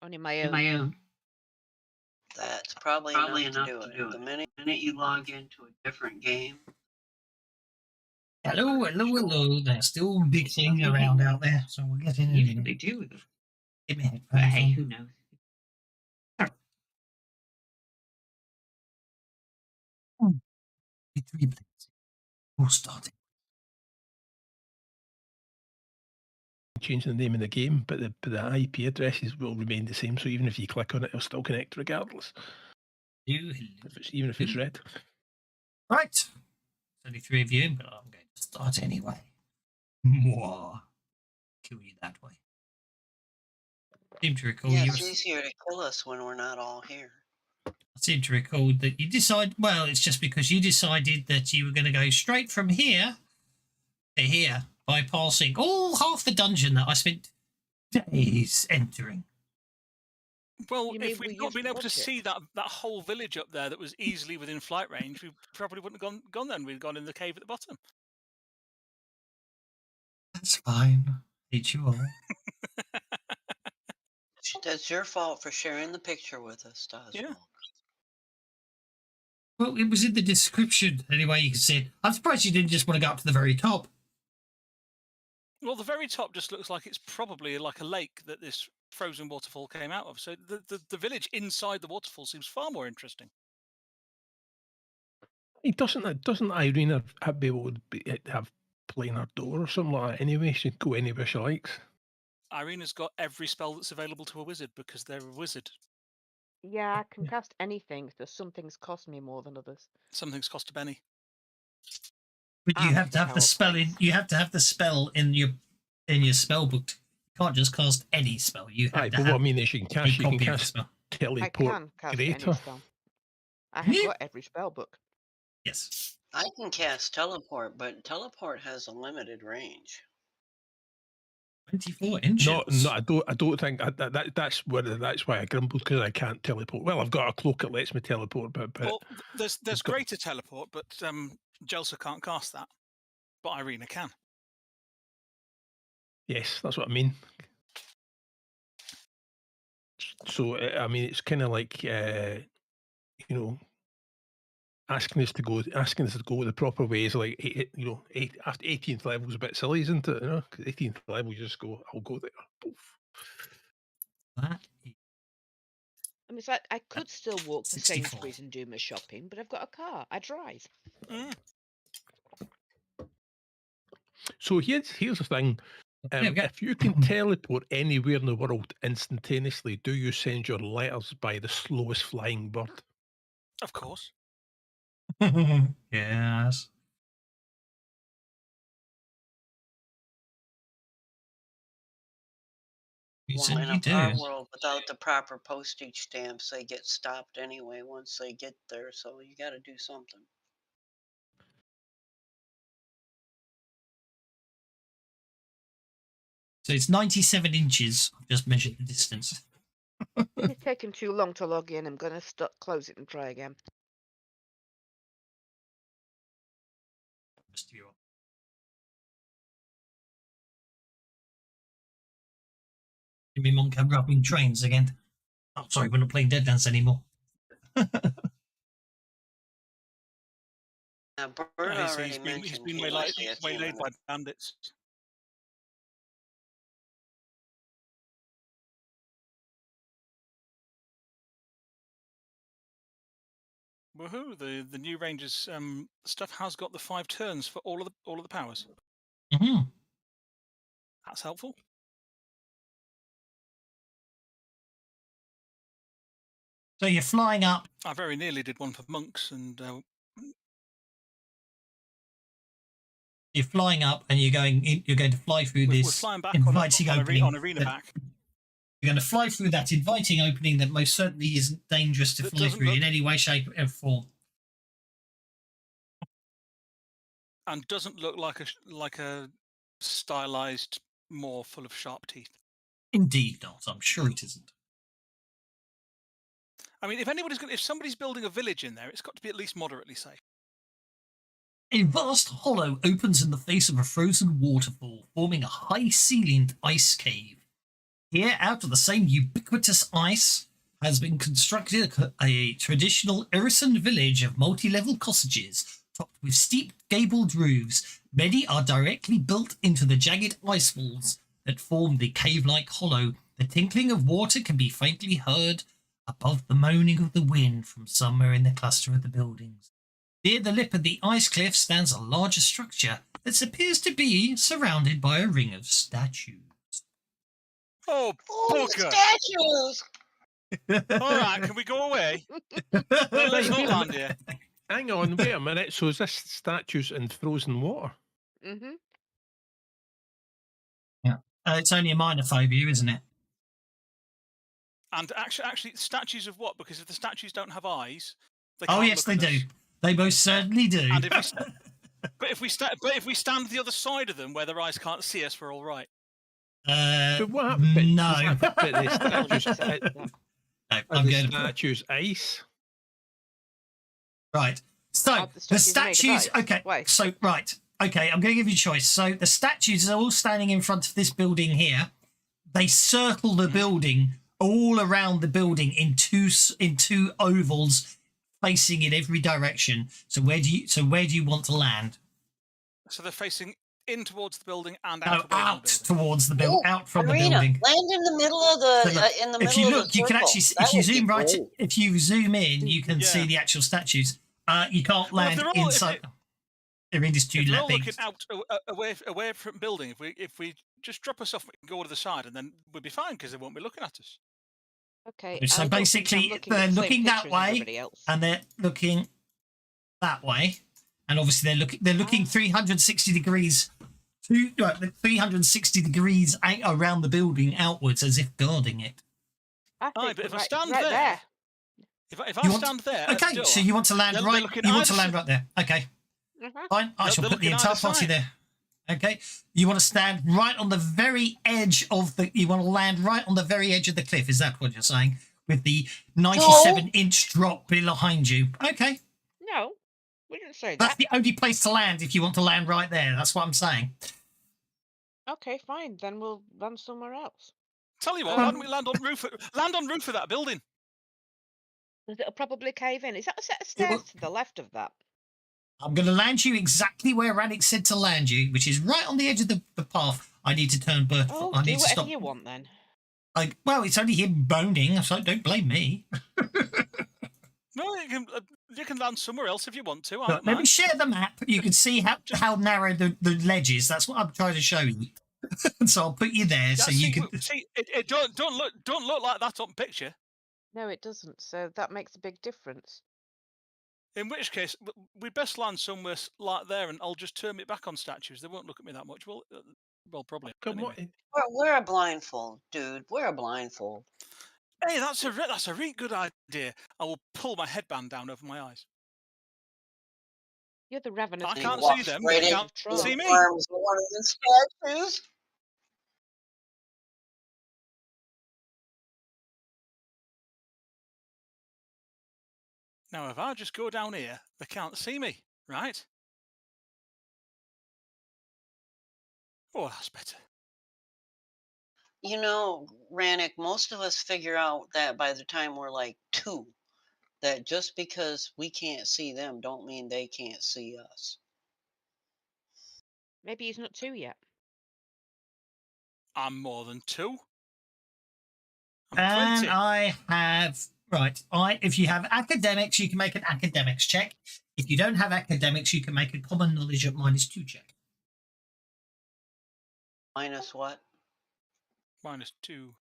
Only my in own. my own. That's probably enough to do it. The minute you log into a different game. Hello. There's still a big thing around out there, so we'll get in a minute. They do. Give me a But headphones hey, on. who knows? We'll start it. Change the name of the game, but the IP addresses will remain the same. So even if you click on it, it'll still connect regardless. Even if it's red. Right. There's only 3 of you, but I'm going to start anyway. Mwah. Kill you that way. Seem to recall it's easier to kill us when we're not all here. I seem to recall that you decide. Well, it's just because you decided that you were going to go straight from here to here, bypassing half the dungeon that I spent days entering. Well, if we'd not been able to see that whole village up there that was easily within flight range, we probably wouldn't have gone then. We'd gone in the cave at the bottom. That's fine. Hate you all. That's your fault for sharing the picture with us, Doswell. Yeah. Well, it was in the description. Anyway, you can see it. I'm surprised you didn't just want to go up to the very top. Well, the very top just looks like it's probably like a lake that this frozen waterfall came out of. So the village inside the waterfall seems far more interesting. Doesn't Irina be able to have planar door or something like that anyway? She can go anywhere she likes. Irina's got every spell that's available to a wizard because they're a wizard. Yeah, I can cast anything, but some things cost me more than others. Some things cost a penny. But you have to have the spell in. You have to have the spell in your spell book. You can't just cast any spell. You have to but have what I mean is you can cast teleport. I can cast any spell. I have got every spell book. Yes. I can cast teleport, but teleport has a limited range. 24 inches. No, I don't think that's why I grumbled, because I can't teleport. Well, I've got a cloak that lets me teleport, but well, there's greater teleport, but Jelsa can't cast that, but Irina can. Yes, that's what I mean. So I mean, it's kind of like asking us to go the proper way is like after 18th level is a bit silly, isn't it? 18th level, you just go, I'll go there. Poof. I mean, it's like I could still walk to Sainsbury's and do my shopping, but I've got a car. I drive. So here's the thing. If you can teleport anywhere in the world instantaneously, do you send your letters by the slowest flying bird? Of course. Yes. In our world, without the proper postage stamps, they get stopped anyway once they get there. So you got to do something. So it's 97 inches. I've just measured the distance. It's taking too long to log in. I'm going to close it and try again. Give me Monk grabbing trains again. Oh, sorry, we're not playing Dead Dance anymore. Now, Bert already mentioned he's been waylaid by bandits. Woohoo! The new Rangers stuff has got the 5 turns for all of the powers. Mm-hmm. That's helpful. So you're flying up. I very nearly did one for monks, and you're flying up, and you're going to fly through we're this flying back inviting opening on arena back. You're going to fly through that inviting opening that most certainly isn't dangerous to fly through in any way, shape, or form. And doesn't look like a stylized maw full of sharp teeth. Indeed not. I'm sure it isn't. I mean, if somebody's building a village in there, it's got to be at least moderately safe. A vast hollow opens in the face of a frozen waterfall, forming a high-ceilinged ice cave. here, out of the same ubiquitous ice, has been constructed a traditional Irison village of multi-level cottages, topped with steep gabled roofs. Many are directly built into the jagged ice walls that form the cave-like hollow. The tinkling of water can be faintly heard above the moaning of the wind from somewhere in the cluster of the buildings. Near the lip of the ice cliff stands a larger structure that appears to be surrounded by a ring of statues. Oh, Oh, bugger. statues! All right, can we go away? Let's not land here. Hang on, wait a minute. So is this statues in frozen water? Mm-hmm. Yeah. It's only a minor phobia, isn't it? And actually, statues of what? Because if the statues don't have eyes, they Oh can't yes, look they at do. us. They most certainly do. And if we stand the other side of them where their eyes can't see us, we're all right. But what happened? No. But the statues, No, are I'm the going to statues ice? right. So Are the the statues made of statues. ice? Okay. Why? So right. Okay, I'm going to give you a choice. So the statues are all standing in front of this building here. They circle the building all around the building in two ovals, facing in every direction. So where do you want to land? So they're facing in towards the building and No, out away from the out building. towards the building, Oh, out from Arena, the building. land in the middle of the So look, in the if middle you of look, the you can circle. actually, That if you would be zoom right, great. if you zoom in, you can see Yeah. the actual statues. You can't Well, if land they're all- if inside. They're in just too If they're all big. looking out away from building, if we just drop us off and go to the side, and then we'll be fine because they won't be looking at us. Okay. So I don't think I'm basically, looking at they're the same looking that picture as way, everybody else. and they're looking that way, and obviously they're looking 360 degrees. 360 degrees around the building outwards, as if guarding it. I Aye, think but if I right, stand right there, if I You want- stand there, at the Okay, door, so you want to land they're right. looking You want to either land si- right there. Okay, Mhm. fine. I They're- shall they're put the looking entire either party side. there. Okay, you want to stand right on the very edge of the. You want to land right on the very edge of the cliff. Is that what you're saying? With the 97-inch drop behind you. Okay, No, we didn't say that's that. the only place to land if you want to land right there. That's what I'm saying. Okay, fine. Then we'll land somewhere else. Tell you what, why don't we land on roof of that building? Because it'll probably cave in. Is that a set of It will- stairs to the left of that? I'm going to land you exactly where Radix said to land you, which is right on the edge of the path. I need to turn bird. Oh, I do need to whatever stop. you want then. Well, it's only him moaning, so don't blame me. No, you can land somewhere else if you want to. I But don't let me mind. share the map. You can see how narrow the ledge is. That's what I'm trying to show you. So I'll put you there so you can. See. It don't look like that on picture. No, it doesn't. So that makes a big difference. In which case, we best land somewhere like there, and I'll just turn it back on statues. They won't look at me that much. Well, probably. Come Anyway. on. Wear a blindfold, dude. Wear a blindfold. Hey, that's a really good idea. I will pull my headband down over my eyes. You're the ravenous. I He can't walks see them. right They in can't the see me. arms of one of the statues. Now, if I just go down here, they can't see me, right? Oh, that's better. You know, Rannick, most of us figure out that by the time we're like 2, that just because we can't see them don't mean they can't see us. Maybe he's not 2 yet. I'm more than 2. I'm And 20. I have if you have academics, you can make an academics check. If you don't have academics, you can make a common knowledge at -2 check. Minus what? -2.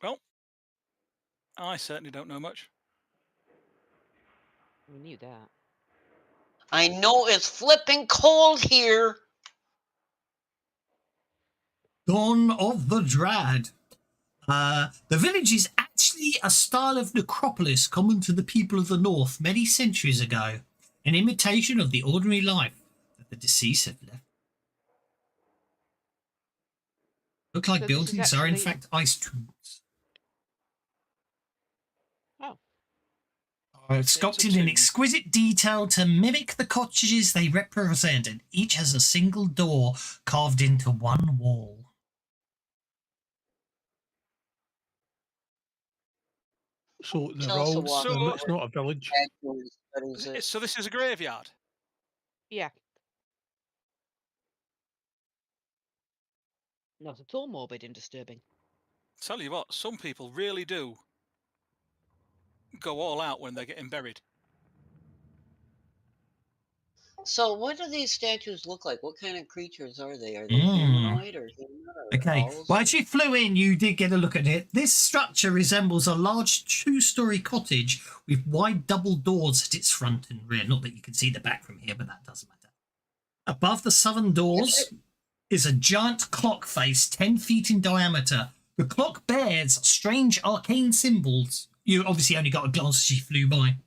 Well, I certainly don't know much. We knew that. I know it's flipping cold here. Dawn of the Drad. The village is actually a style of necropolis common to the people of the north many centuries ago, an imitation of the ordinary life that the deceased have left. Look like So this is buildings are in actually- fact ice tombs. Oh. are It's a sculpted in tomb. exquisite detail to mimic the cottages they represent, and each has a single door carved into one wall. So they're Tell us a all. walk. So- It's not a village. So this is a graveyard. Yeah. Not at all morbid and disturbing. Tell you what, some people really do go all out when they're getting buried. So what do these statues look like? What kind of creatures are they? Are they Mm. humanoid or human? Or Okay, owls well, or- as you flew in, you did get a look at it. This structure resembles a large two-story cottage with wide double doors at its front and rear. Not that you can see the back from here, but that doesn't matter. Above the southern doors is a giant clock face 10 feet in diameter. The clock bears strange arcane symbols. You obviously only got a glance as you flew by.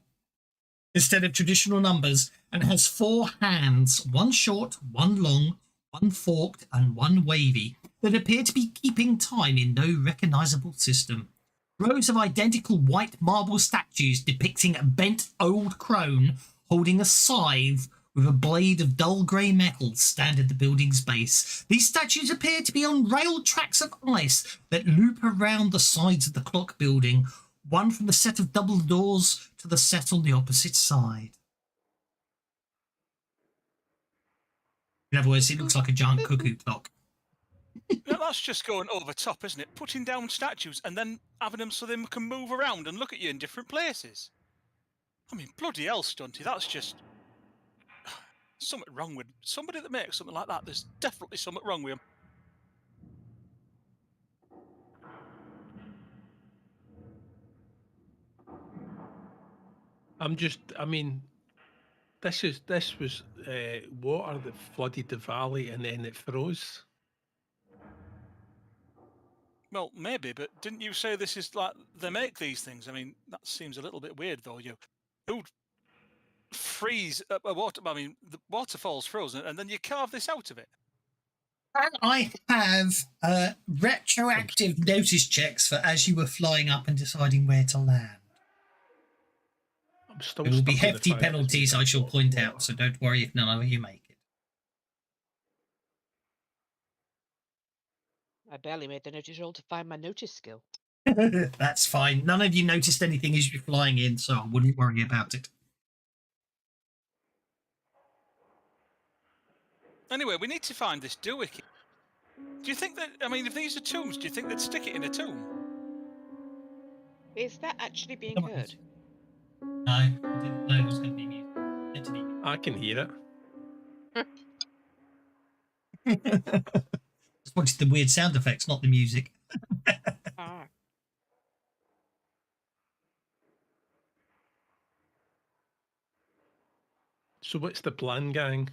Instead of traditional numbers, and has 4 hands, one short, one long, one forked, and one wavy, that appear to be keeping time in no recognisable system. Rows of identical white marble statues depicting a bent old crone holding a scythe with a blade of dull grey metal stand at the building's base. These statues appear to be on rail tracks of ice that loop around the sides of the clock building, one from the set of double doors to the set on the opposite side. In other words, it looks like a giant cuckoo clock. Now, that's just going over top, isn't it? Putting down statues and then having them so they can move around and look at you in different places. I mean, bloody hell, Stunty, that's just something wrong with somebody that makes something like that. There's definitely something wrong with them. I mean, this was water that flooded the valley and then it froze. Well, maybe, but didn't you say this is like they make these things? I mean, that seems a little bit weird, though. Who'd freeze a water? I mean, the waterfall's frozen, and then you carve this out of it. And I have retroactive notice checks for as you were flying up and deciding where to land. I'm still. There will be stuck on the hefty fact that it's penalties, I shall point out, so don't worry if none of you make I barely made the notice roll to find my notice skill. it. That's fine. None of you noticed anything as you're flying in, so I wouldn't worry about it. Anyway, we need to find this doohickey. Do you think that? I mean, if these are tombs, do you think they'd stick it in a tomb? Is that actually being Come on. heard? No, I didn't know it was going to be music. Meant to be. I can hear Just wanted the weird sound effects, not the music. Ah. So what's the plan, gang?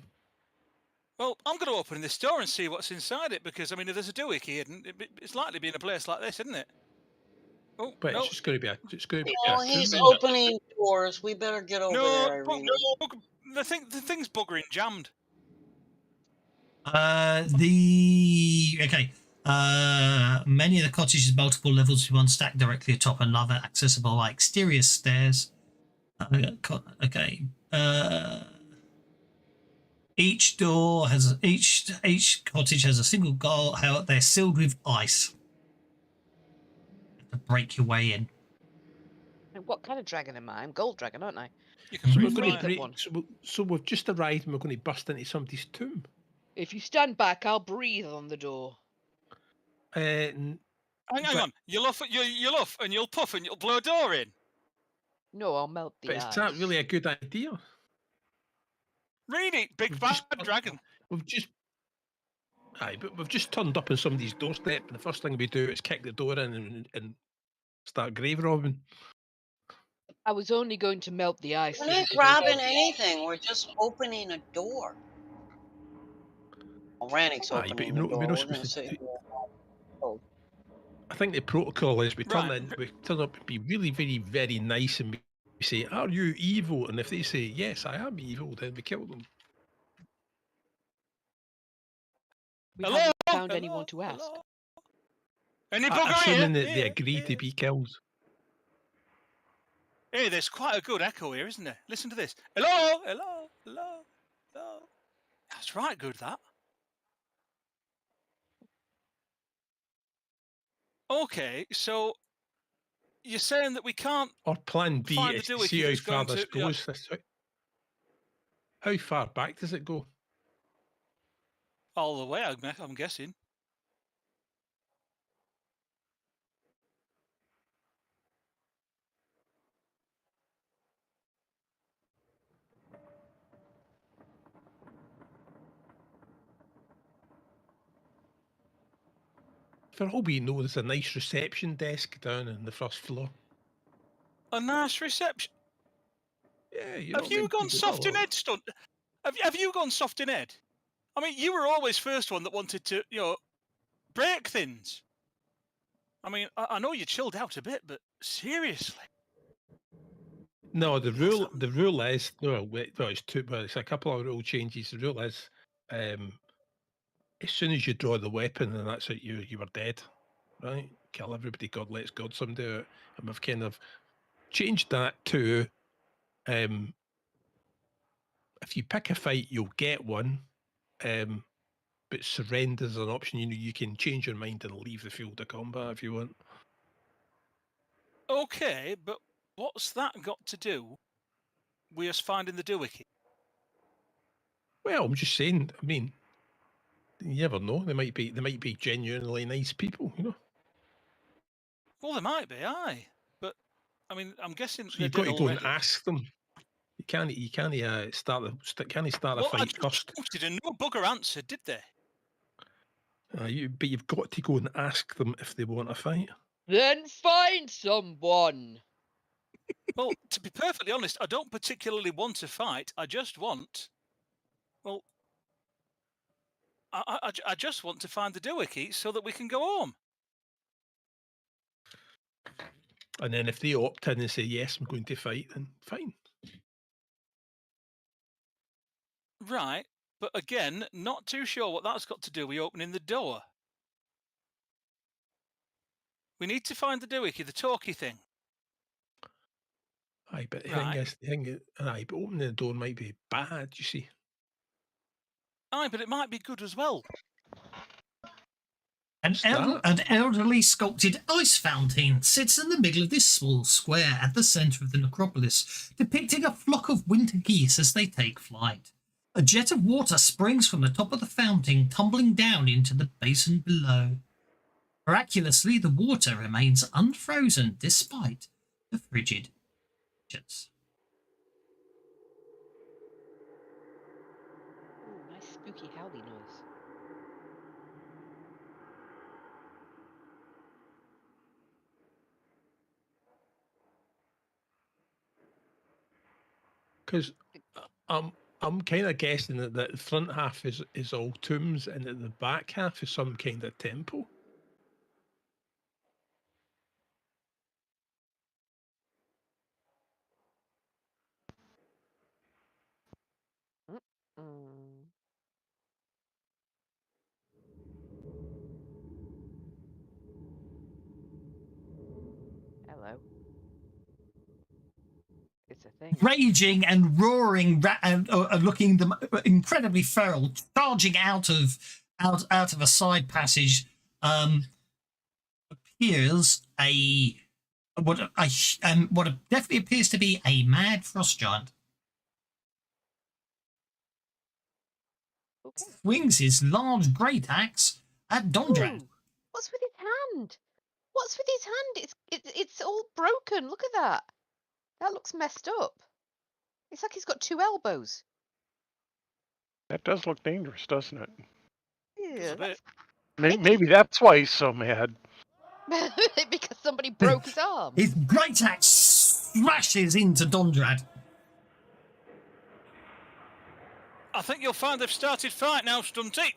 Well, I'm going to open this door and see what's inside it because I mean, if there's a doohickey hidden, it's likely to be in a place like this, isn't it? Oh, But no, it's just going to be a. It's going to be Oh, a he's tomb. opening doors. We better get over no, there, Irene. the thing's buggering jammed. Many of the cottages multiple levels with one stacked directly atop another, accessible by exterior stairs. Each door has each cottage has a single goal. How they're sealed with ice. You have to break your way in. And what kind of dragon am I? I'm gold dragon, aren't I? You can Mhm. We're breathe going fire. to break. So we've just arrived and we're going to bust into somebody's tomb. If you stand back, I'll breathe on the door. Hang but- on, you'll huff and you'll puff and you'll blow a door in. No, I'll melt the But ice. is that really a good idea? Read it, big We've bad just- dragon. We've just. Aye, but we've just turned up on somebody's doorstep, and the first thing we do is kick the door in and start grave robbing. I was only going to melt the ice. We're so not we could robbing open- anything. We're just opening a door. Well, Rannick's Aye, but opening you the know, door. we're not We're going supposed to to. sit here. I think the protocol is we turn Right. in, we turn up, be really, very, very nice, and we say, "Are you evil?" And if they say, "Yes, I am evil," then we kill them. We Hello? haven't found Hello? anyone to ask. Hello? Any bugger Assuming here? that they agree to be killed. Hey, there's quite a good echo here, isn't there? Listen to this. Hello, hello, hello, hello. That's right good, that. Okay, so you're saying that we can't Or plan B find the is to doohickey see how that's far going this to... goes. How far back does it go? all the way, I'm guessing. For all we know, there's a nice reception desk down on the first floor. A nice reception. Yeah, you know Have what I mean? you gone soft in head, stunt? Have you gone soft in head? I mean, you were always first one that wanted to, break things. I mean, I know you chilled out a bit, but seriously. No, the rule is it's a couple of rule changes. The rule is, as soon as you draw the weapon, and that's it, you were dead, right? Kill everybody. God lets God someday out, and we've kind of changed that to, if you pick a fight, you'll get one, but surrender's an option. You can change your mind and leave the field of combat if you want. Okay, but what's that got to do with us finding the doohickey? Well, I'm just saying. I mean, you never know. They might be genuinely nice people, you know. Well, there might be, aye. But, I mean, I'm guessing So they're you've got dead to go already. and ask them. You can't start a Well, I fight just first. shouted and no bugger answered, did they? But you've got to go and ask them if they want a fight. Then find someone. Well, to be perfectly honest, I don't particularly want to fight. I just want... Well, I just want to find the doohickey so that we can go home. And then if they opt in and say, yes, I'm going to fight, then fine. Right, but again, not too sure what that's got to do with opening the door. We need to find the doohickey, the talkie thing. Aye, but the Right. thing is, but opening the door might be bad, you see. Aye, but it might be good as well. An elderly sculpted ice fountain sits in the middle of this small square at the centre of the necropolis, depicting a flock of winter geese as they take flight. A jet of water springs from the top of the fountain, tumbling down into the basin below. Miraculously, the water remains unfrozen despite the frigid temperatures. Ooh, nice spooky howly noise. Because I'm kind of guessing that the front half is all tombs and that the back half is some kind of temple. Mm. Hello. It's a thing. Raging and roaring, looking them incredibly feral, charging out of a side passage, appears what definitely appears to be a mad frost giant. Okay. Swings his large great axe at Dondrad. Ooh, what's with his hand? What's with his hand? It's all broken. Look at that. That looks messed up. It's like he's got two elbows. That does look dangerous, doesn't it? Yeah, that's Maybe that's why he's so mad. because somebody broke his arm. His great axe slashes into Dondrad. I think you'll find they've started fight now, Stunty.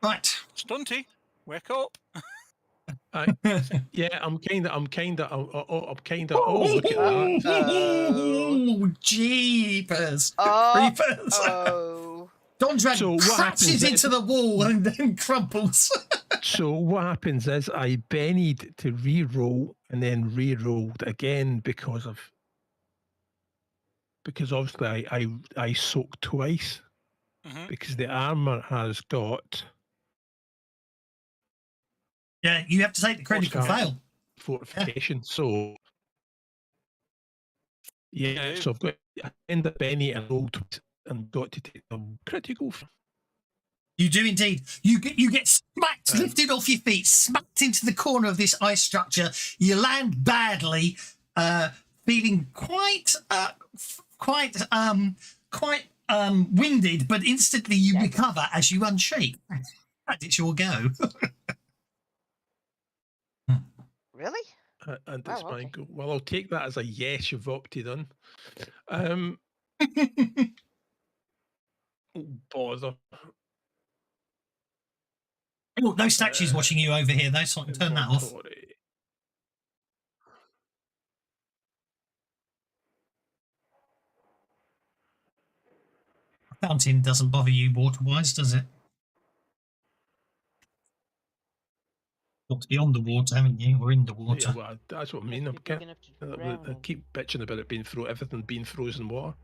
Right. Stunty, wake up. Yeah, I'm kind of. Oh, look at that! Oh, jeepers. Oh, Creepers. oh. Dondred So what crashes happens into the wall and then crumples. So what happens is I bennied to re-roll and then re-rolled again because obviously I soak twice because the armor has got Yeah, you have to take the critical fail. fortification. So yeah, so I've got I end up benny and rolled twice and got to take the critical. You do indeed. You get smacked, lifted off your feet, smacked into the corner of this ice structure. You land badly, feeling quite winded, but instantly you recover as you unshake. And it's your go. Really? And Wow, it's my okay. go. Well, I'll take that as a yes. You've opted in. Bother. Oh, no statues watching you over here, though, so I can turn that off. Inventory. Fountain doesn't bother you water-wise, does it? Got to be on the water, haven't you? Or in the water. Yeah, well, that's what I mean. Must be big enough to drown I in. keep bitching about it being everything being frozen water.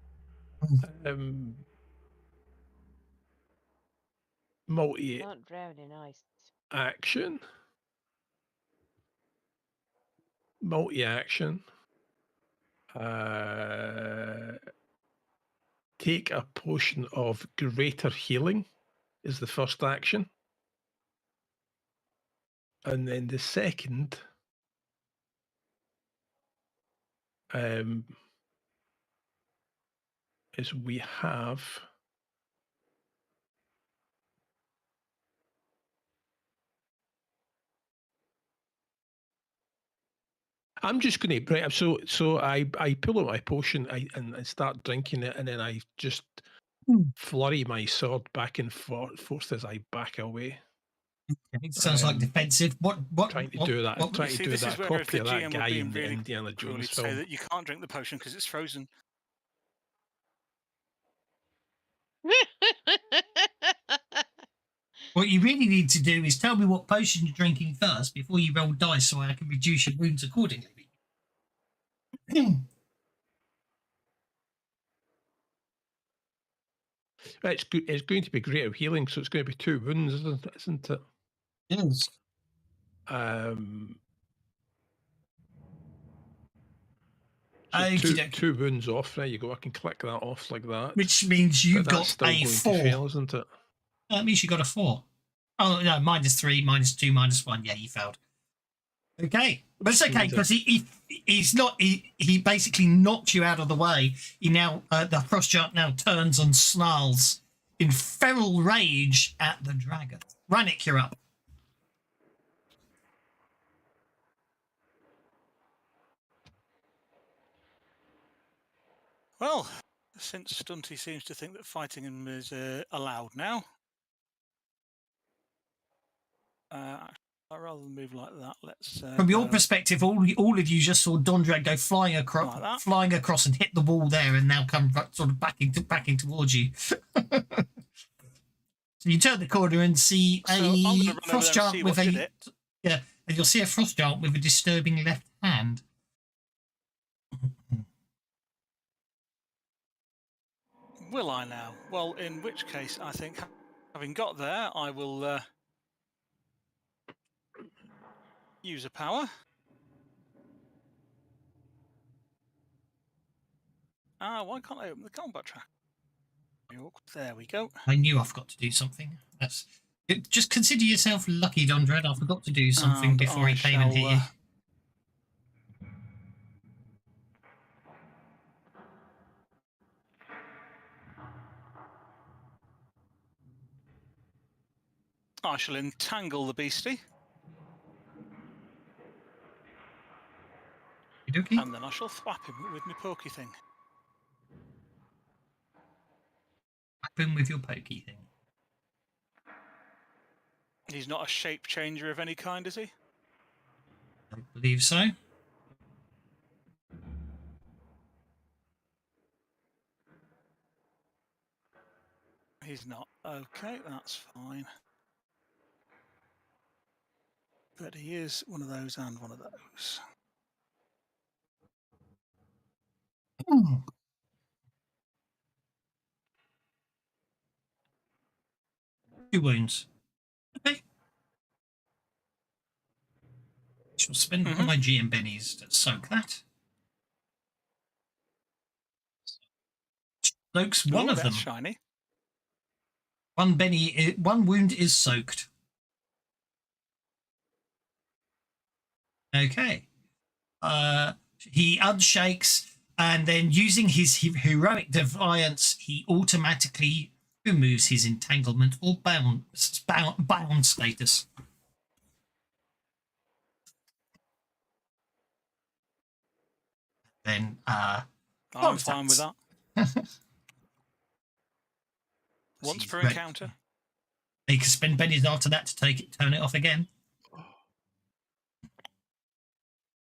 Multi Can't drown in ice. action. Multi-action. Take a potion of greater healing is the first action. And then the second is we have I'm just going to right. So I pull out my potion and I start drinking it, and then I just flurry my sword back and forth as I back away. It sounds like defensive. What? Trying to do that. Trying to do this that is where if copy the of that GM guy were being in the really Indiana cruelly Jones to say film. that you can't drink the potion because it's frozen. What you really need to do is tell me what potion you're drinking first before you roll dice, so I can reduce your wounds accordingly. It's going to be greater healing, so it's going to be 2 wounds, isn't it? Yes. So two wounds off. There you go. I can click that off like that. Which means you've got still a going 4. to fail, isn't it? That means you got a 4. Oh no, -3, -2, -1. Yeah, you failed. Okay, but it's okay because he's not. He basically knocked you out of the way. He now the frost giant now turns and snarls in feral rage at the dragon. Rannick, you're up. Well, since Stunty seems to think that fighting him is allowed now, rather than move like that, let's. From your perspective, all of you just saw Dondred go flying across and hit the wall there, and now come sort of backing towards you. So you turn the corner and see a frost giant with a and you'll see a frost giant with a disturbing left hand. Will I now? Well, in which case, I think having got there, I will use a power. Why can't I open the combat track? There we go. I knew I forgot to do something. Just consider yourself lucky, Dondred. I forgot to do something before he came and hit you. I shall entangle the beastie. Okay. And then I shall thwap him with my pokey thing. Thwap him with your pokey thing. He's not a shape changer of any kind, is he? I believe so. He's not. Okay, that's fine. But he is one of those and one of those. Hmm. 2 wounds. Okay. Shall spend one of my GM bennies to soak that. Soaks one Ooh, of that's them. shiny. One wound is soaked. Okay. He unshakes, and then using his heroic defiance, he automatically removes his entanglement or bound status. Then I'm fine with contacts. that. Once He's per ready. encounter. He can spend bennies after that to turn it off again.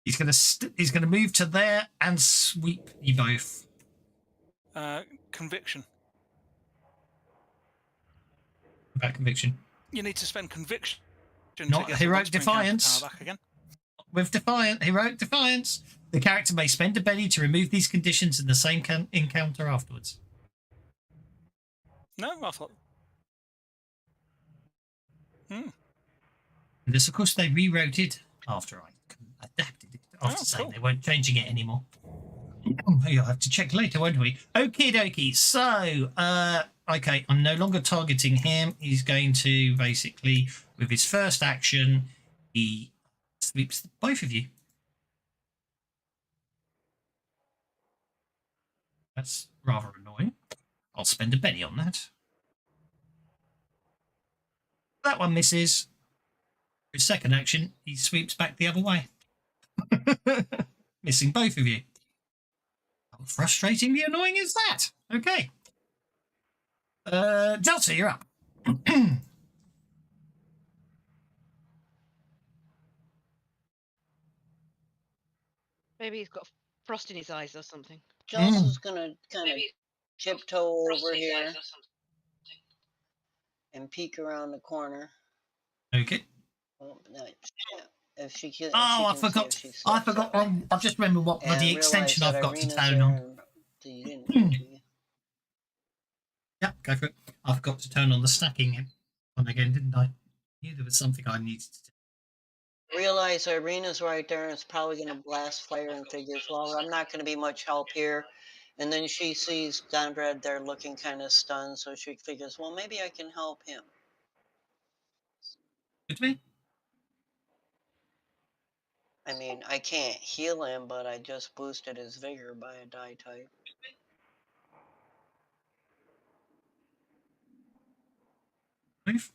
He's gonna move to there and sweep you both. Conviction. About conviction. You need to spend conviction Not to get heroic the once per encounter defiance. power back again. With heroic defiance, the character may spend a penny to remove these conditions in the same encounter afterwards. No, I thought. And this, of course, they rewrote it after I adapted it. After saying cool. they weren't changing it anymore. You'll have to check later, won't we? Okie dokie. So, okay, I'm no longer targeting him. He's going to basically, with his first action, he sweeps both of you. That's rather annoying. I'll spend a penny on that. That one misses. His second action, he sweeps back the other way. Missing both of you. How frustratingly annoying is that? Okay. Delta, you're up. Maybe he's got frost in his eyes or something. Jelssa's gonna kind of tiptoe over here and peek around the corner. Okay. Well, no, if she can, I forgot. I've just remembered what bloody extension I've got to tone on. You didn't need to. Yeah, go for it. I forgot to turn on the stacking one again, didn't I? Yeah, there was something I needed to do. Realize Irina's right there and it's probably going to blast fire and figures, well, I'm not going to be much help here. And then she sees Gondred there looking kind of stunned, so she figures, well, maybe I can help him. Good to me. I mean, I can't heal him, but I just boosted his vigor by a die type. Move.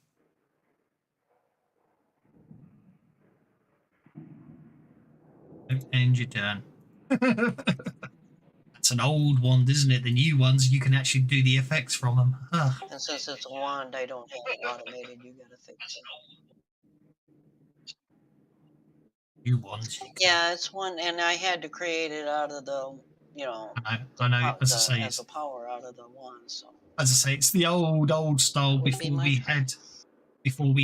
Don't end your turn. That's an old wand, isn't it? The new ones, you can actually do the effects from them. And since it's a wand, I don't have it automated. You gotta fix it. New ones. Yeah, it's one, and I had to create it out of the, I know. As I say, as a power out of the wand. So. As I say, it's the old style before we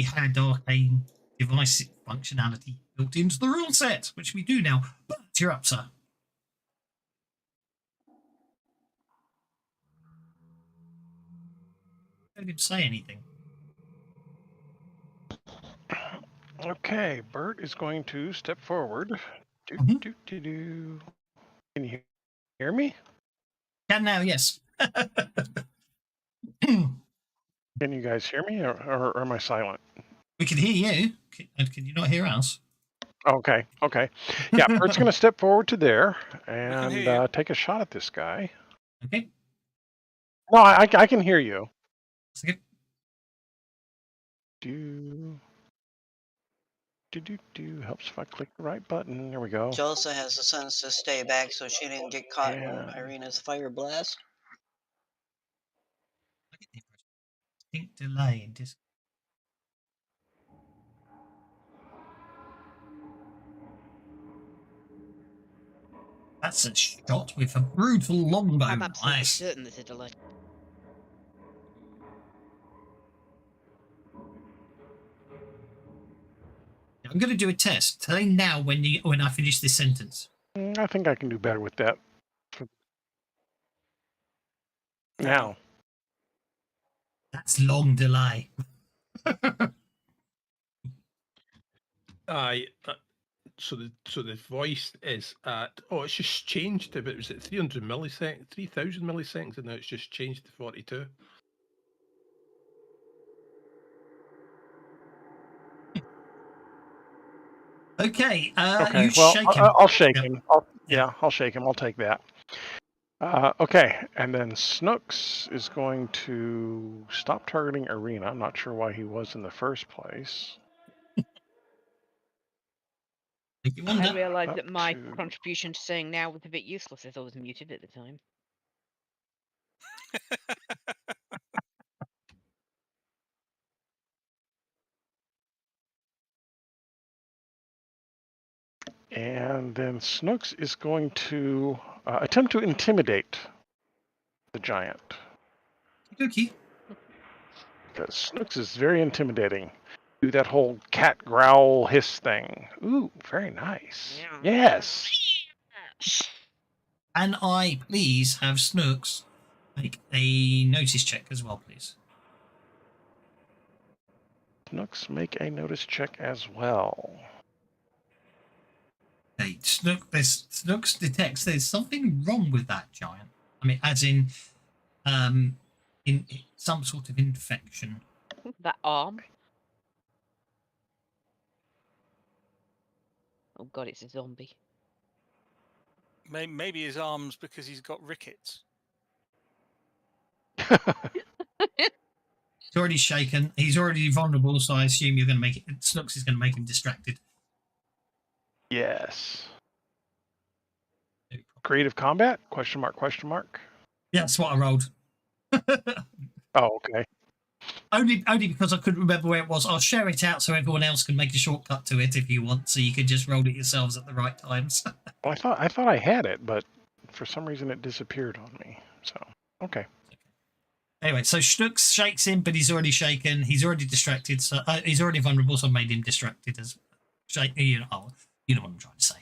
had arcane device functionality built into the rule set, which we do now. But you're up, sir. Don't even say anything. Okay, Bert is going to step forward. Can you hear me? Can now, yes. Can you guys hear me, or am I silent? We can hear you. Can you not hear us? Okay. Yeah, Bert's going to step forward to there and take a shot at this guy. Okay. No, I can hear you. That's good. Helps if I click the right button. There we go. Jelsa has the sense to stay back so she didn't get caught in Irina's fire blast. Distinct delay in disc. That's a shot with a brutal longbow. I'm absolutely Nice. certain there's a delay. I'm going to do a test. Tell me now when I finish this sentence. I think I can do better with that. Now. That's long delay. Aye. So the voice is at it's just changed a bit. Was it 300 milliseconds, 3,000 milliseconds, and now it's just changed to 42. Okay. Okay. You Well, shake him. I'll shake Yep. him. I'll shake him. I'll take that. Okay, and then Snooks is going to stop targeting Arena. I'm not sure why he was in the first place. Make you I wonder. realised Up that my to- contribution to saying now was a bit useless as I was muted at the time. And then Snooks is going to attempt to intimidate the giant. Okay. Because Snooks is very intimidating. Do that whole cat growl hiss thing. Ooh, very nice. Yes. And I please have Snooks make a notice check as well, please. Snooks make a notice check as well. Okay, Snooks detects there's something wrong with that giant. I mean, as in some sort of infection. That arm. Oh god, it's a zombie. Maybe his arms because he's got rickets. He's already shaken. He's already vulnerable, so I assume you're going to make it. Snooks is going to make him distracted. Yes. Creative combat? Question mark, question mark. Yeah, that's what I rolled. Oh, okay. Only because I couldn't remember where it was. I'll share it out so everyone else can make a shortcut to it if you want, so you can just roll it yourselves at the right times. Well, I thought I had it, but for some reason it disappeared on me. So, okay. Anyway, so Snooks shakes him, but he's already shaken. He's already distracted. So he's already vulnerable. So I made him distracted as shake. You know what I'm trying to say.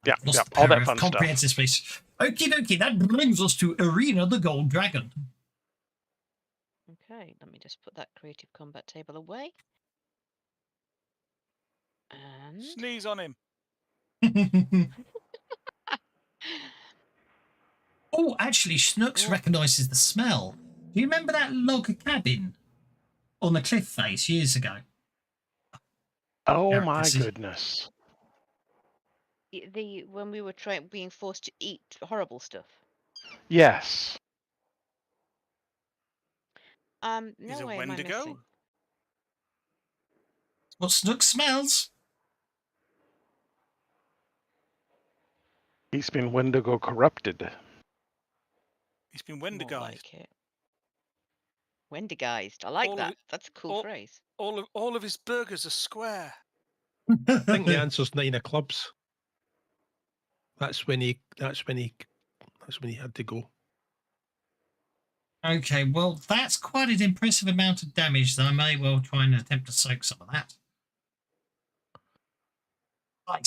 Yeah, Lost yeah, the all power that of fun stuff. comprehensive speech. Okie dokie. That brings us to Arena the Gold Dragon. Okay, let me just put that creative combat table away. And Sneeze on him. Oh, actually, Snooks recognises the smell. Do you remember that log cabin on the cliff face years ago? Oh Eric, my this is- goodness. the when we were being forced to eat horrible stuff. Yes. No He's a way am I Wendigo? missing. What Snooks smells? He's been Wendigo corrupted. He's been More Wendigized. like it. Wendigized. I like All of that. it- That's a cool all- phrase. All of his burgers are square. I think the answer's 9 of clubs. That's when he had to go. Okay, well, that's quite an impressive amount of damage, so I may well try and attempt to soak some of that. I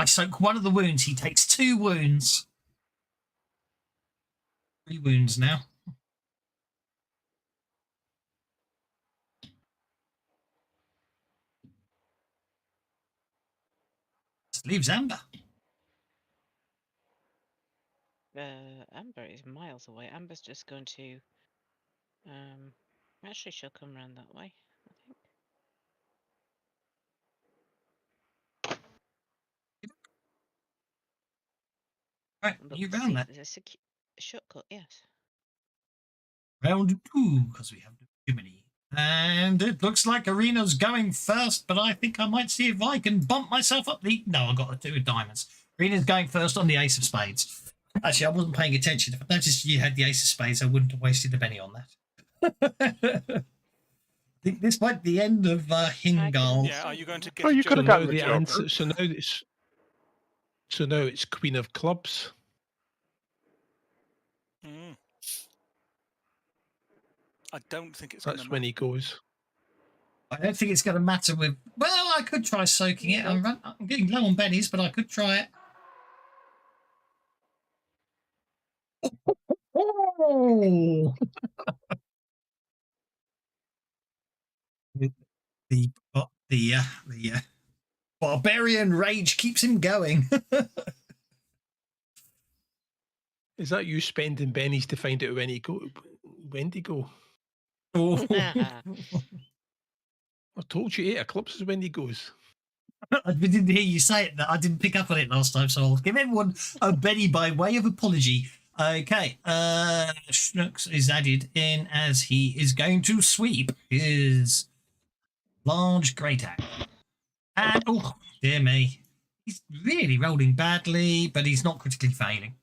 soak one of the wounds. He takes 2 wounds. 3 wounds now. This leaves Amber. Amber is miles away. Amber's just going to actually she'll come around that way, I think. Right, Look, you see, round that. there's a shortcut, yes. Round 2, because we have too many. And it looks like Arena's going first, but I think I might see if I can bump myself up the... No, I got the 2 diamonds. Arena's going first on the Ace of Spades. Actually, I wasn't paying attention. If I noticed you had the Ace of Spades, I wouldn't have wasted a penny on that. I think this might be the end of Hingal. Yeah, are you going to get Oh, a you could joke? have now gotten the the Joker. answer. So now it's Queen of Clubs. Mm. I don't think it's going That's to when he goes. I don't think it's going to matter with... Well, I could try soaking it. I'm getting low on bennies, but I could try it. Oh! the barbarian rage keeps him going. Is that you spending bennies to find out when he go? When to go? Oh. I told you 8 eclipses is when he goes. I didn't hear you say it. I didn't pick up on it last time, so I'll give everyone a Benny by way of apology. Okay, Schnooks is added in as he is going to sweep his large great axe. And, oh, dear me. He's really rolling badly, but he's not critically failing.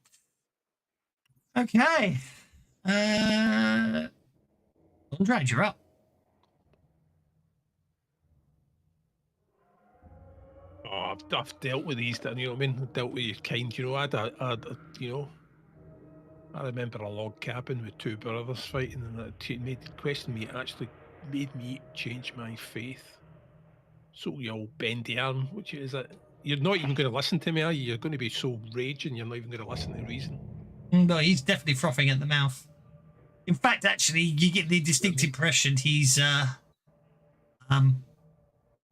Okay. Andrade, you're up. Oh, I've dealt with these, you know what I mean? I've dealt with your kind, you know. I remember a log cabin with 2 brothers fighting, and that questioned me. It actually made me change my faith. So you all bend the arm, which is it? You're not even going to listen to me, are you? You're going to be so raging, you're not even going to listen to reason. No, he's definitely frothing at the mouth. In fact, actually, you get the distinct impression he's A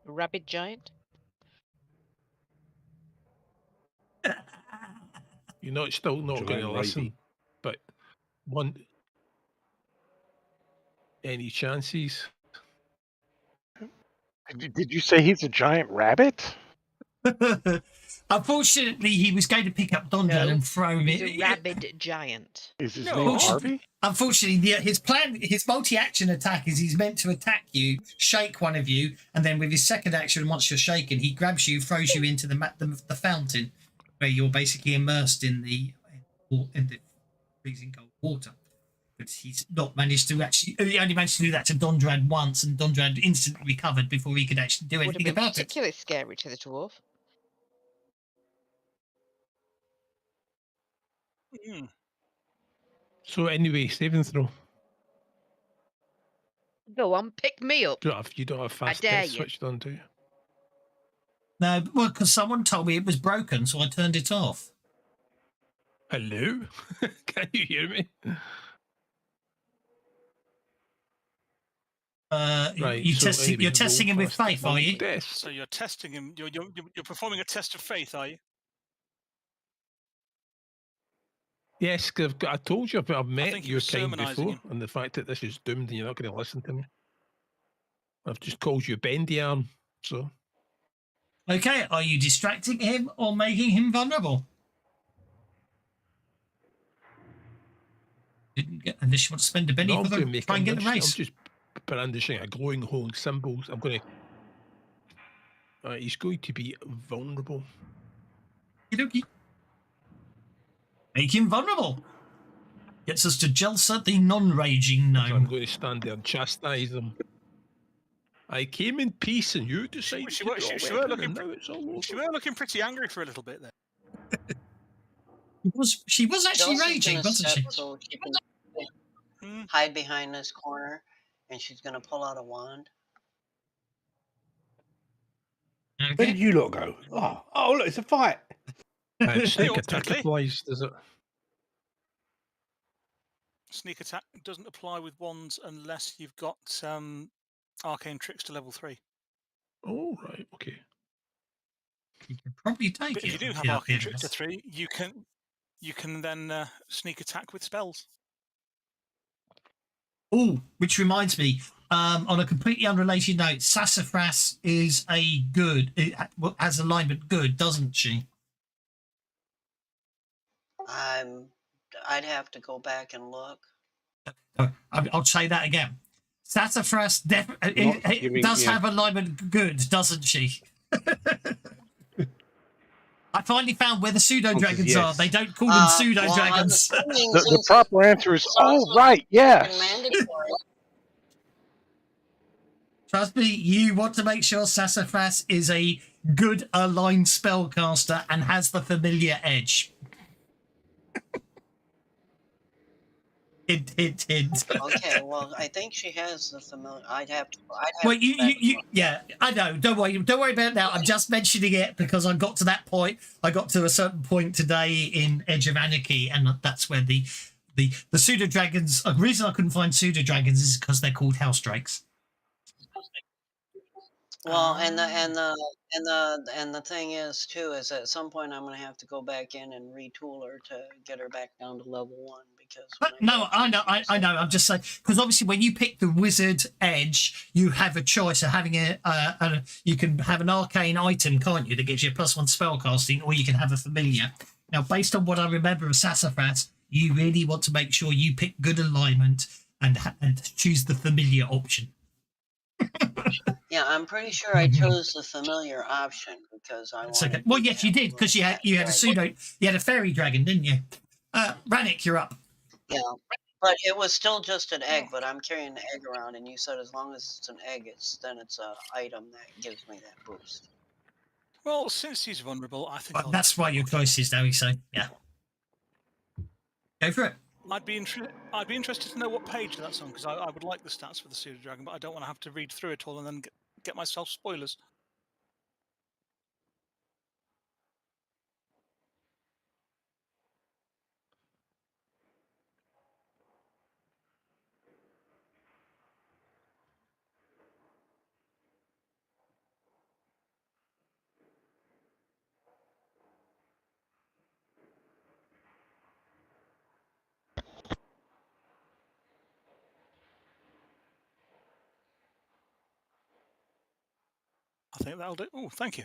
rabid giant? You're still not going to listen. But any chances? Did you say he's a giant rabbit? Unfortunately, he was going to pick up Donjan and throw He's me. a rabid giant. Is his No. name Harvey? Unfortunately, his plan, his multi-action attack is he's meant to attack you, shake one of you, and then with his second action, once you're shaken, he grabs you, throws you into the fountain, where you're basically immersed in the freezing cold water. But he's not managed to actually. He only managed to do that to Dondrad once, and Dondrad instantly recovered before he could actually do Would have anything been about it. particularly scary to the dwarf. Mm. So anyway, saving throw. Go on, pick me up. You don't have fast dare test you. switched on, do you? No, well, because someone told me it was broken, so I turned it off. Hello? Can you hear me? Right, You're testing him with faith, are you? So you're testing him. You're performing a test of faith, are you? Yes, because I told you I've met your kind before, him. and the fact that this is doomed and you're not going to listen to me. I've just called you bendy arm, so. Okay, are you distracting him or making him vulnerable? Unless you want to spend a penny for them, try and get the race. I'm just brandishing a glowing hole symbols. I'm going to. He's going to be vulnerable. Okey-dokey. Make him vulnerable. Gets us to Jelsa, the non-raging gnome. So I'm going to stand there and chastise him. I came in peace, and you decided She were looking pretty angry for a little bit there. She was actually Chelsea's raging, gonna wasn't step she? so she can hide behind this corner, and she's going to pull out a wand. Okay. Where did you lot go? Oh, look, it's a fight. Sneak attack applies, does it? Sneak attack doesn't apply with wands unless you've got arcane tricks to level 3. Oh, right, okay. You can probably take But it. if you do have arcane tricks to 3, you can then sneak attack with spells. Oh, which reminds me, on a completely unrelated note, Sassafras is has alignment good, doesn't she? I'd have to go back and look. I'll say that again. Sassafras does have alignment good, doesn't she? I finally found where the pseudo-dragons are. They don't call them pseudo-dragons. The proper answer is, right, yes. Trust me, you want to make sure Sassafras is a good aligned spellcaster and has the familiar edge. Hint, hint, hint. Okay, well, I think she has the familiar. I'd have to. Well, to go back and look. yeah, I know. Don't worry about it now. I'm just mentioning it because I got to that point. I got to a certain point today in Edge of Anarchy, and that's where the pseudo dragons. The reason I couldn't find pseudo dragons is because they're called house drakes. Well, and the thing is too is at some point I'm going to have to go back in and retool her to get her back down to level 1 because. No, I know. I'm just saying because obviously when you pick the wizard edge, you have a choice of having you can have an arcane item, can't you, that gives you a +1 spellcasting, or you can have a familiar. Now, based on what I remember of Sassafras, you really want to make sure you pick good alignment and choose the familiar option. Yeah, I'm pretty sure I chose the familiar option because I. Okay. Well, yes, you did because you had a pseudo, you had a fairy dragon, didn't you? Rannick, you're up. Yeah, but it was still just an egg. But I'm carrying the egg around, and you said as long as it's an egg, it's a item that gives me that boost. Well, since he's vulnerable, I think that's why your choice is, Zoe. So yeah, go for it. I'd be interested to know what page that's on because I would like the stats for the pseudo dragon, but I don't want to have to read through it all and then get myself spoilers. I think that'll do. Oh, thank you.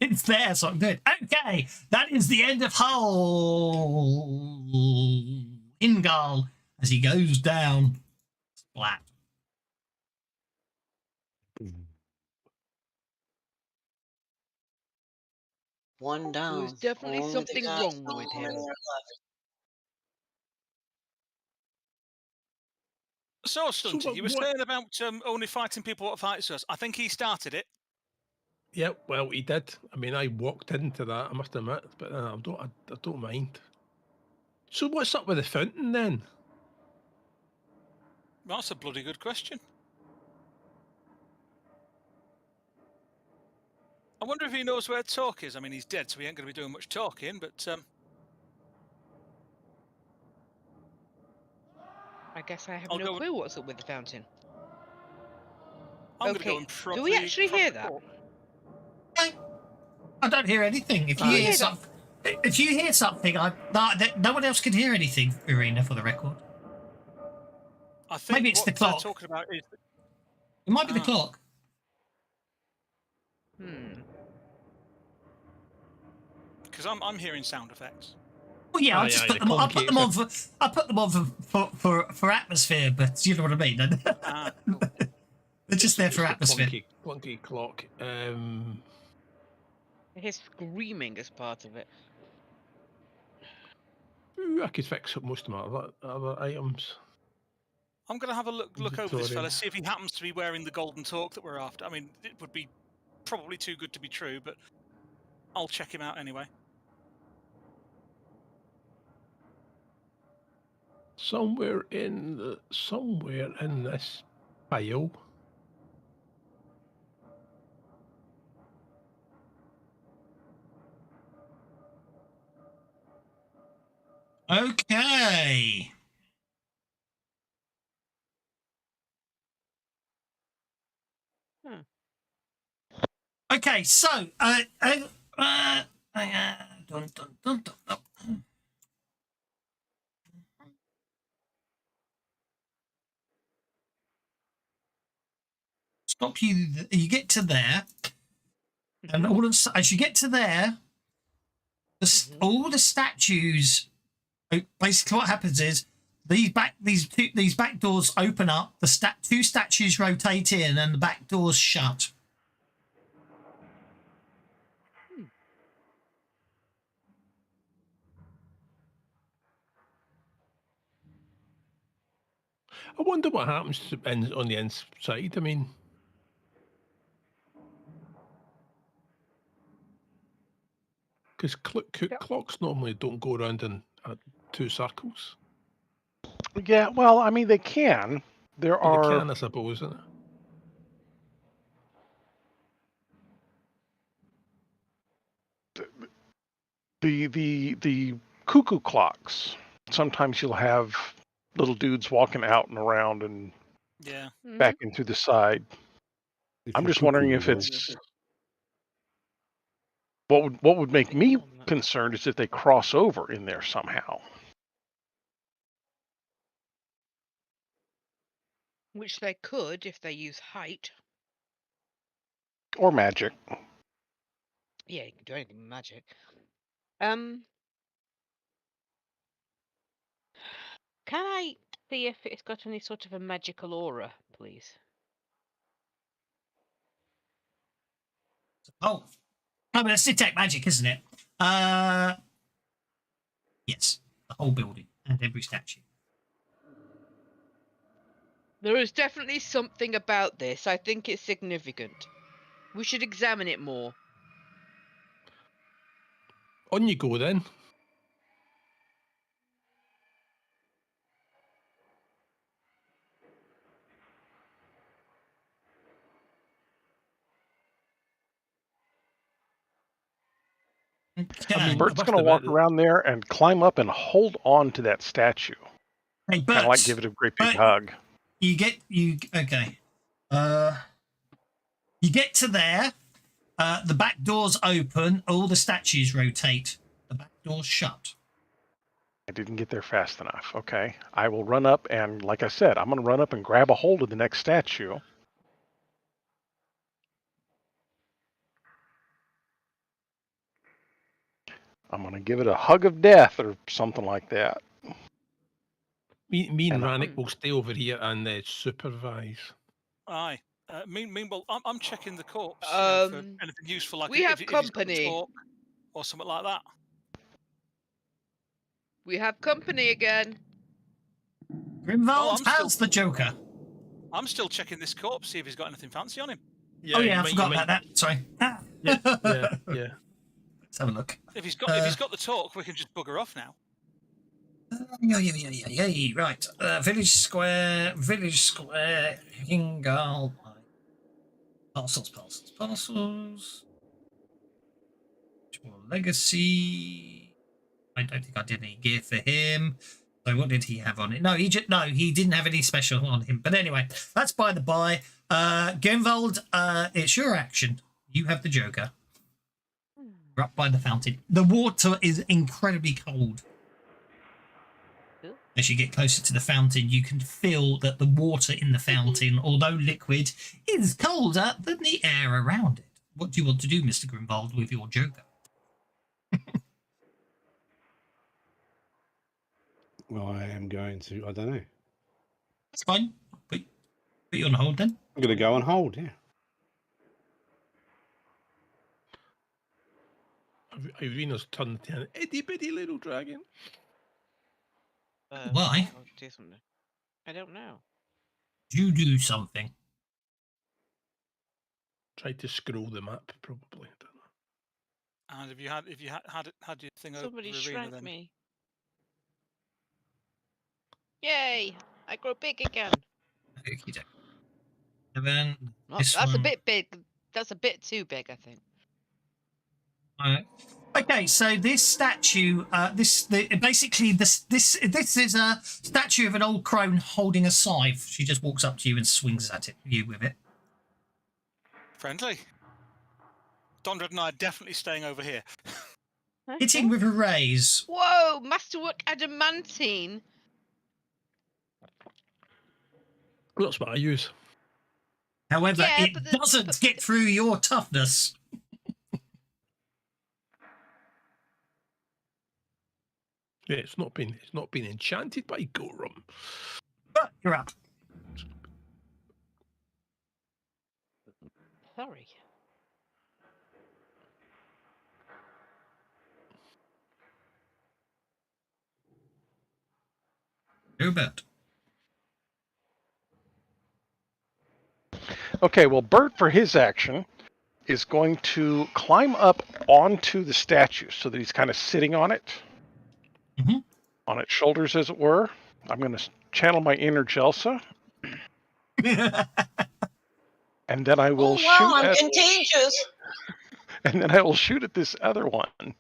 It's there, so I'm good. Okay, that is the end of Hull Ingal as he goes down. Splat. One down. There's definitely Only something the guys wrong know with how many him. are left. So, Stunty, you were what- saying about only fighting people what fights us. I think he started it. Yeah, well, he did. I mean, I walked into that, I must admit, but I don't mind. So what's up with the fountain then? That's a bloody good question. I wonder if he knows where Talk is. I mean, he's dead, so he ain't going to be doing much talking, but... I guess I have I'll no go- clue what's up with the fountain. I'm going to go Okay, and properly... do we actually hear that? talk. I don't hear anything. If you hear hear that? something, no one else can hear anything, Irina, for the record. I think Maybe it's what the they're clock. talking about is... It might be the clock. Because I'm hearing sound effects. Well, yeah, Oh, I just yeah, put them. I put them on for. I put them on for atmosphere, but you know what I mean. They're just there for atmosphere. Clunky clock. His screaming is part of it. I could fix up most of my other items. I'm going to have a look over this fella, Inventory. see if he happens to be wearing the golden talk that we're after. I mean, it would be probably too good to be true, but I'll check him out anyway. Somewhere in this file. Okay. Okay, so dun, dun, dun, dun. Stop you. You get to there, and as you get to there, all the statues. Basically, what happens is these back doors open up. The two statues rotate in, and the back doors shut. I wonder what happens on the inside. I mean, because clocks normally don't go around and 2 circles. Yeah, well, I mean, they can. There Well, are... they can, I suppose, isn't it? The cuckoo clocks. Sometimes you'll have little dudes walking out and around and Yeah. back in through the side. If I'm you're just wondering if cuckooing, it's... What would make me concerned is if they cross over in there somehow. Which they could if they use height. Or magic. Yeah, you can do anything with magic. Can I see if it's got any sort of a magical aura, please? Oh, no, but it's detect magic, isn't it? Yes, the whole building and every statue. There is definitely something about this. I think it's significant. We should examine it more. On you go then. Okay. I mean, Bert's I going to must walk admit, around there and climb up and hold on to that statue. Hey, Kind of like give it a great big hug. Okay. You get to there. The back door's open. All the statues rotate. The back door's shut. I didn't get there fast enough. Okay. I will run up and, like I said, I'm going to run up and grab a hold of the next statue. I'm going to give it a hug of death or something like that. me and And Rannick will stay over here and supervise. Aye. Meanwhile, I'm checking the corpse for anything useful, like we have if he's got the company. talk or something like that. We have company again. Grimwald has the Joker. I'm still checking this corpse, see if he's got anything fancy on him. Yeah, I forgot about that. Sorry. Yeah. Let's have a look. If he's got the talk, we can just bugger off now. Yeah. Right. Village Square. Hingal. Parcels. Legacy. I don't think I did any gear for him. So what did he have on it? No, he didn't have any special on him. But anyway, that's by the by. Genvold, it's your action. You have the Joker. You're up by the fountain. The water is incredibly cold. As you get closer to the fountain, you can feel that the water in the fountain, although liquid, is colder than the air around it. What do you want to do, Mr. Grimwald, with your Joker? Well, I am going to. I don't know. That's fine. Put you on hold then. I'm going to go on hold. Yeah. Irina's turned into an itty bitty little dragon. Why? Do something. I don't know. You do something. Tried to scroll the map, probably. And if you had your thing Somebody over shrank Arena, then me. Yay! I grow big again. Okay. And then That's a bit big. That's a bit too big, I think. Okay, so this statue, basically this is a statue of an old crone holding a scythe. She just walks up to you and swings at you with it. friendly. Dondred and I are definitely staying over here. Hitting with a raise. Whoa! Masterwork adamantine. That's what I use. However, Yeah, it doesn't get through your toughness. Yeah, it's not been enchanted by Gorum. But you're up. Sorry. Hubert. Okay, well, Bert, for his action, is going to climb up onto the statue so that he's kind of sitting on it, on its shoulders, as it were. I'm going to channel my inner Jelsa, and then I will Oh wow, shoot I'm at. contagious. And then I will shoot at this other one.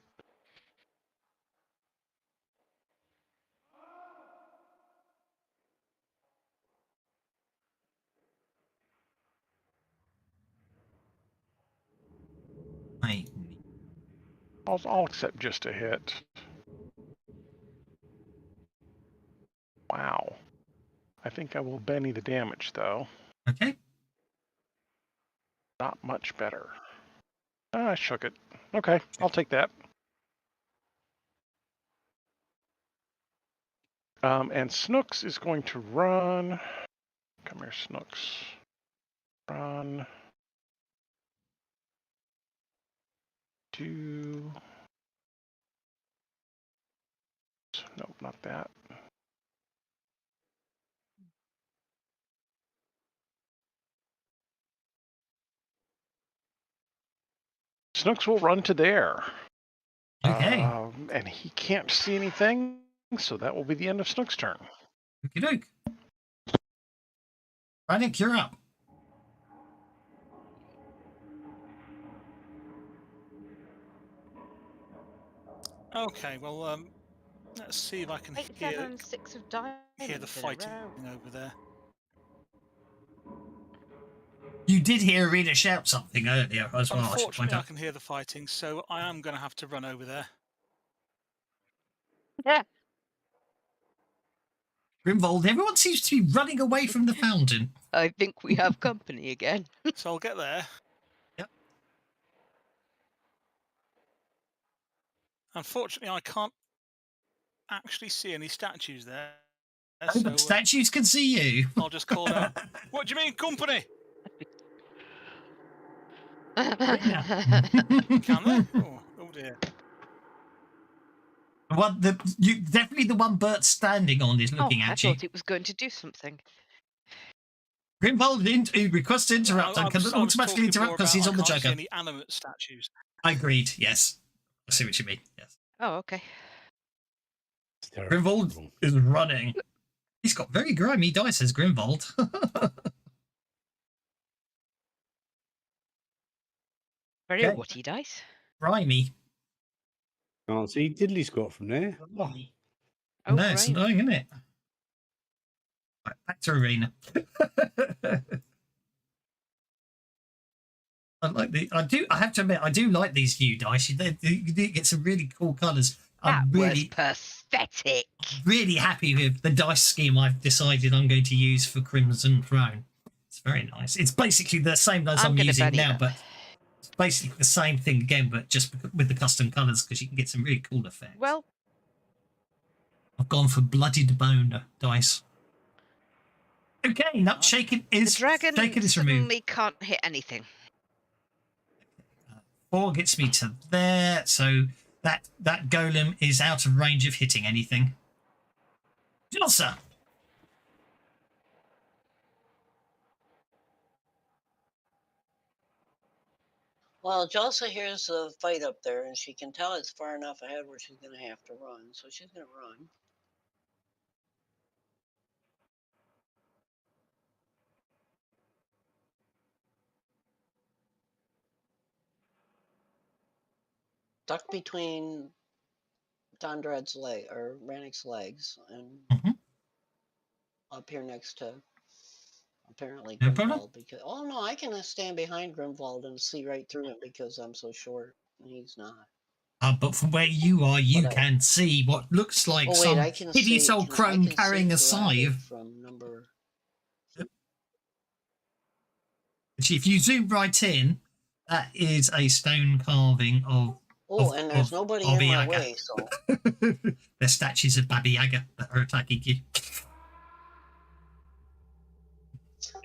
Right. I'll accept just a hit. Wow. I think I will Benny the damage, though. Okay. Not much better. I shook it. Okay, I'll take that. And Snooks is going to run. Come here, Snooks. Run. 2. Nope, not that. Snooks will run to there. Okay. And he can't see anything, so that will be the end of Snook's turn. Okie doke. Rannick, you're up. Okay, well, let's see if I can 8, 7, 6 of diamonds. hear the in a fighting row. over there. You did hear Arena shout something earlier as well, I should point Unfortunately, I out. can hear the fighting, so I am going to have to run over there. Yeah. Grimvold, everyone seems to be running away from the fountain. I think we have company again. So I'll get there. Yep. Unfortunately, I can't actually see any statues there. Oh, but statues can see you. I'll just call out. What do you mean, company? Yeah. Can they? Oh dear. Definitely the one Bert's standing on is looking I at you. thought it was going to do something. Grimvold requests to interrupt and can automatically interrupt because he's on the I can't see Joker. any animate statues. I agreed, yes. I see what you mean, yes. Oh, okay. It's terrible. Grimvold is running. He's got very grimy dice, says Grimvold. Very Okay. whatty dice. Grimy. Can't see diddly squat from there. Oh, No, it's grimy. annoying, isn't it? Right, back to Arena. I have to admit, I do like these new dice. You do get some really cool colours. That I'm was pathetic. really happy with the dice scheme I've decided I'm going to use for Crimson Throne. It's very nice. It's basically the same as I'm gonna using Benny now, that. but it's basically the same thing again, but just with the custom colours because you can get some really cool effects. Well, I've gone for Blooded Bone dice. Okay, nut shaken is the dragon removed. suddenly can't hit anything. 4 gets me to there, so that golem is out of range of hitting anything. Jelsa! Well, Jalsa hears the fight up there, and she can tell it's far enough ahead where she's going to have to run. So she's going to run. Duck between Dondrad's leg or Rannick's legs, and up here next to apparently No Grimwald. problem. Because no, I can stand behind Grimwald and see right through him because I'm so short and he's not. But from where you are, you But can see what looks like Oh wait, some I can hideous see. old I crone can carrying see a Karate scythe. from number. Which, if you zoom right in, that is a stone carving of. Oh, and there's nobody in my way, so. They're statues of Baba Yaga that are attacking you.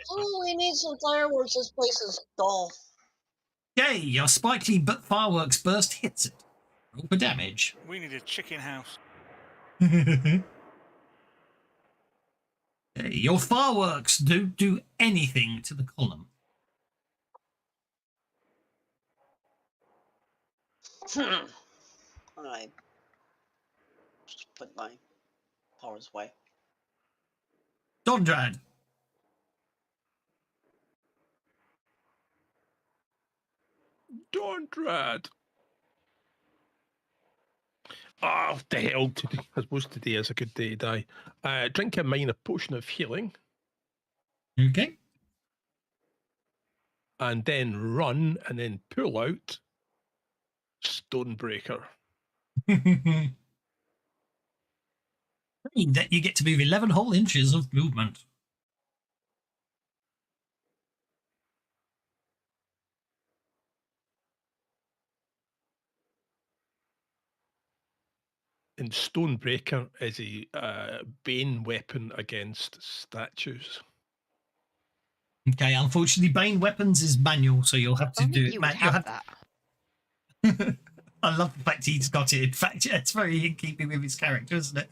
Oh, we need some fireworks. This place is dull. Yay! Your spikely fireworks burst hits it. Roll for damage. We need a chicken house. Your fireworks don't do anything to the column. I just put my Paula's way. Dondrad. Dondrad. Oh, the hell. I suppose today is a good day to die. Drink a minor potion of healing. Okay. And then run and then pull out Stonebreaker. That you get to move 11 whole inches of movement. And Stonebreaker is a bane weapon against statues. Okay, unfortunately, Bane Weapons is manual, so you'll have to Only do it. you would You'll have have that. I love the fact he's got it. In fact, it's very in keeping with his character, isn't it?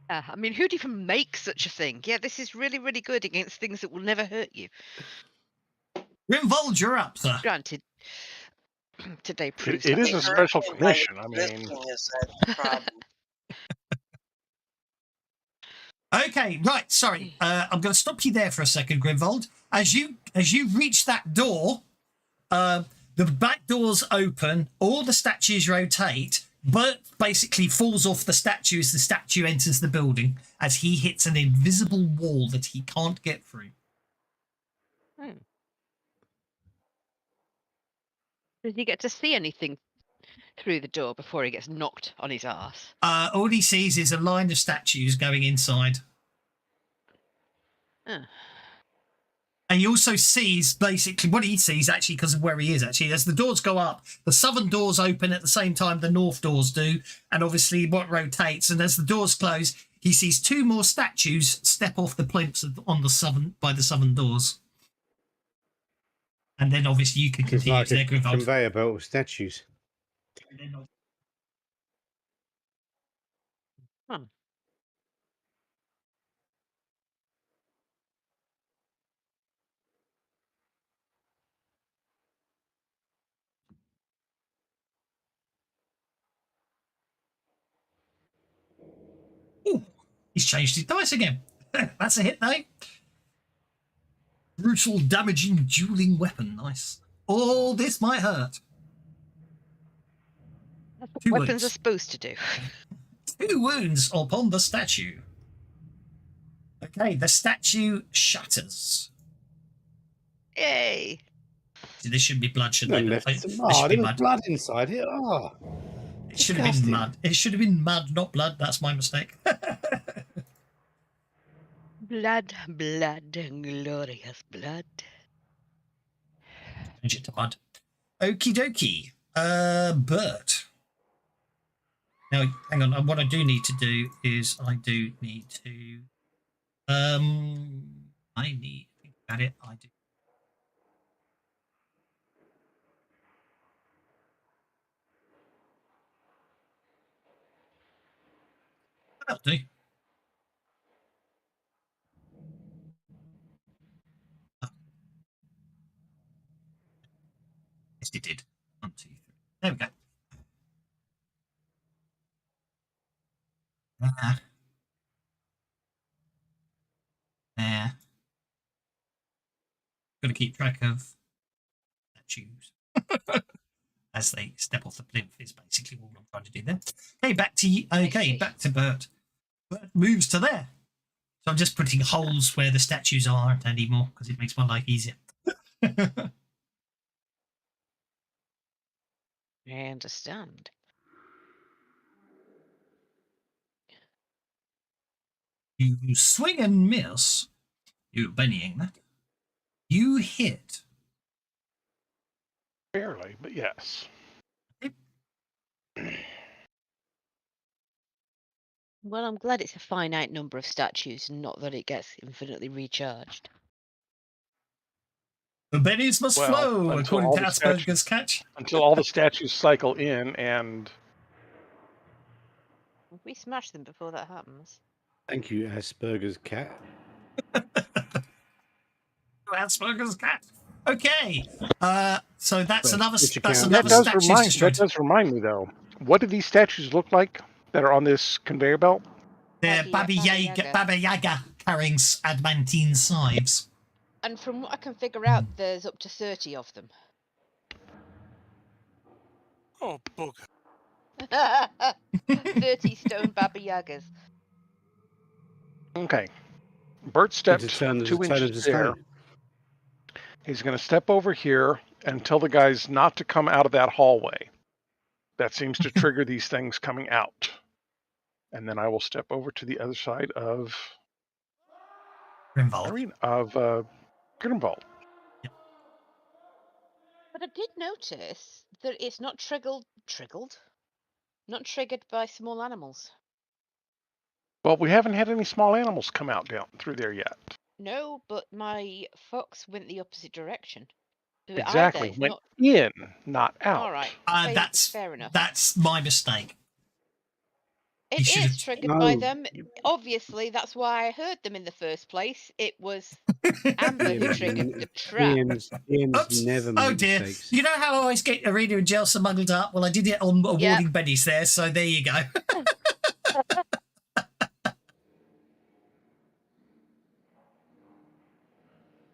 I mean, who'd even make such a thing? Yeah, this is really, really good against things that will never hurt you. Grimvold, you're up, sir. Granted, today proves It that. is a special Hurting condition. by I mean, existing is the problem. Okay, right. Sorry, I'm going to stop you there for a second, Grimvold. As you reach that door, the back doors open, all the statues rotate. Bert basically falls off the statue as the statue enters the building, as he hits an invisible wall that he can't get through. Does he get to see anything through the door before he gets knocked on his arse? All he sees is a line of statues going inside. And he also sees basically what he sees, actually, because of where he is, actually, as the doors go up, the southern doors open at the same time the north doors do, and obviously what rotates. And as the doors close, he sees two more statues step off the plinths by the southern doors. And then obviously you can It's continue like to a their Grimvold. conveyor belt of statues. Ooh, he's changed his dice again. That's a hit, though. Brutal, damaging, dueling weapon. Nice. Oh, this might hurt. That's what 2 weapons wounds. are supposed to do. 2 wounds upon the statue. Okay, the statue shatters. Yay! See, this should be blood, shouldn't Then it? left This some should be there was mud. blood inside it. Oh, It should have been disgusting. mud. It should have been mud, not blood. That's my mistake. Blood, blood, glorious blood. Change it to mud. Okie dokie. Bert. Now, hang on. What I do need to do is I do need to. I need. Think about it. I do. That'll do. Yes, it did. 1, 2, 3. There we go. There. Got to keep track of statues as they step off the plinth is basically all I'm trying to do there. Okay, back to you. Okay, back to Bert. Bert moves to there. So I'm just putting holes where the statues aren't anymore because it makes my life easier. I understand. You swing and miss. You're bennying that. You hit. barely, but yes. Well, I'm glad it's a finite number of statues and not that it gets infinitely recharged. The bennies must Well, flow, until according all to the Asperger's catch. Until all the statues cycle in, and If we smash them before that happens. Thank you, Asperger's cat. Asperger's cat. Okay. So that's But another. which That's account? another that statue destroyed. does remind me though. What do these statues look like that are on this conveyor belt? They're Baba Yaga. Baba Yaga carrying adamantine scythes. And from what I can figure out, there's up to 30 of them. Oh, bugger. 30 stone Baba Yagas. Okay. Bert To stepped turn them 2 to inches there. stone. He's going to step over here and tell the guys not to come out of that hallway. That seems to trigger these things coming out. And then I will step over to the other side of Grimwald. Grimwald. But I did notice that it's not not triggered by small animals. Well, we haven't had any small animals come out down through there yet. No, but my fox went the opposite direction. So Exactly. Either it's Went not. in, not out. All right. Fair enough. That's my mistake. It should is have- triggered No. by them. Obviously, that's why I heard them in the first place. It was Amber who triggered the trap. Ian's Oops. never Oh made dear. mistakes. You know how I always get Arena and Jelsa muddled up? Well, I did it on Yep. awarding Benny's there, so there you go.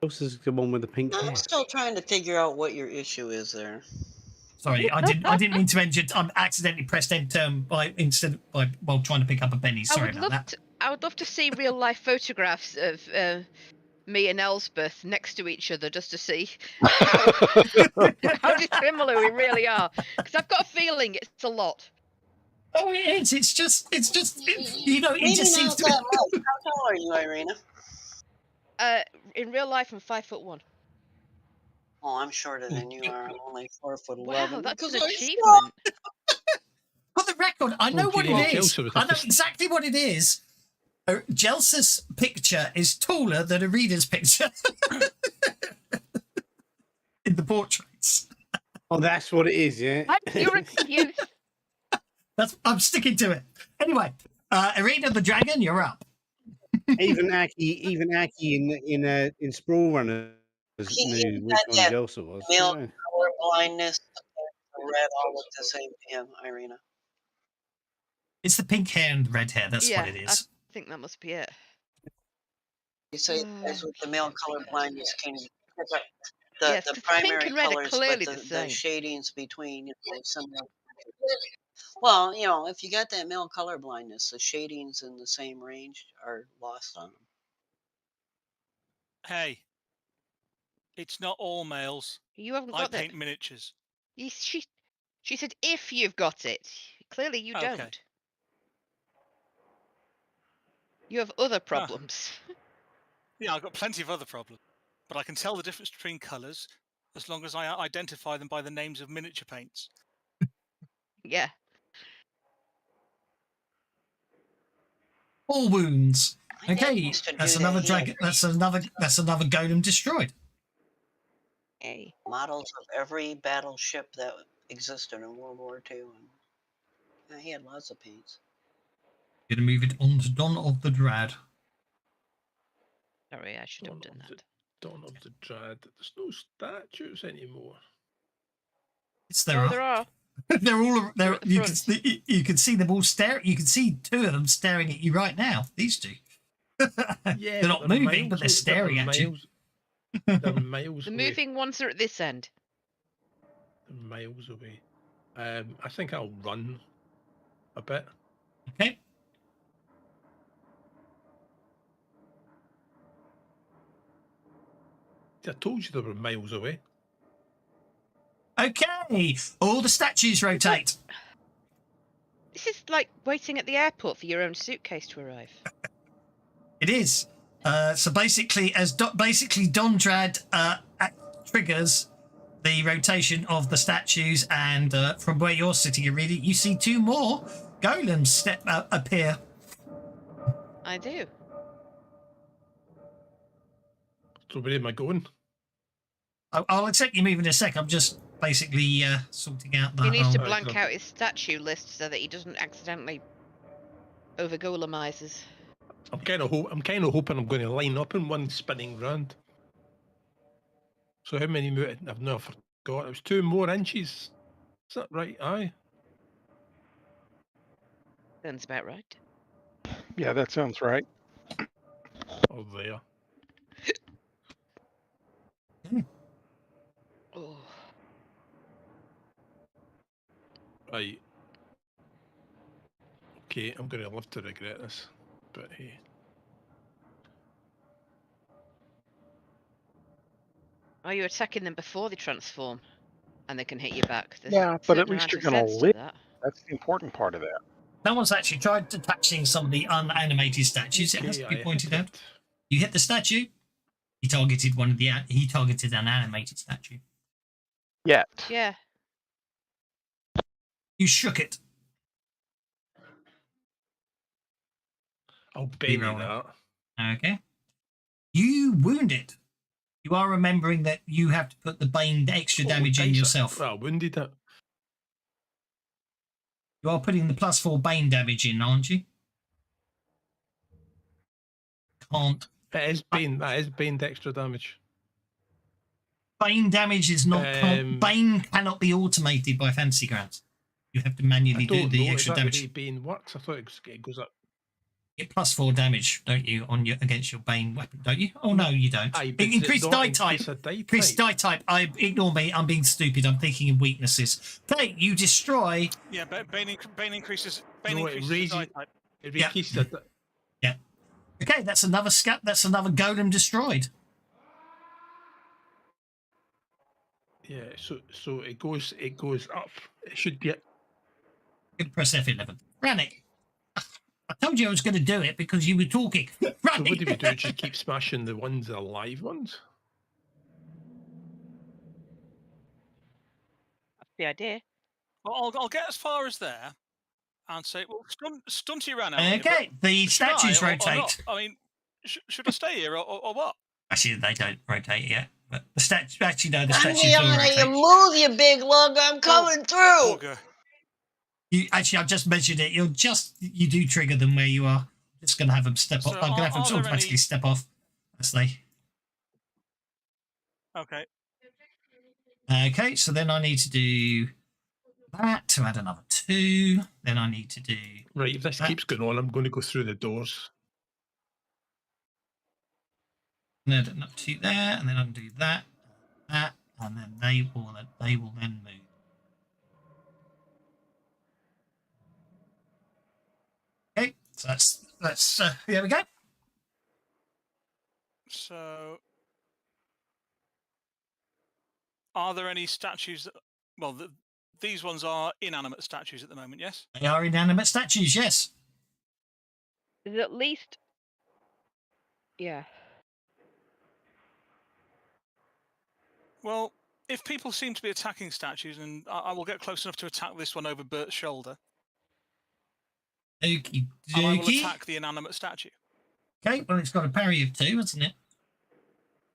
Elsa's the one with the pink hair. I'm still trying to figure out what your issue is there. Sorry, I didn't mean to enter. I accidentally pressed enter while trying to pick up a penny. Sorry about that. I would love to see real life photographs of me and Elsbeth next to each other just to see how dissimilar we really are. Because I've got a feeling it's a lot. Oh, it is. It just Maybe just seems not to be. that much. How tall are you, Irina? In real life, I'm 5'1". Oh, I'm shorter than you are. I'm only 4'11". Wow, that's because an I'm achievement. For the record, I know what Judy it is. Jelsa would I have know to- exactly what it is. Jelsa's picture is taller than Arena's picture in the portraits. Oh, that's what it is, yeah. You're an excuse. I'm sticking to it. Anyway, Arena the Dragon, you're up. even Aki in Sprawl Runners knew which one that Jelsa was. male Yeah. color blindness, the red all look the same to him, Irina. It's the pink hair and the red hair. That's Yeah, what it is. I think that must be it. You say guys with the male color blindness can pick up Yes, the 'cause pink primary and red are colors, clearly but the the same. shadings between similar. Well, if you got that male color blindness, the shadings in the same range are lost on them. Hey, it's not all males. You haven't I got paint that. miniatures. She said if you've got it. Clearly you Okay. don't. You have other problems. Yeah, I've got plenty of other problems, but I can tell the difference between colours as long as I identify them by the names of miniature paints. Yeah. Oh. All wounds. My dad Okay, used to that's do another that. He had dragon. That's another golem destroyed. Hey. models of every battleship that existed in World War II, and he had lots of paints. Gonna move it on to Dawn of the Dread. Sorry, I should have Dawn done of that. Dawn of the Dread. There's no statues anymore. It's there. Oh, there are. They're all They're there. at the You can front. you can see them all stare. You can see two of them staring at you right now. These two. Yeah, They're not moving, but they're staring at you. They're miles The away. moving ones are at this end. They're miles away. I think I'll run a bit. Okay. I told you they were miles away. Okay. All the statues rotate. This is like waiting at the airport for your own suitcase to arrive. It is. So basically, Dondrad triggers the rotation of the statues, and from where you're sitting, Irina, you see two more golems appear. I do. So where am I going? I'll accept you move in a sec. I'm just basically sorting out that. He needs to Right, blank so- out his statue list so that he doesn't accidentally over golemizes. I'm kind of hoping I'm going to line up in one spinning round. So how many more? I've never forgot. It was 2 more inches. Is that right? Aye. Sounds about right. Yeah, that sounds right. Or there. Oh. Right. Okay, I'm going to live to regret this. But hey. Are you attacking them before they transform? And they can hit you back? There's Yeah, a but at certain least amount you're of going to sense to live. that. That's the important part of that. Someone's actually tried attaching some of the unanimated statues. It has to be I pointed hit out. it. You hit the statue. He targeted one of the. He targeted an animated statue. Yet. Yeah. You shook it. I'll Benny Reroll that. Okay. You wound it. You are remembering that you have to put the bane extra damage in yourself. Well, wounded it. You are putting the +4 bane damage in, aren't you? Can't. It is Bane. That is Bane extra damage. Bane damage is not. Bane cannot be automated by Fantasy Grounds. You have to manually do the extra damage. Is that the way Bane works? I thought it goes up. You get +4 damage, don't you, on your against your Bane weapon, don't you? Oh no, you don't. Increase die type. Increase die type. Ignore me. I'm being stupid. I'm thinking of weaknesses. Okay, you destroy. Yeah, but Bane increases. No, it increases raises. the die type. It increases it. Yeah. Okay, that's another That's another golem destroyed. Yeah, so it goes up. It should be. I'm gonna press F11. Rannick. I told you I was going to do it because you were talking. So what do we do? Just keep smashing the live ones? That's the idea. Well, I'll get as far as there and say, well, Stunty ran out. Okay, the statues or rotate. not? I mean, should I stay here or what? Actually, they don't rotate yet. But the statues, actually, no, the statues do You rotate. move, you big lug. I'm coming through. Bugger. I've just mentioned it. You do trigger them where you are. Just going to have them step off. I'm going to have them automatically step off as they. Okay. Okay, so then I need to do that to add another 2. Then I need to do. Right, if this keeps going on, I'm going to go through the doors. No, not 2 there, and then I can do that, and then they will then move. Okay, so that's there we go. So, are there any statues that? Well, these ones are inanimate statues at the moment. Yes. They are inanimate statues. Yes. There's at least. Yeah. Well, if people seem to be attacking statues, and I will get close enough to attack this one over Bert's shoulder. Okie And I will dokie. attack the inanimate statue. Okay, well, it's got a parry of 2, hasn't it?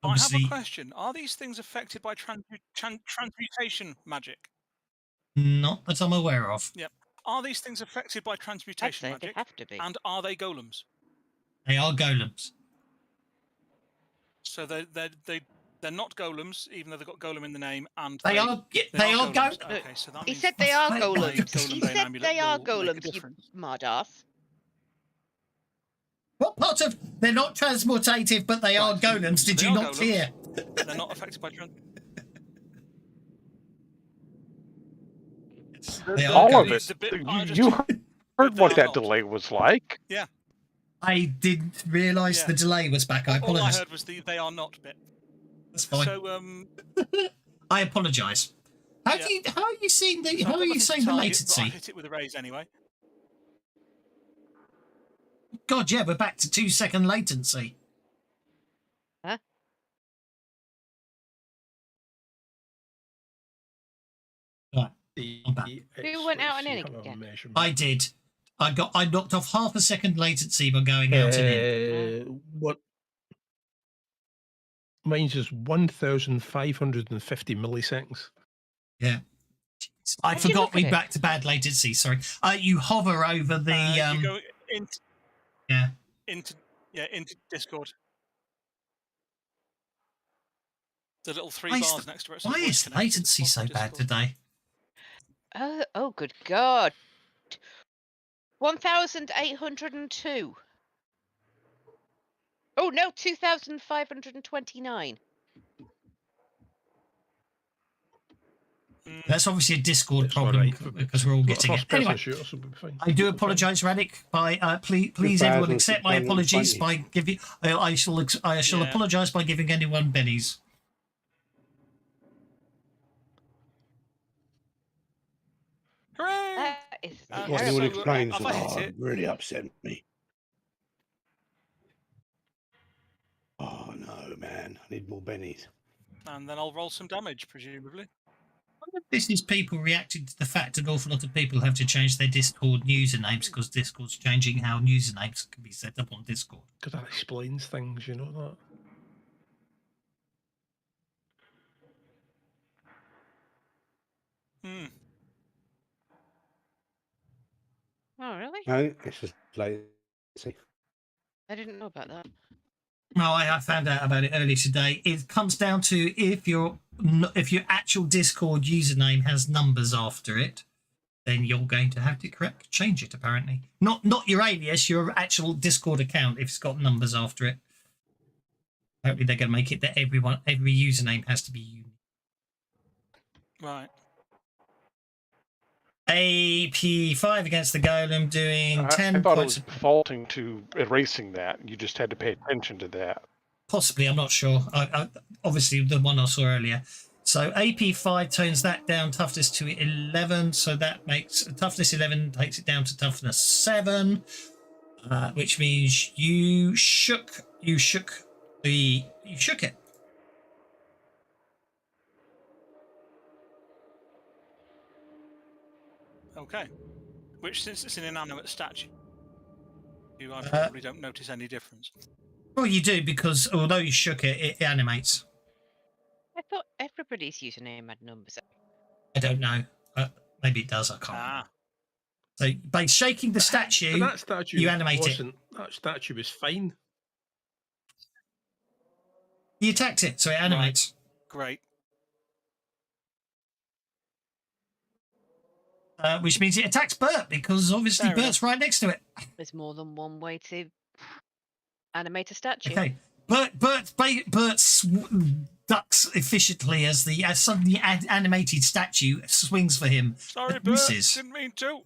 Obviously, I have a question. Are these things affected by transmutation magic? Not that I'm aware of. Yep. Are these things affected by I'd transmutation say magic? they have to be. And are they golems? They are golems. So they're not golems, even though they've got golem in the name, and They are golems. Okay, so that He means said they are Wait, golems. golem He bane said amulet they are will make a golems, you difference. mardass. What part of they're not transmutative, but they are Right, golems? so Did they you are not golems. hear? They're not affected by They are All of golems. it. The bit I just You took- heard they what are that not. delay was like. I didn't realise Yeah. the delay was back. I All I apologise. heard was the they are not bit. That's fine. So I apologise. How Yeah. are you seeing the so how I've are got you nothing to seeing the target, but I latency? hit it with a raise anyway. God, yeah, we're back to 2-second latency. Huh? Right. I'm back. Who went out and in again? I did. I knocked off half a second latency by going out and in. What? Mine's is 1,550 milliseconds. Yeah. I Did you forgot look at we it? back to bad latency. Sorry. You hover over the You go yeah. into Discord. The little 3 Why is bars the- next to it. says Why voice is connected. latency Pop so to bad Discord. today? Oh, good God. 1,802. Oh no, 2,529. That's obviously a Discord It's all problem right. because we're all Not a getting it. first-person Anyway, shooter, so we'll be fine. I do We'll be fine. apologise, Radic. By please everyone accept my apologies 2,620. by giving. I shall Yeah. apologise by giving anyone bennies. Hooray! That is What so, anyone terrible. explains, have I hit it? really upset me. Oh no, man! I need more bennies. And then I'll roll some damage, presumably. This is people reacting to the fact an awful lot of people have to change their Discord usernames because Discord's changing how usernames can be set up on Discord. Because that explains things, you know that. Hmm. Oh really? No, it's just lazy. I didn't know about that. No, I found out about it earlier today. It comes down to if your actual Discord username has numbers after it, then you're going to have to change it. Apparently, not your alias, your actual Discord account. If it's got numbers after it, apparently they're going to make it that every username has to be unique. Right. AP5 against the golem, doing 10 I thought points. it was defaulting to erasing that. You just had to pay attention to that. Possibly, I'm not sure. Obviously, the one I saw earlier. So AP5 tones that down, toughness to 11. So that makes toughness 11 takes it down to toughness 7, which means you shook it. Okay. Which, since it's an inanimate statue, I probably don't notice any difference. Well, you do because although you shook it, it animates. I thought everybody's username had numbers. I don't know. Maybe it does. I can't. Ah. So by shaking the But statue, that statue you animate it. That statue was fine. You attacked it, so it animates. Great. Which means it attacks Bert because obviously Fair Bert's right next to it. There's more than one way to animate a statue. Okay, Bert ducks efficiently as suddenly animated statue swings for him. Sorry, It Bert. misses. Didn't mean to.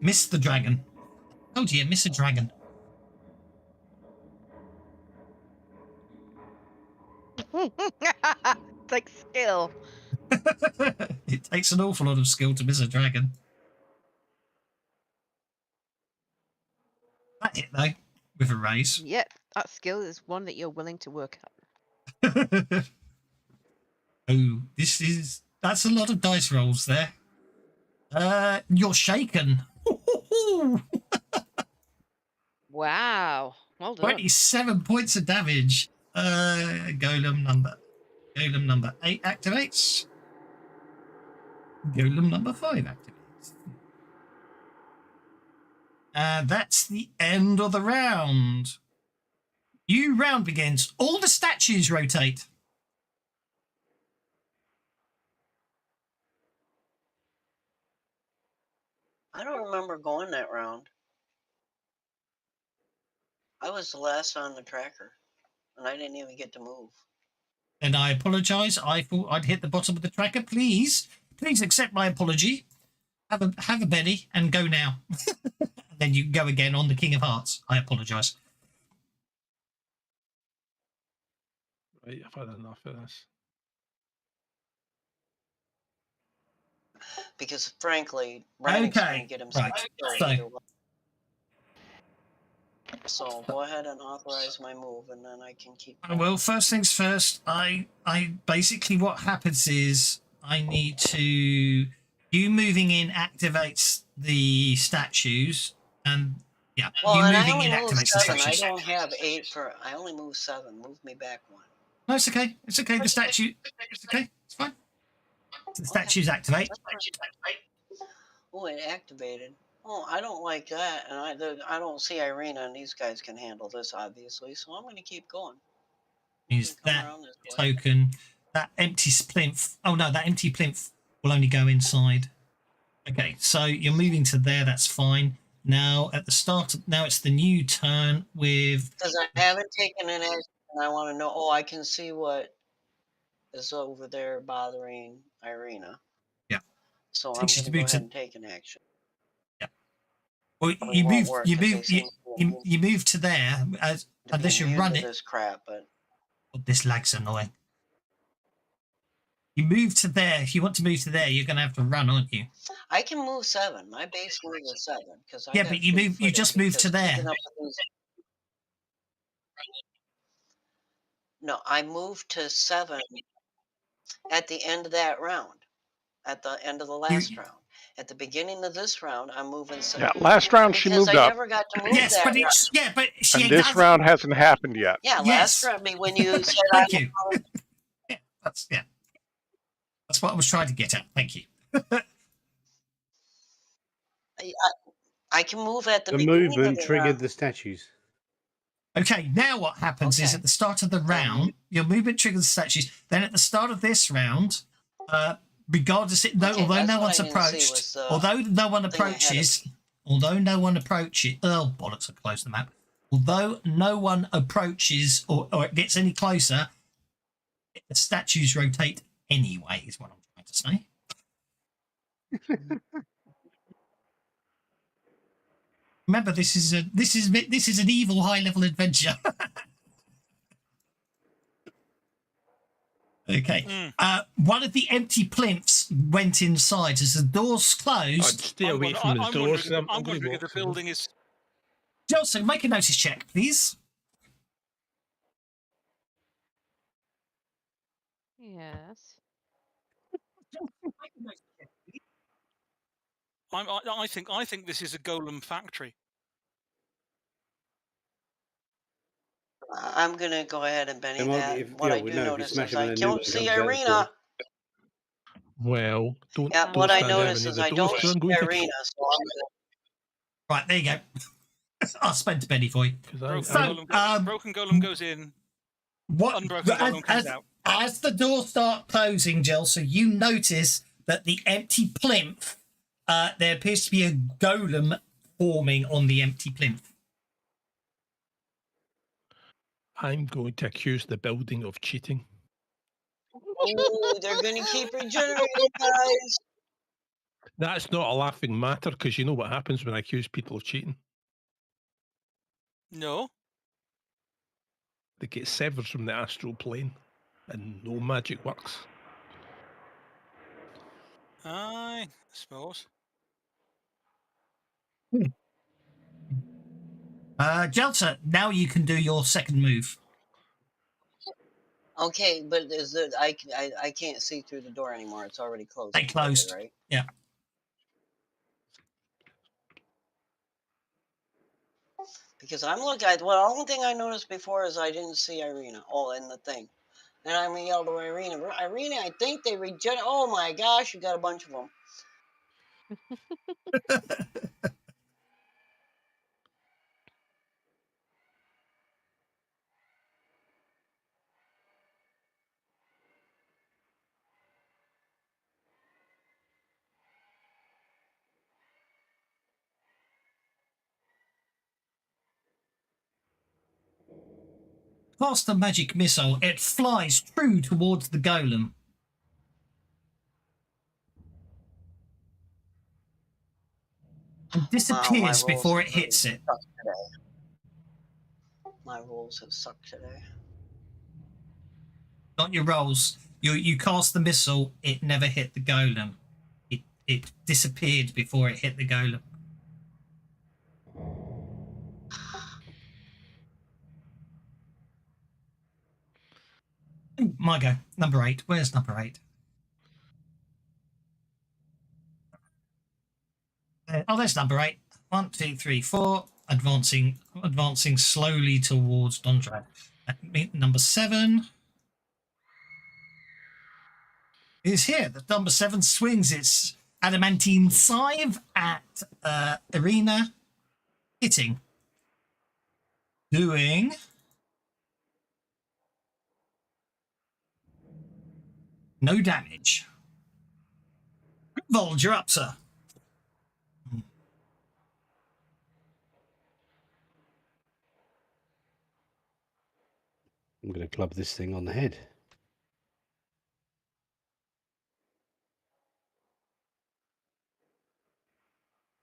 Miss the dragon. Oh dear, miss a dragon. Like skill. It takes an awful lot of skill to miss a dragon. That hit though, with a raise. Yep, that skill is one that you're willing to work at. Oh, that's a lot of dice rolls there. You're shaken. Wow. Well done. 27 points of damage. Golem number 8 activates. Golem number 5 activates. That's the end of the round. New round begins. All the statues rotate. I don't remember going that round. I was the last on the tracker, and I didn't even get to move. And I apologise. I thought I'd hit the bottom of the tracker. Please accept my apology. Have a Benny and go now. And then you can go again on the King of Hearts. I apologise. Right, I've had enough of this. Because frankly, Radix Okay, didn't get himself right, killed so- either way. So go ahead and authorize my move, and then I can keep going. Well, first things first. I basically what happens is I need to. You moving in activates the statues, and yeah, Well, you and I moving only in moved activates the 7. I statues. don't have 8 for. I only moved 7. Move me back 1. No, it's okay. It's okay. The statue. It's okay. It's fine. The statues activate. Oh, it activated. Oh, I don't like that, and I don't see Irina, and these guys can handle this, obviously. So I'm going to keep going. Use Come that around this way. token. That empty plinth. Oh no, that empty plinth will only go inside. Okay, so you're moving to there. That's fine. Now at the start. Now it's the new turn with. Because I haven't taken an action, and I want to know. Oh, I can see what is over there bothering Irina. Yeah. So I'm Takes going you to to go move ahead to. and take an action. Well, Probably you won't move. work You 'cause they move. seem You move to there to be unless you immune run to it. this crap, but Oh, this lag's annoying. You move to there. If you want to move to there, you're going to have to run, aren't you? I can move 7. My base move is 7 because I Yeah, got but you move. You fleet-footed just moved to because there. keeping up with these. No, I moved to 7 at the end of that round. At the end of the last round. At the beginning of this round, I'm moving 7. Yeah, last round she Because moved I up, never got to move Yes, that but round. it's but she and this does. round hasn't happened yet. Yeah, Yes. last round. I mean, when you said Thank you. Yeah, that's what I was trying to get at. Thank you. I can move at the The beginning of movement the triggered round. the statues. Okay, now what happens is Okay. at the start of the round, your movement triggers the statues. Then at the start of this round, regardless, although that's no what one's I didn't see approached, was the although no one thing ahead of approaches, although no one approaches, oh bollocks! I closed the map. Although no one approaches or it gets any closer, the statues rotate anyway. Is what I'm trying to say. Remember, this is an evil high level adventure. Okay. One of the empty plinths went inside as the doors I'd closed. stay away from the doors. I'm gonna wondering if the walk through them. building is. Jelson, make a notice check, please. Yes. I think this is a golem factory. I'm going to go ahead and Benny They might that. be- if- What yeah, I we do know if you notice smash is them and I a new don't one see comes out, Irina. Well, don't What I stand there notice near is the I doors, don't 'cause see I'm going to Irina. So Right, there you go. I'll spend a penny for you. Broken golem goes in. What Unbroken golem comes out. As the doors start closing, Jill, so you notice that the empty plinth, there appears to be a golem forming on the empty plinth. I'm going to accuse the building of cheating. Ooh, they're going to keep regenerating, guys. That's not a laughing matter because you know what happens when I accuse people of cheating. No. They get severed from the astral plane and no magic works. I suppose. Jelsa, now you can do your second move. Okay, but is it? I can't see through the door anymore. It's already closed. They closed. Right? Yeah. Because I'm looking at, well, the only thing I noticed before is I didn't see Irina. Oh, in the thing. And I'm going to yell to Irina. Irina, I think they regenerate. Oh my gosh, you got a bunch of them. Cast the magic missile. It flies true towards the golem. And disappears before it hits it. My rolls have sucked today. Not your rolls. You cast the missile. It never hit the golem. It disappeared before it hit the golem. Ooh, my go. Number 8. Where's number 8? Oh, there's number 8. 1, 2, 3, 4. Advancing slowly towards Dondra. Number 7 is here. The number 7 swings its adamantine scythe at Arena, hitting, doing no damage. Vold, you're up, sir. I'm going to club this thing on the head.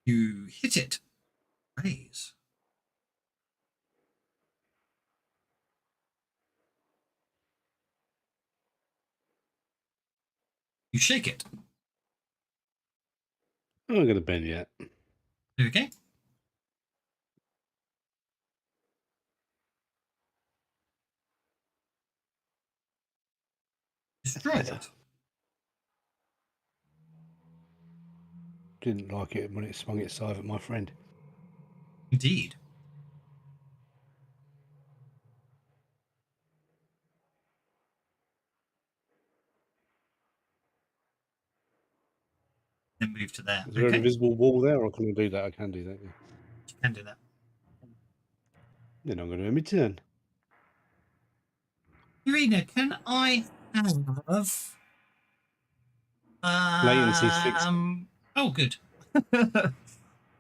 You hit it. Raise. You shake it. I'm not going to bend yet. Okay. Destroy it. Didn't like it when it swung its scythe at my friend. Indeed. Then move to there. Is there an invisible wall there, or can I do that? I can do that, yeah. You can do that. Then I'm going to end my turn. Irina, can I have... Latency's fixed. Oh, good.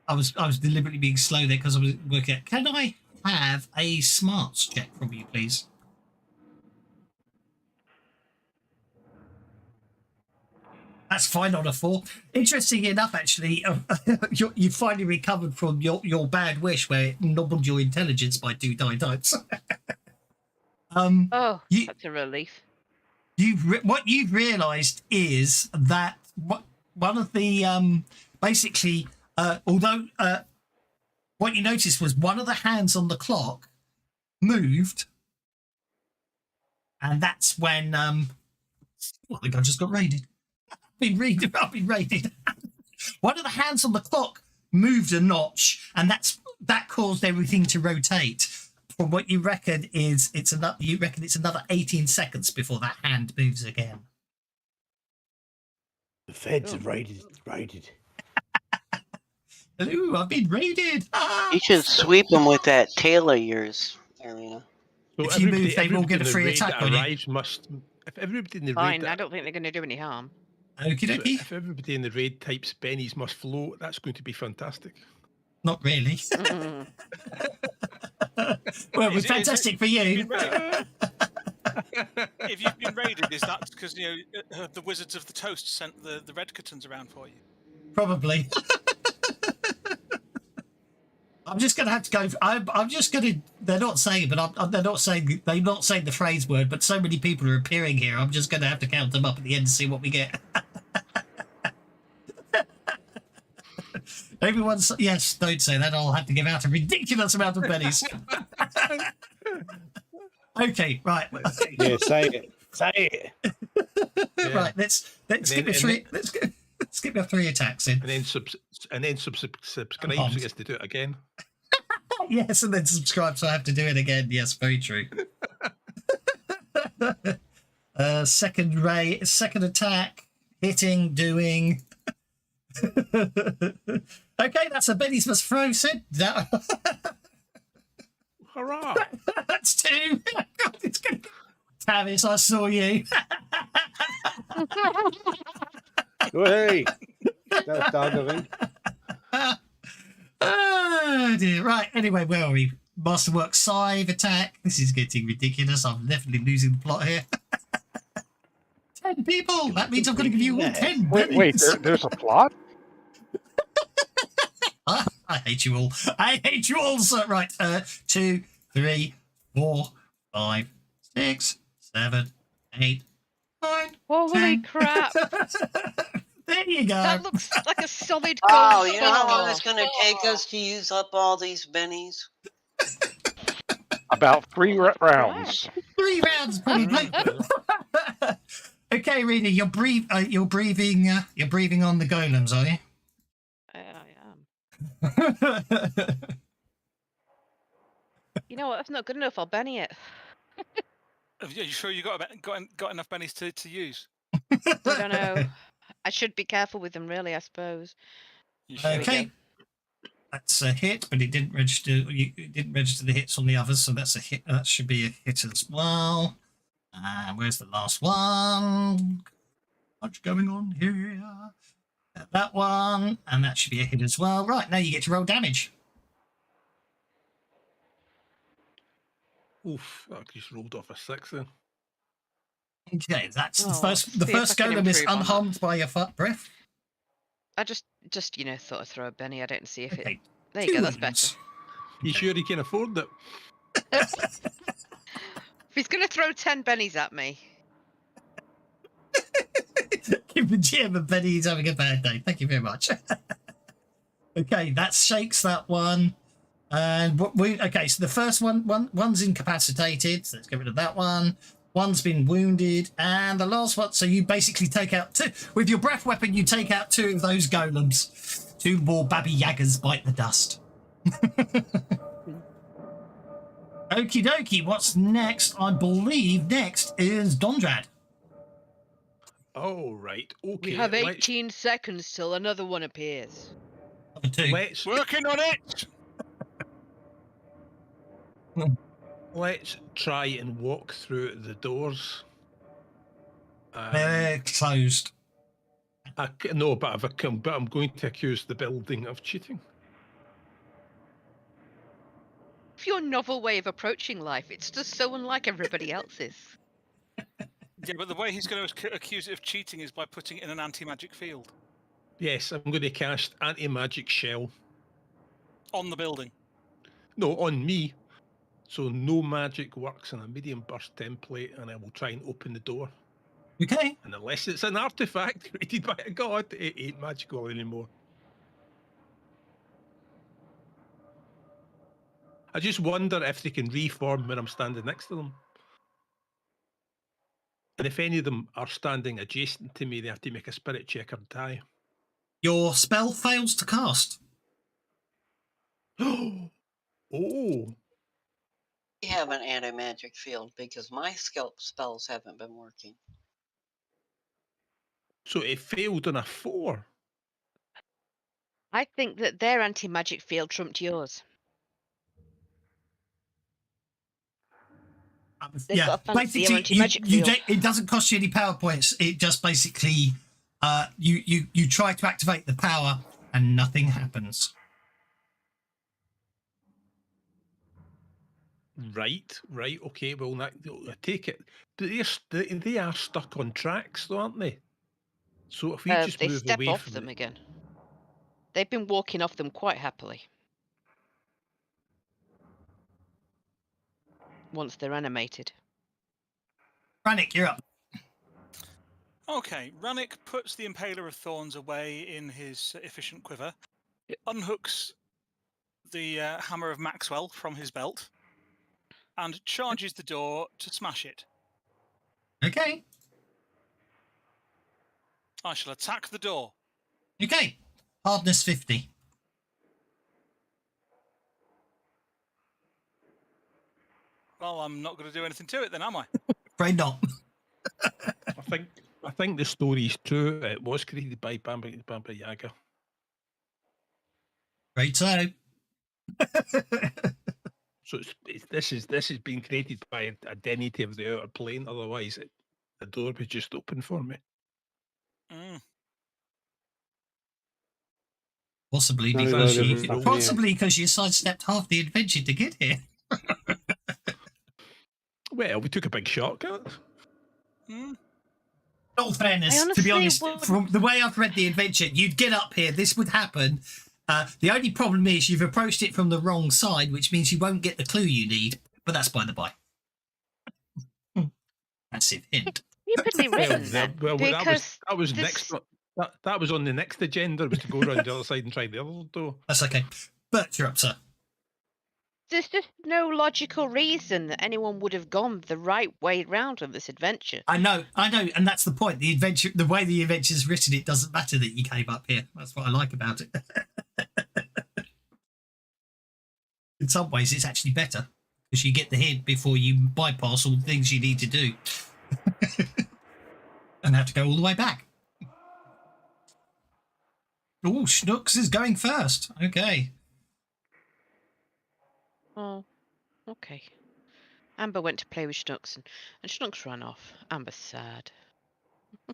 I was deliberately being slow there because I was working out. Can I have a smarts check from you, please? That's fine on a 4. Interesting enough, actually, you finally recovered from your bad wish where it nobbled your intelligence by 2 die types. Oh, that's a relief. What you've realised is that one of the basically, although what you noticed was one of the hands on the clock moved, and that's when I think I just got raided. I've been raided. One of the hands on the clock moved a notch, and that caused everything to rotate. From what you reckon it's another 18 seconds before that hand moves again. The feds have raided. Hello, I've been raided. You should sweep them with that tail of yours, Irina. So If you move, they will get a free attack on you. If everybody in the Fine, raid, I don't think they're going to do any harm. Okie so dokie. if everybody in the raid types Benny's must float, that's going to be fantastic. Not really. Mm-mm. Well, it was fantastic for you. If you've been raided, is that because the Wizards of the Toast sent the red curtains around for you? Probably. I'm just going to have to go. I'm just going to. They're not saying it, but they're not saying the phrase word. But so many people are appearing here. I'm just going to have to count them up at the end to see what we get. Everyone's yes. Don't say that. I'll have to give out a ridiculous amount of pennies. Okay, right. Yeah, say it. Say it. Yeah. Right. Let's skip the 3. Let's skip the 3 attacks in. And then subscribe so he gets to do it again. Yes, and then subscribe so I have to do it again. Yes, very true. Second attack, hitting, doing. Okay, that's a Benny's must throw, Sid. Hurrah! That's 2. God, it's good. Tavis, I saw you. Hey, that's done, I think. Oh dear. Right. Anyway, where are we? Masterwork scythe attack. This is getting ridiculous. I'm definitely losing the plot here. 10 people. That means I'm going to give you all 10. Wait, there's a plot? I hate you all. I hate you all. So, right. 2, 3, 4, 5, 6, 7, 8, 9. Holy 10. crap. There you go. That looks like a solid gold. Oh, you know how long bar. it's going to take us to use up all these bennies? About 3 rounds. 3 rounds, probably. Okay, Rita, you're breathing on the golems, are you? I am. You know what? That's not good enough. I'll Benny it. Are you sure you got enough bennies to use? I don't know. I should be careful with them, really, I suppose. You There we should. go. Okay. That's a hit, but it didn't register. It didn't register the hits on the others, so that's a hit. That should be a hit as well. And where's the last one? What's going on here? That one, and that should be a hit as well. Right, now you get to roll damage. Oof, that just rolled off a 6 then. Okay, that's Oh, the let's first. The see if first I can golem is improve on that. unharmed by your breath. I just thought I'd throw a Benny at it and see if it. Okay, There you go. That's better. wounds. You sure you can afford it? If he's going to throw 10 bennies at me, Give the GM a penny. He's having a bad day. Thank you very much. Okay, that shakes that one. And what okay, so the first one's incapacitated. So let's get rid of that one. One's been wounded, and the last one. So you basically take out two with your breath weapon. You take out two of those golems. Two more Babby Yagas bite the dust. Okie dokie. What's next? I believe next is Dondrad. Oh, right. Okay. we have 18 seconds till another one appears. Number two. Let's Working on it. let's try and walk through the doors. They're closed. No, but I'm going to accuse the building of cheating. If your novel way of approaching life, it's just so unlike everybody else's. Yeah, but the way he's going to accuse it of cheating is by putting it in an anti-magic field Yes, I'm going to cast anti-magic shell. on the building. No, on me. So no magic works in a medium burst template, and I will try and open the door. Okay. And unless it's an artifact created by a god, it ain't magical anymore. I just wonder if they can reform when I'm standing next to them. And if any of them are standing adjacent to me, they have to make a spirit check or die. Your spell fails to cast. Oh, We have an anti-magic field because my spells haven't been working. so it failed on a 4. I think that their anti-magic field trumped yours. They've Yeah, got a fancier basically, anti-magic field. it doesn't cost you any power points. It just basically, you try to activate the power and nothing happens. Right, okay. Well, I take it. They are stuck on tracks, though, aren't they? So if we just They move step away off from them the- again. They've been walking off them quite happily. Once they're animated. Rannick, you're up. Okay, Rannick puts the Impaler of Thorns away in his efficient quiver, unhooks the Hammer of Maxwell from his belt, and charges the door to smash it. Okay. I shall attack the door. Okay. Hardness 50. Well, I'm not going to do anything to it then, am I? Afraid not. I think the story's true. It was created by Baba Yaga. Great so. So this has been created by a deity of the outer plane. Otherwise, the door was just open for me. Mm. Possibly No, because no, you no, no. possibly because you sidestepped half the adventure to get here. Well, we took a big shortcut. Mm. In all fairness, to honestly be honest, would- from the way I've read the adventure, you'd get up here, this would happen. The only problem is you've approached it from the wrong side, which means you won't get the clue you need. But that's by the by. Massive hint. Stupidly written then. Because that was this- next. That was on the next agenda. Was to go around the other side and try the other door. That's okay. Bert, you're up, sir. there's just no logical reason that anyone would have gone the right way round on this adventure. I know, and that's the point. The adventure, the way the adventure's written, it doesn't matter that you came up here. That's what I like about it. In some ways, it's actually better because you get the hint before you bypass all the things you need to do and have to go all the way back. Oh, Schnooks is going first. Okay. Oh, okay. Amber went to play with Schnooks and Schnooks ran off. Amber's sad.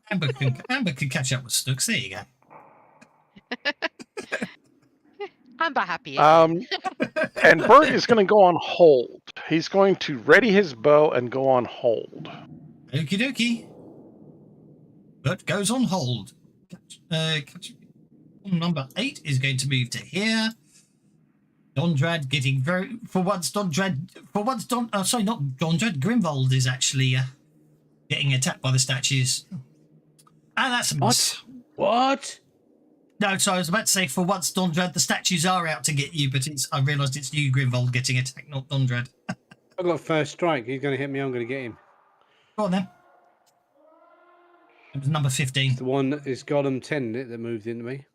Amber can catch up with Snooks. There you go. Amber happy again. And Bert is going to go on hold. He's going to ready his bow and go on hold. Okie dokie. Bert goes on hold. Number 8 is going to move to here. Dondrad getting very... For once, Dondrad... sorry, not Dondrad. Grimvold is actually getting attacked by the statues. And that's a miss. What? No, sorry, I was about to say, for once, Dondrad, the statues are out to get you, but I realised it's you, Grimvold, getting attacked, not Dondrad. I got first strike. He's going to hit me. I'm going to get him. Go on, then. It was number 15. It's the one that is Golem 10 that moved into me.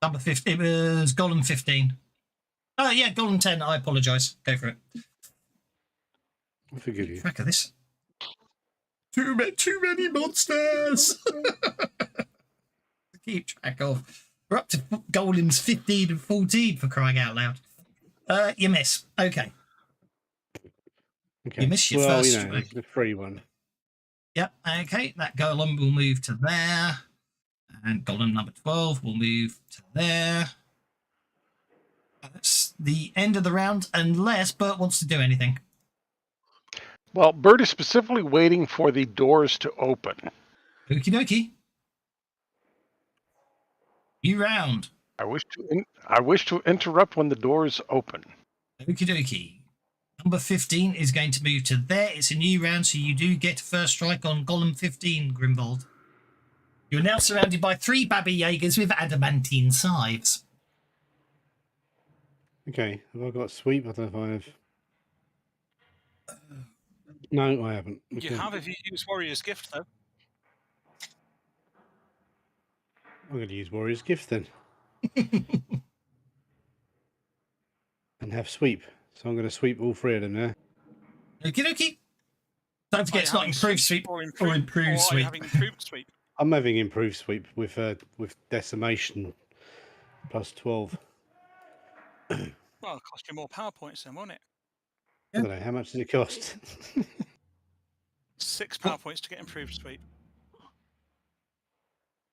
Number 15. It was Golem 15. Oh, yeah, Golem 10. I apologise. Go for it. I forgive you. Track of this. Too many monsters. Keep track of. We're up to Golems 15 and 14 for crying out loud. You miss. Okay. Okay. You miss your first strike. It's the free one. Yep. Okay. That Golem will move to there. And Golem number 12 will move to there. That's the end of the round, unless Bert wants to do anything. Well, Bert is specifically waiting for the doors to open. Okie dokie. New round. I wish to interrupt when the doors open. Okie dokie. Number 15 is going to move to there. It's a new round, so you do get first strike on Golem 15, Grimvold. You're now surrounded by 3 Baba Yagers with adamantine scythes. Okay. Have I got sweep? I don't know if I have. No, I haven't. Okay. You have if you use Warrior's Gift, though. I'm going to use Warrior's Gift then. And have sweep. So I'm going to sweep all 3 of them now. Okie dokie. Don't forget, it's not improved sweep or improved sweep. Having improved sweep. I'm having improved sweep with decimation plus 12. Well, it'll cost you more power points then, won't it? I don't know. How much does it cost? 6 power points to get improved sweep.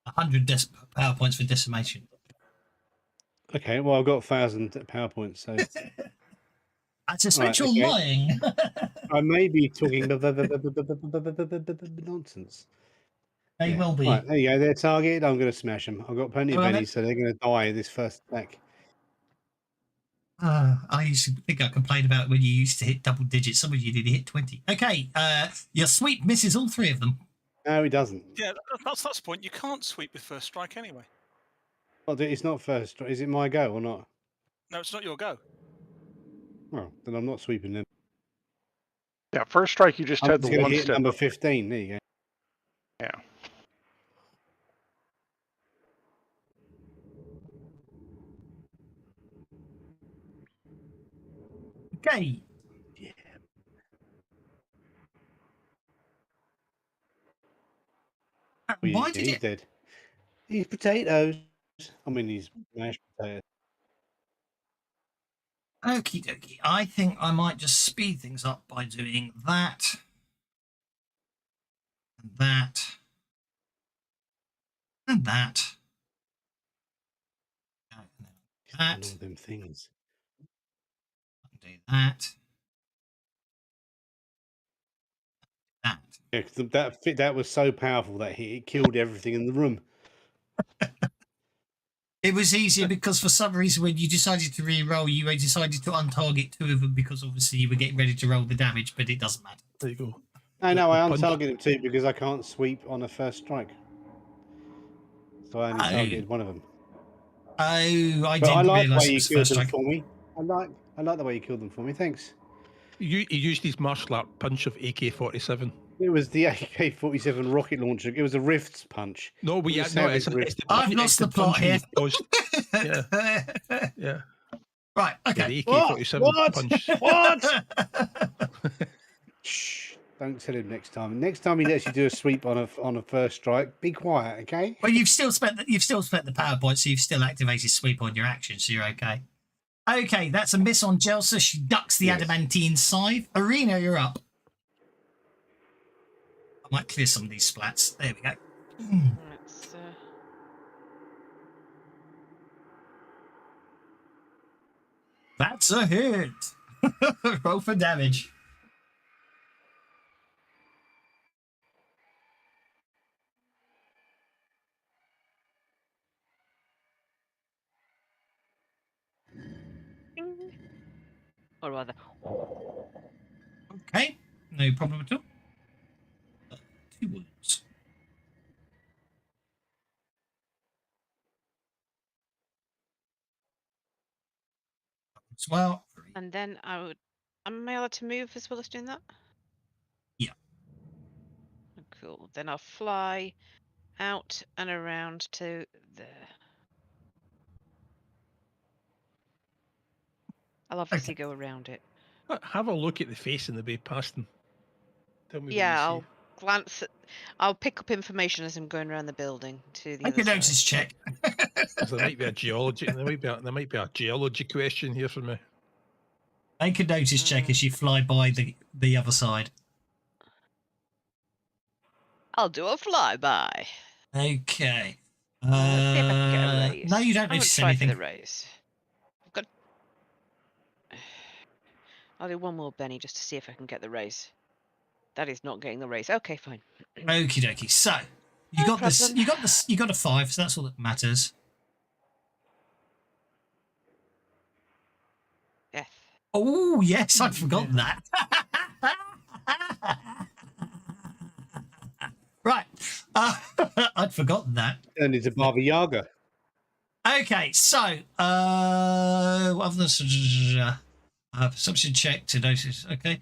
100 power points for decimation. Okay, well, I've got 1,000 power points, so I suspect Right, you're okay. lying. I may be talking nonsense. They will be. Right, there you go. They're targeted. I'm going to smash them. I've got plenty of Go on, then. bennies, so they're going to die this first attack. I used to think I complained about when you used to hit double digits. Some of you did hit 20. Okay, your sweep misses all 3 of them. No, he doesn't. Yeah, that's the point. You can't sweep with first strike anyway. Well, it's not first. Is it my go or not? No, it's not your go. Well, then I'm not sweeping them. Yeah, first strike, you just I'm had just the going one to hit step. number 15. There you go. Yeah. Okay. Yeah. Why did He's it? dead. He's potatoes. I mean, he's mashed potatoes. Okie dokie. I think I might just speed things up by doing that. And that. And that. And then All that. them things. Do that. That. Yeah, 'cause that was so powerful that it killed everything in the room. It was easier because for some reason when you decided to re-roll, you decided to untarget 2 of them because obviously you were getting ready to roll the damage, but it doesn't matter. There you go. No, I Punch. untargeted him too because I can't sweep on a first strike. So I only targeted one of them. Oh, I But I didn't like the realise way it you was killed first them strike. for me. I like the way you killed them for me. Thanks. He used his martial art punch of AK-47. It was the AK-47 rocket launcher. It was a Rift's punch. No, but It yeah, was no, Savage it's Rift. the, I've it's lost the plot punching here. he caused. Yeah. Right, Yeah, okay. the AK-47 punch. What? Shh. Don't tell him next time. Next time he lets you do a sweep on a first strike, be quiet, okay? Well, you've still spent the power point, so you've still activated sweep on your action, so you're okay. Okay, that's a miss on Jelsa. She ducks the Yes. adamantine scythe. Arena, you're up. I might clear some of these splats. There we go. Let's, That's a hit. Roll for damage. ding. Or rather, Okay, no problem at all. 2 wounds. As well. and then am I allowed to move as well as doing that? Yeah. Oh, cool. Then I'll fly out and around to there. I'll obviously go around it. Have a look at the face in the way past them. Tell me what you Yeah, see. I'll glance at. I'll pick up information as I'm going around the building to the Make other a side. notice check. 'Cause there might be a geology. There might be a geology question here for me. Make a notice check as you fly by the other side. I'll do a flyby. Okay. Let's see if I can get a raise. No, you don't I'm gonna notice try anything. for the raise. I've got. I'll do one more Benny just to see if I can get the raise. That is not getting the raise. Okay, fine. Okie dokie. So you No got this. problem. You got a 5. So that's all that matters. Yes. Oh yes, I'd forgotten that. Right. I'd forgotten that. Turned into Baba Yaga. Okay, so perception check to notice. Okay,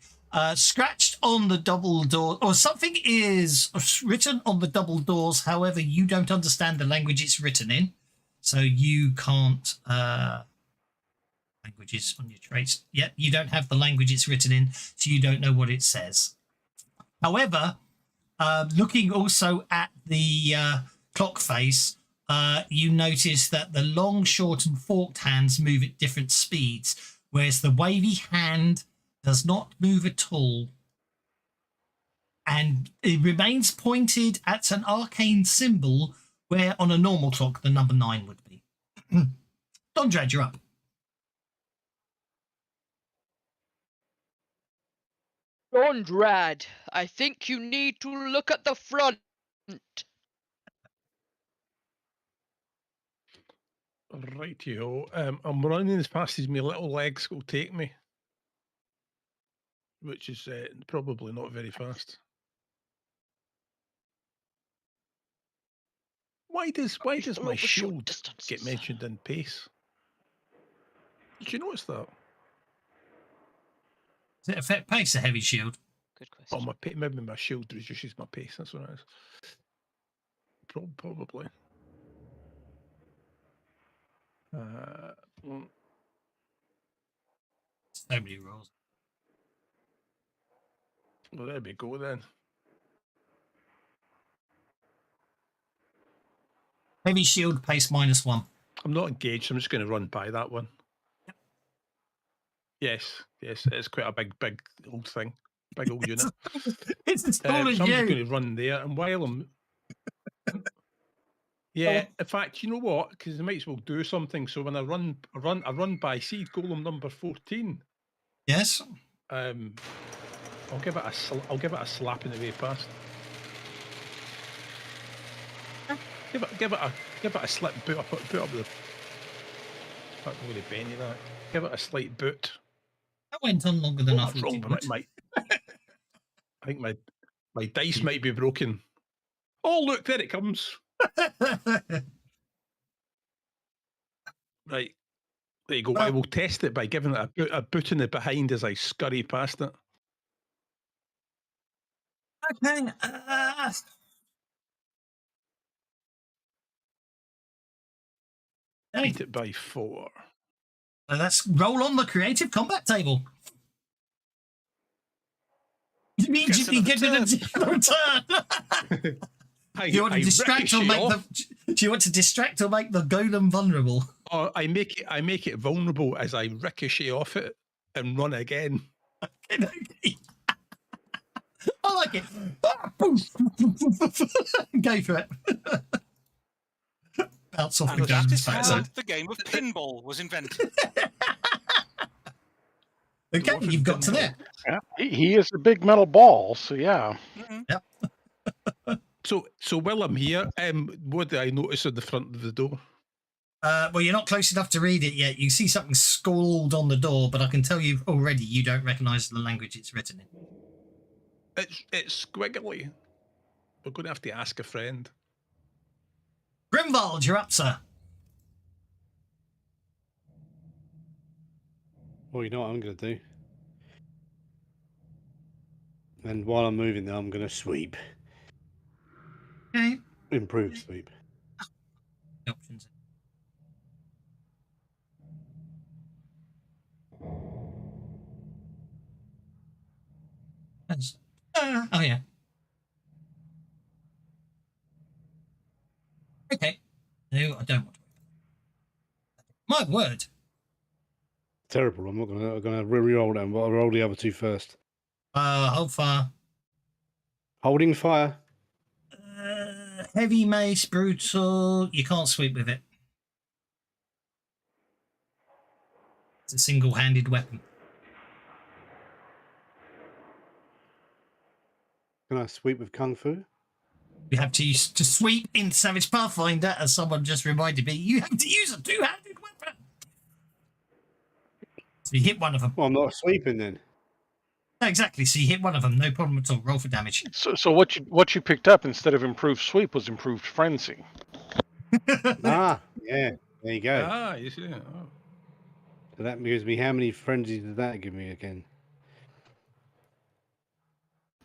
scratched on the double door, or something is written on the double doors. However, you don't understand the language it's written in, so you can't. Languages on your traits. Yep, you don't have the language it's written in, so you don't know what it says. However, looking also at the clock face, you notice that the long, short, and forked hands move at different speeds, whereas the wavy hand does not move at all. And it remains pointed at an arcane symbol where on a normal clock the number 9 would be. Dondrad, you're up. Dondrad, I think you need to look at the front. Rightio. I'm running as fast as my little legs will take me, which is probably not very fast. Why does Still my over short shield distances. get mentioned in pace? Did you notice that? Does it affect pace, a heavy shield? Good question. Oh, maybe my shield reduces my pace. That's what it is. Probably. So many rules. Well, there we go then. Heavy shield, pace -1. I'm not engaged. I'm just going to run by that one. Yep. Yes, it's quite a big old thing, big old unit. It's as tall So I'm as just you. going to run there, and while I'm, yeah. In fact, you know what? Because I might as well do something. So when I run by, see golem number 14. Yes. I'll give it a slap in the way past. Give it a slip boot up the. Not really Benny that. Give it a slight boot. That went on longer than I What's thought wrong it with would. I think my dice might be broken. Oh look, there it comes. Right. There you go. I will test it by giving it a boot in the behind as I scurry past it. Okay. Beat it by 4. So let's roll on the creative combat table. Immediately get another another turn. Do you want to distract or make the? Do you want to distract or make the golem vulnerable? Or I make it vulnerable as I ricochet off it and run again. Okay. I like it. Go for it. Bounce off the And that golem's is how backside. the game of pinball was invented. Okay, you've got to there. Yeah, he is a big metal ball, so yeah. So while I'm here, what did I notice at the front of the door? Well, you're not close enough to read it yet. You see something scrawled on the door, but I can tell you already you don't recognise the language it's written in. It's squiggly. We're going to have to ask a friend. Grimwald, you're up, sir. Well, you know what I'm going to do? And while I'm moving there, I'm going to sweep. Okay. Improve sweep. Options. Oh, yeah. Okay. No, I don't want to. My word. Terrible. I'm going to re-roll them, but I'll roll the other two first. Hold fire. Holding fire. Heavy mace, brutal. You can't sweep with it. It's a single-handed weapon. Can I sweep with Kung Fu? You have to use to sweep in Savage Pathfinder, as someone just reminded me. You have to use a two-handed weapon. So you hit one of them. Well, I'm not sweeping then. No, exactly. So you hit one of them. No problem at all. Roll for damage. So what you picked up instead of improved sweep was improved frenzy. Ah, yeah. There you go. Ah, you see. Oh. So that gives me how many frenzies did that give me again?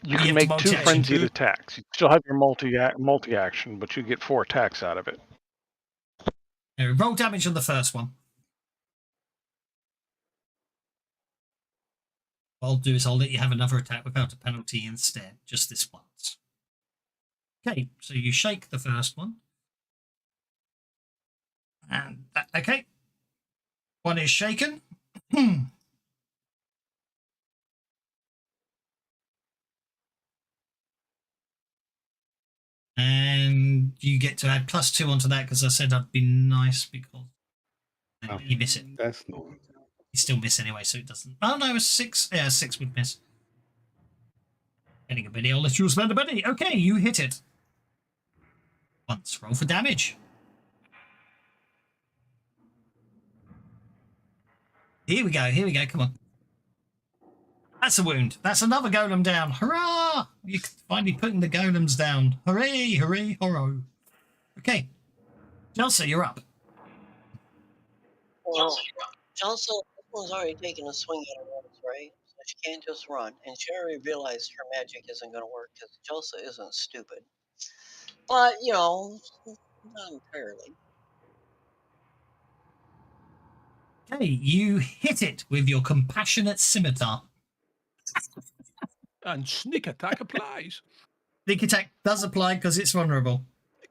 You have can to make two multi-action frenzied too. attacks. You still have your multi-action, but you get 4 attacks out of it. Roll damage on the first one. What I'll do is I'll let you have another attack without a penalty instead, just this once. Okay, so you shake the first one. And okay. One is shaken. And you get to add +2 onto that because I said I'd be nice because you miss it. That's not. You still miss anyway, so it doesn't. Oh no, a 6. Yeah, a 6 would miss. Getting a Benny, I'll let you spend a Benny. Okay, you hit it. Once. Roll for damage. Here we go. Here we go. Come on. That's a wound. That's another golem down. Hurrah! You're finally putting the golems down. Hooray! Hooray! Horror! Okay. Chelsea, you're up. Well, Johnson, this one's already taken a swing at her runs, right? So she can't just run. And she already realized her magic isn't going to work because Chelsea isn't stupid. But, you know, not entirely. Okay, you hit it with your compassionate scimitar. And sneak attack applies. Sneak attack does apply because it's vulnerable.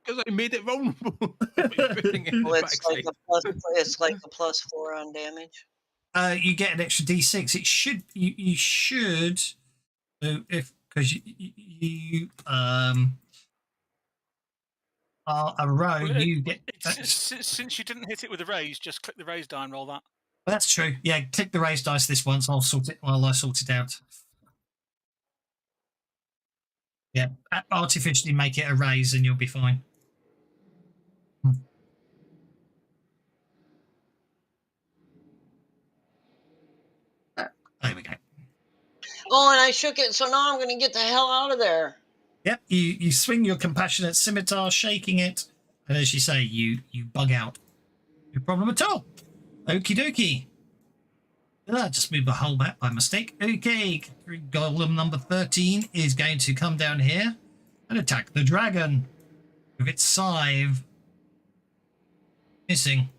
Because I made it vulnerable. Well, it's like a +4 on damage. You get an extra d6. It should you should because you are a rogue. Well, You get since you didn't hit it with a raise, just click the raise die and roll that. that's true. Yeah, click the raise dice this once. I'll sort it while I sort it out. Yeah, artificially make it a raise and you'll be fine. There we go. Oh, and I shook it, so now I'm going to get the hell out of there. Yep, you swing your compassionate scimitar, shaking it, and as you say, you bug out. No problem at all. Okie dokie. I just moved the whole map by mistake. Okay, golem number 13 is going to come down here and attack the dragon with its scythe. Missing.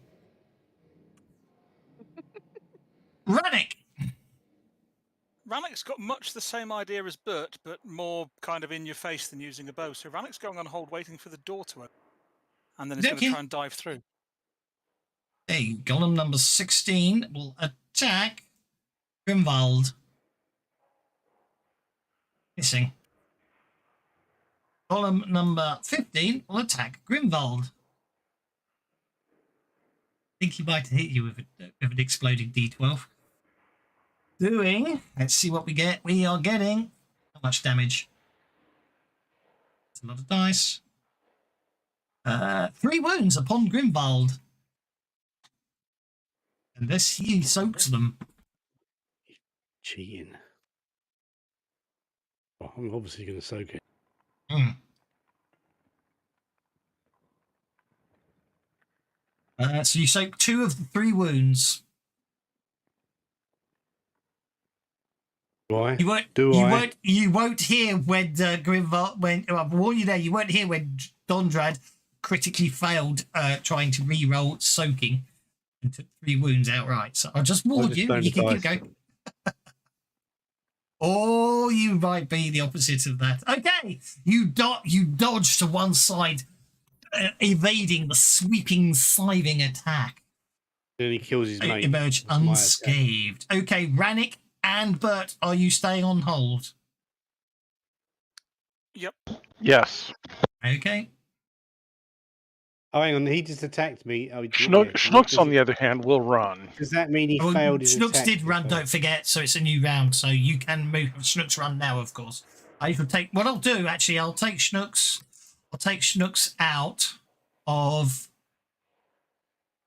Rannick. Rannick's got much the same idea as Bert, but more kind of in your face than using a bow. So Rannick's going on hold, waiting for the door to open, and then he's going to Okay. try and dive through. Hey, golem number 16 will attack Grimwald. Missing. Golem number 15 will attack Grimwald. I think he might hit you with an exploding D12. Doing, let's see what we get. We are getting how much damage? That's a lot of dice. 3 wounds upon Grimwald. Unless he soaks them. Cheating. Well, I'm obviously going to soak it. So you soak 2 of the 3 wounds. Do I? You won't hear when Grimwald. I'll warn you there. You won't hear when Dondrad critically failed trying to re-roll soaking and took 3 wounds outright. So I'll just warn you. You can keep going. Or you might be the opposite of that. Okay, you dodge to one side, evading the sweeping, scything attack. Then he kills his mate. Emerge unscathed. Okay, Rannick and Bert, are you staying on hold? Yep. Yes. Okay. Oh, hang on. He just attacked me. Oh, Schnooks, on the other hand, will run. Does that mean he failed his Schnooks attack? did run, don't forget, so it's a new round, so you can move. Schnooks run now, of course. I will take what I'll do, actually, I'll take Schnooks out of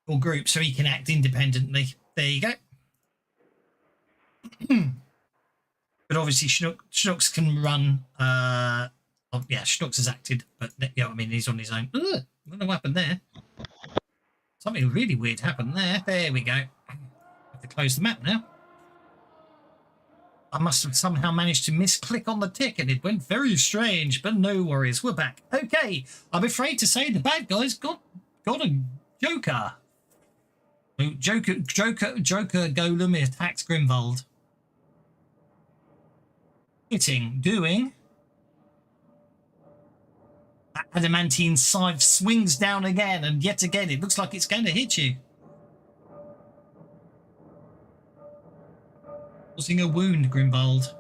your group so he can act independently. There you go. But obviously Schnooks can run Schnooks has acted, but he's on his own. Ugh, I don't know what happened there. Something really weird happened there. There we go. Have to close the map now. I must have somehow managed to misclick on the tick and it went very strange, but no worries, we're back. Okay, I'm afraid to say the bad guys got a Joker. Joker Golem attacks Grimwald. Hitting, doing. That adamantine scythe swings down again, and yet again it looks like it's going to hit you. Causing a wound, Grimwald.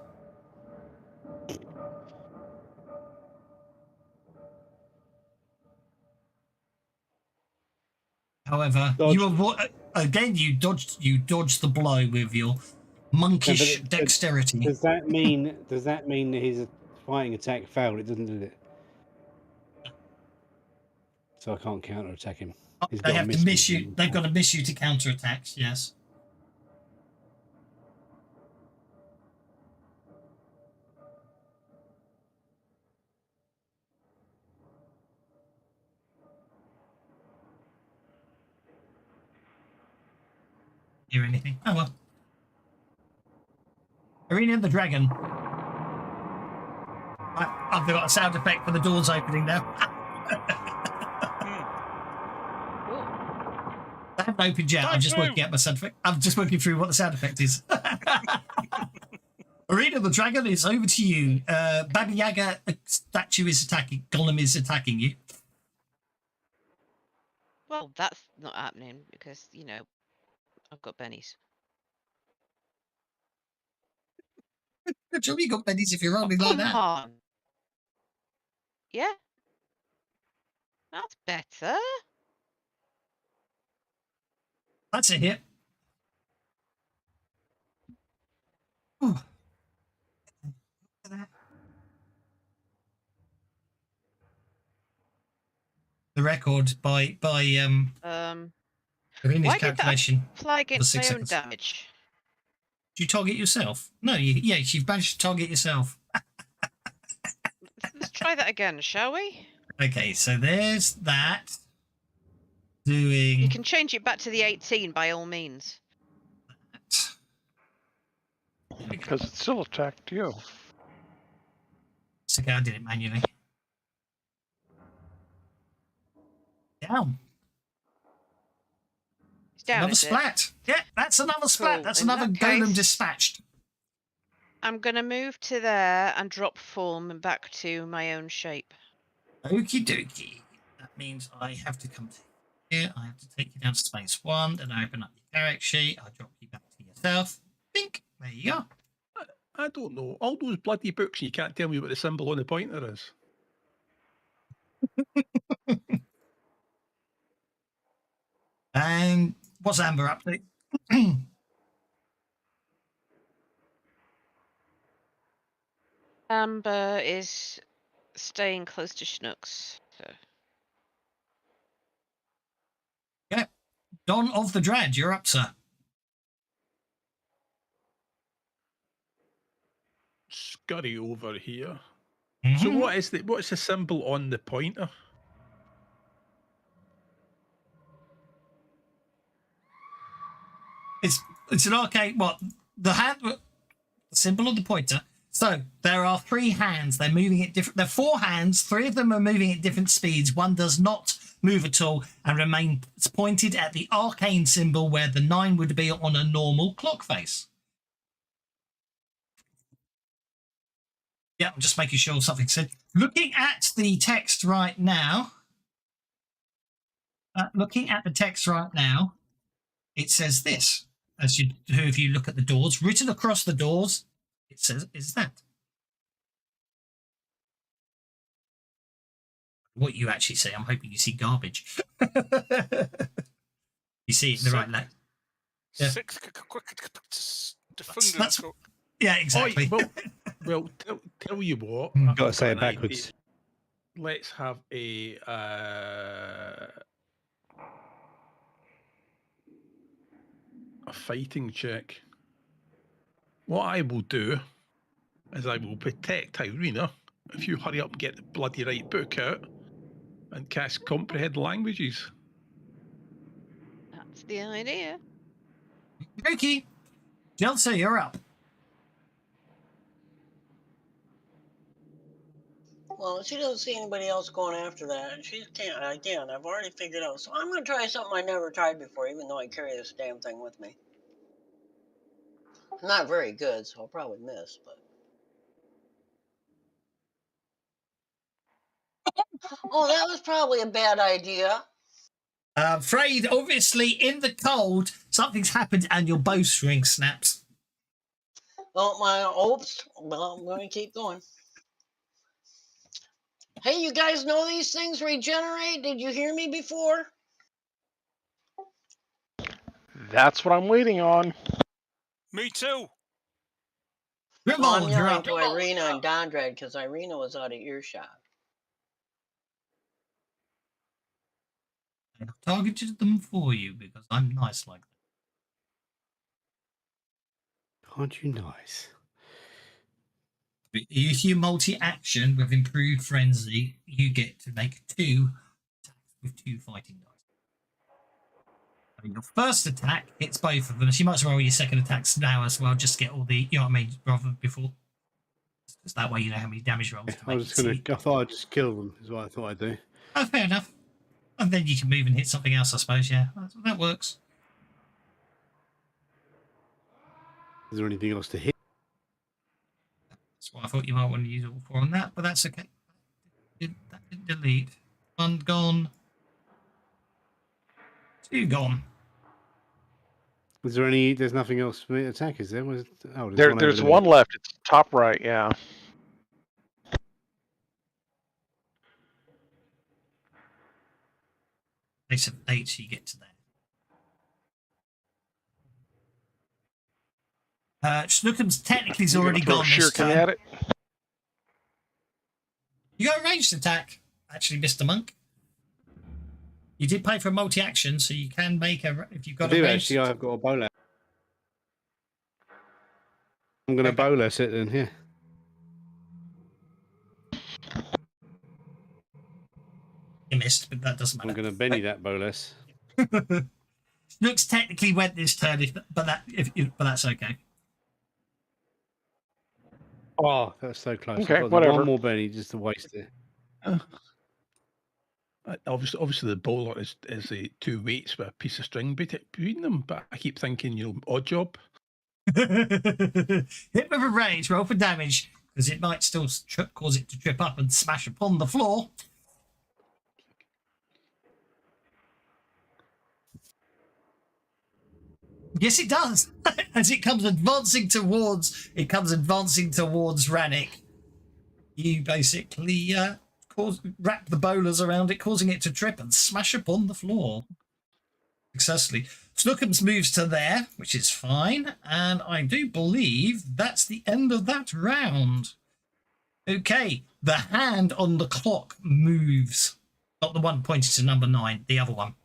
However, you dodged the blow with your monkish dexterity. Does that mean that his fighting attack failed? It doesn't, does it? So I can't counter attack him. They have to miss you. They've got to miss you to counter attacks. Yes. Hear anything? Oh well. Arena of the Dragon. I've got a sound effect for the doors opening now. I haven't opened yet. I'm just working out my sound effect. I'm just working through what the sound effect is. Arena of the Dragon is over to you. Baba Yaga statue is attacking. Golem is attacking you. Well, that's not happening because, I've got bennies. Good job you got bennies if you're rolling like that. Come on. Yeah. That's better. That's a hit. Ooh. The record by Arena's calculation. Why did that apply against my own 6 seconds. damage? Did you target yourself? No, you've managed to target yourself. Let's try that again, shall we? Okay, so there's that. Doing. You can change it back to the 18 by all means. Because it still attacked you. It's okay, I did it manually. Down. It's down, Another is it? splat. Yeah, that's another splat. Cool. That's In another that golem case- dispatched. I'm going to move to there and drop form and back to my own shape. Okie dokie. That means I have to come to here. I have to take you down to space 1 and open up your character sheet. I drop you back to yourself. Bink. There you go. I don't know. All those bloody books, and you can't tell me what the symbol on the pointer is. And what's Amber up to? Amber is staying close to Schnooks. So. Yeah. Don of the Dread, you're up, sir. Scurry over here. Mm-hmm. So what's the symbol on the pointer? It's an arcane. What the symbol of the pointer. So there are 3 hands. They're moving at different. There are 4 hands. 3 of them are moving at different speeds. One does not move at all and remains pointed at the arcane symbol where the 9 would be on a normal clock face. Yeah, I'm just making sure something said. Looking at the text right now. It says this. If you look at the doors, written across the doors, it says, is that. What you actually see, I'm hoping you see garbage. You see it in the right light. Yeah. Yeah, exactly. Well, tell you what. Got to say it backwards. Let's have a fighting check. What I will do is I will protect Irina if you hurry up and get the bloody right book out and cast comprehend languages. That's the idea. Okay. Jelsa, you're up. Well, she doesn't see anybody else going after that. And she can't, again, I've already figured out. So I'm going to try something I never tried before, even though I carry this damn thing with me. I'm not very good, so I'll probably miss, but. Oh, that was probably a bad idea. Afraid, obviously, in the cold, something's happened and your bowstring snaps. Well, I'm going to keep going. Hey, you guys know these things regenerate? Did you hear me before? That's what I'm waiting on. Me too. Well, I'm Grimald, you're yelling up. to Irina and Dondred because Irina was out of earshot. I targeted them for you because I'm nice like that. Aren't you nice? If you multi-action with improved frenzy, you get to make 2 attacks with 2 fighting dice. I mean, your first attack hits both of them, so you might as well roll your second attacks now as well, just to get all the, you know what I mean, rather than before. Because that way you know how many damage rolls to make. I thought I'd just kill them, is what I thought I'd do. Oh, fair enough. And then you can move and hit something else, I suppose, yeah. That works. Is there anything else to hit? That's what I thought you might want to use all 4 on that, but that's okay. That didn't delete. 1 gone. 2 gone. Is there any? There's nothing else for me to attack, is there? There's one left. It's top right, yeah. Base of 8, so you get to there. Snookums technically has already gone this turn. At it. You got a ranged attack, actually, Mr. Monk. You did pay for a multi-action, so you can make if you've got a ranged. Actually, I've got a bowler. I'm going to bowler it then here. You missed, but that doesn't matter. I'm going to Benny that bowless. Snooks technically went this turn, but that's okay. Oh, that's so close. Okay, I've got whatever. One more Benny just to waste it. Obviously, the bowler is 2 weights with a piece of string between them. But I keep thinking, odd job. Hit with a range, roll for damage, because it might still cause it to trip up and smash upon the floor. Yes, it does. As it comes advancing towards Rannick, you basically wrap the bowlers around it, causing it to trip and smash upon the floor. Successfully. Snookums moves to there, which is fine, and I do believe that's the end of that round. Okay, the hand on the clock moves. Not the one pointed to number 9, the other one.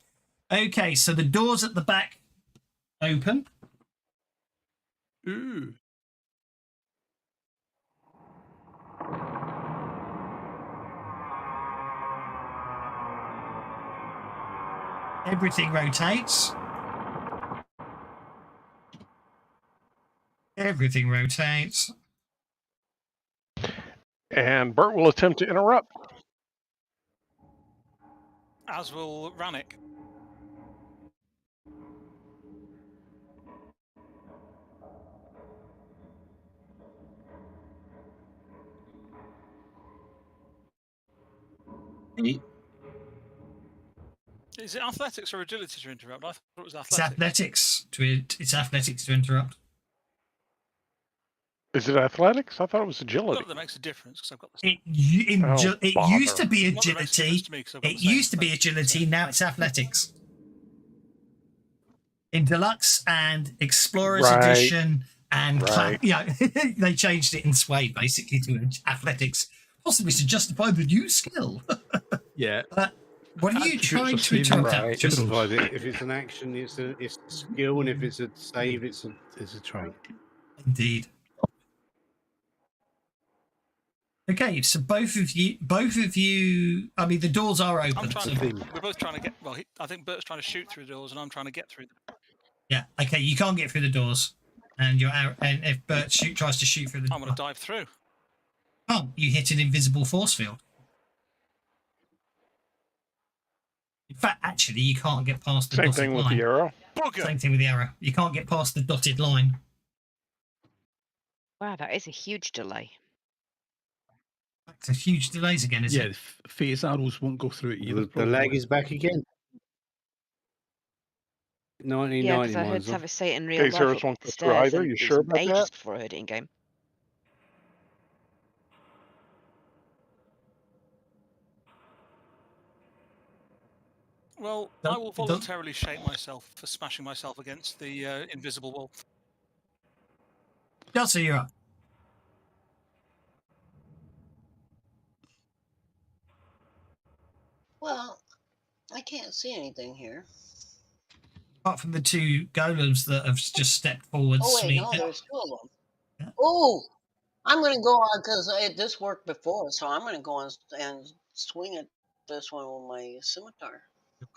Okay, so the doors at the back open. Ooh. Everything rotates. Everything rotates. And Bert will attempt to interrupt. As will Rannick. Is it athletics or agility to interrupt? I thought it was athletics. It's athletics to interrupt. Is it athletics? I thought it was Not agility. that that makes a difference because I've got the It used to be Not that it makes a difference agility. to me 'cause I've got It the same used to be thing. agility. Now it's athletics. In Deluxe and Explorers Right. Edition and Right. they changed it in Suede basically to athletics, possibly to justify the new skill. Yeah. What are you Attributes trying are to saving interrupt? Right. Just Justify it. If it's an action, it's a skill, and if it's a save, it's a trait. indeed. Okay, so both of you. I mean, the doors are open. I'm trying so- to. We're both trying to get. Well, I think Bert's trying to shoot through the doors, and I'm trying to get through them. Yeah. Okay, you can't get through the doors, and and if Bert tries to shoot through the I'm going to dive through. oh, you hit an invisible force field. In fact, actually, you can't get past the Same dotted thing with line. the arrow. Bugger! Same thing with the arrow. You can't get past the dotted line. Wow, that is a huge delay. It's a huge delays again, isn't Yeah, it? phase arrows won't go through it either. The lag is back again. Yeah, 1990 because I heard mine's on. Tavis say it in real Phase life arrows up won't the go through stairs, either. and You it sure was about ages that? before I heard it in game. Well, I will voluntarily shake myself for smashing myself against the invisible wall. Yeah, so you're up. Well, I can't see anything here. Apart from the two golems that have just stepped forward. Oh wait, no, Smeet- there's two of them. Yeah. Oh, I'm going to go on because this worked before, so I'm going to go on and swing at this one with my scimitar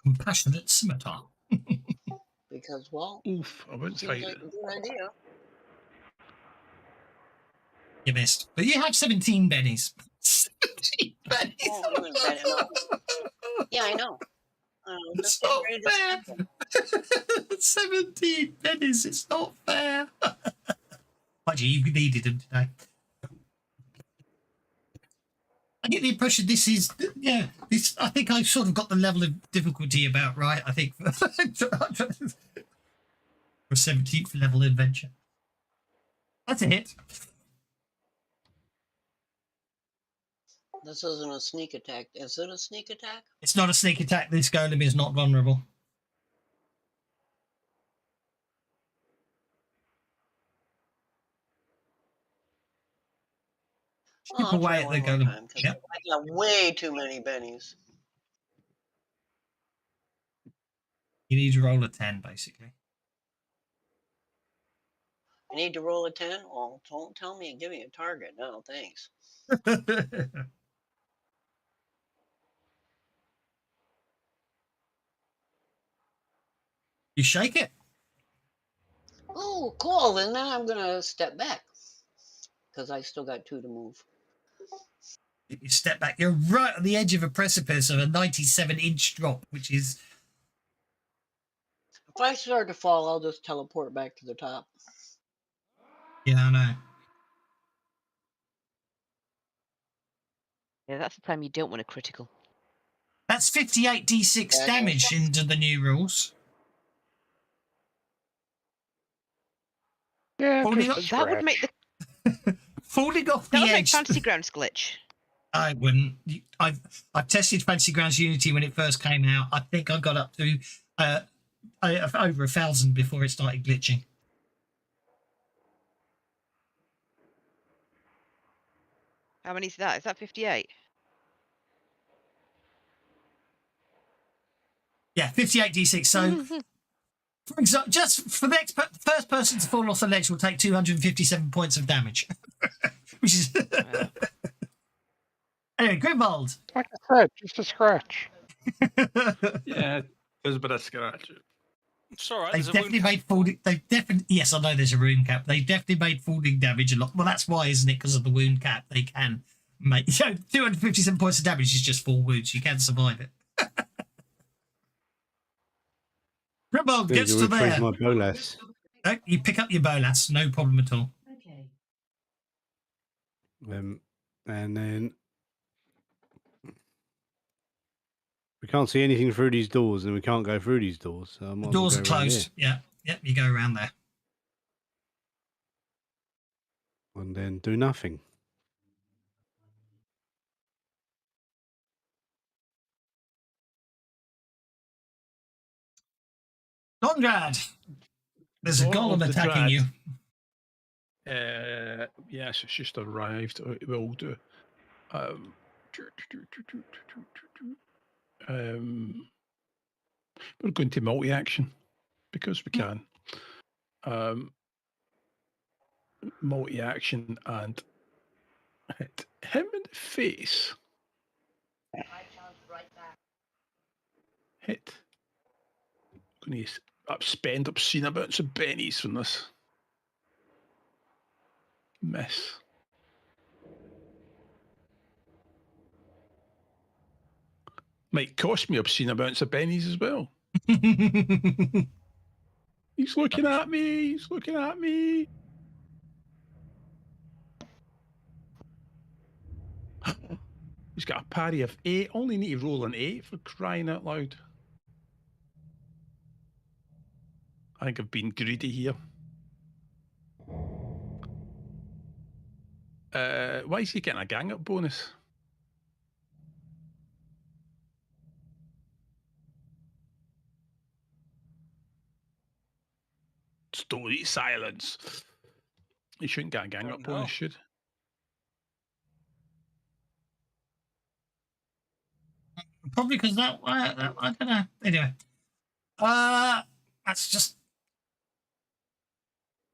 Compassionate scimitar. because, well, Oof, I wouldn't seems fight like it. a good idea. You missed. But you have 17 bennies. 17 bennies. Oh, I'm going to bet it up. Yeah, I know. It's Just get not ready to fair. stab them. 17 pennies. It's not fair. Mind you, you needed them today. I get the impression this is, yeah, this. I think I've sort of got the level of difficulty about right. I think for a 17th level adventure. That's a hit. This isn't a sneak attack. Is it a sneak attack? It's not a sneak attack. This golem is not vulnerable. Oh, Chip I'll away try at one the more golem. time because Yep. I got way too many bennies. You need to roll a 10, basically. I need to roll a 10? Well, don't tell me and give me a target. No, thanks. You shake it. Oh, cool. And then I'm going to step back because I still got 2 to move. You step back. You're right on the edge of a precipice of a 97-inch drop, which is If I start to fall, I'll just teleport back to the top. Yeah, I know. Yeah, that's the time you don't want a critical. That's 58 d6 Yeah. damage into the new rules. Yeah, Holding just up- a That would make scratch. the Falling off that the would make edge. Fantasy Grounds glitch. I wouldn't. I've tested Fantasy Grounds Unity when it first came out. I think I got up to over 1,000 before it started glitching. How many is that? Is that 58? Yeah, 58 d6. So, for example, just for the first person to fall off the ledge will take 257 points of damage, which is Wow. anyway. Grimald. Like I said, just a scratch. Yeah, there's a bit of scratch. It's all right. They've There's a definitely wound. made falling. They've definitely. Yes, I know there's a wound cap. They've definitely made falling damage a lot. Well, that's why, isn't it? Because of the wound cap, they can make 257 points of damage is just 4 wounds. You can survive it. Grimald gets to Retrieve there. my bolas. No, you pick up your bolas, no problem at all. And then we can't see anything through these doors, and we can't go through these doors. So I might The as well doors go are around closed. Yeah, you go around there. here and then do nothing. Dondrad, there's a Dawn of golem the attacking you. Yes, it's just arrived. It will do. We're going to multi-action because we can. Multi-action and hit him in the face. Hit. Going to spend obscene amounts of bennies from this. Miss. Might cost me obscene amounts of bennies as well. He's looking at me. He's looking at me. He's got a parry of 8. Only need to roll an 8 for crying out loud. I think I've been greedy here. Why is he getting a gang up bonus? Story silence. He shouldn't get a gang up bonus, should? Probably because that I don't know. Anyway, that's just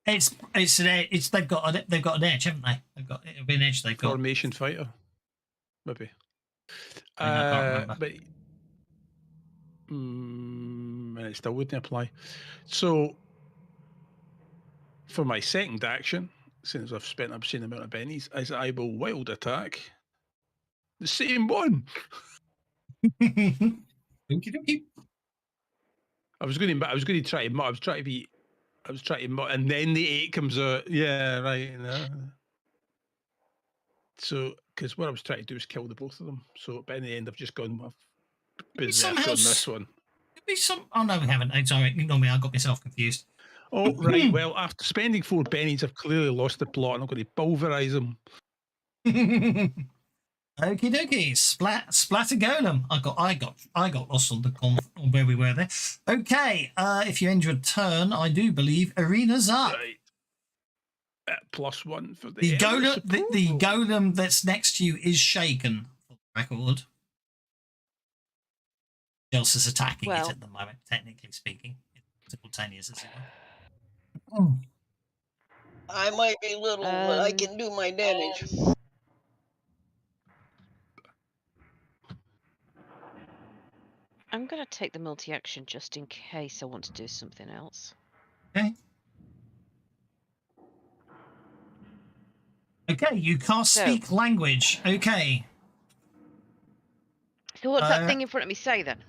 it's they've got an edge, haven't they? It'll be an edge they've got. Formation fighter, maybe. I can't remember. But and it still wouldn't apply. So for my second action, since I've spent an obscene amount of bennies, is I will wild attack the same one. Okie dokie. I was going to try to, and then the 8 comes out. Yeah, right. No. So, because what I was trying to do is kill the both of them. So, but in the end, I've just gone with berserk on this one. Oh no, we haven't. I'm sorry, ignore me. I got myself confused. Oh right. Well, after spending 4 bennies, I've clearly lost the plot, and I'm going to pulverize them. Okie dokie, splatter golem. I got lost on on where we were there. Okay, if you end your turn, I do believe arena's up. Right. +1 for the The Elder golem, the Support. golem that's next to you is shaken. For the record, else is attacking it at the moment. Technically speaking, it's simultaneous as well. I might be little, but I can do my damage. I'm going to take the multi-action just in case I want to do something else. Okay. Okay, you can't speak language. Okay. So what's that thing in front of me say then?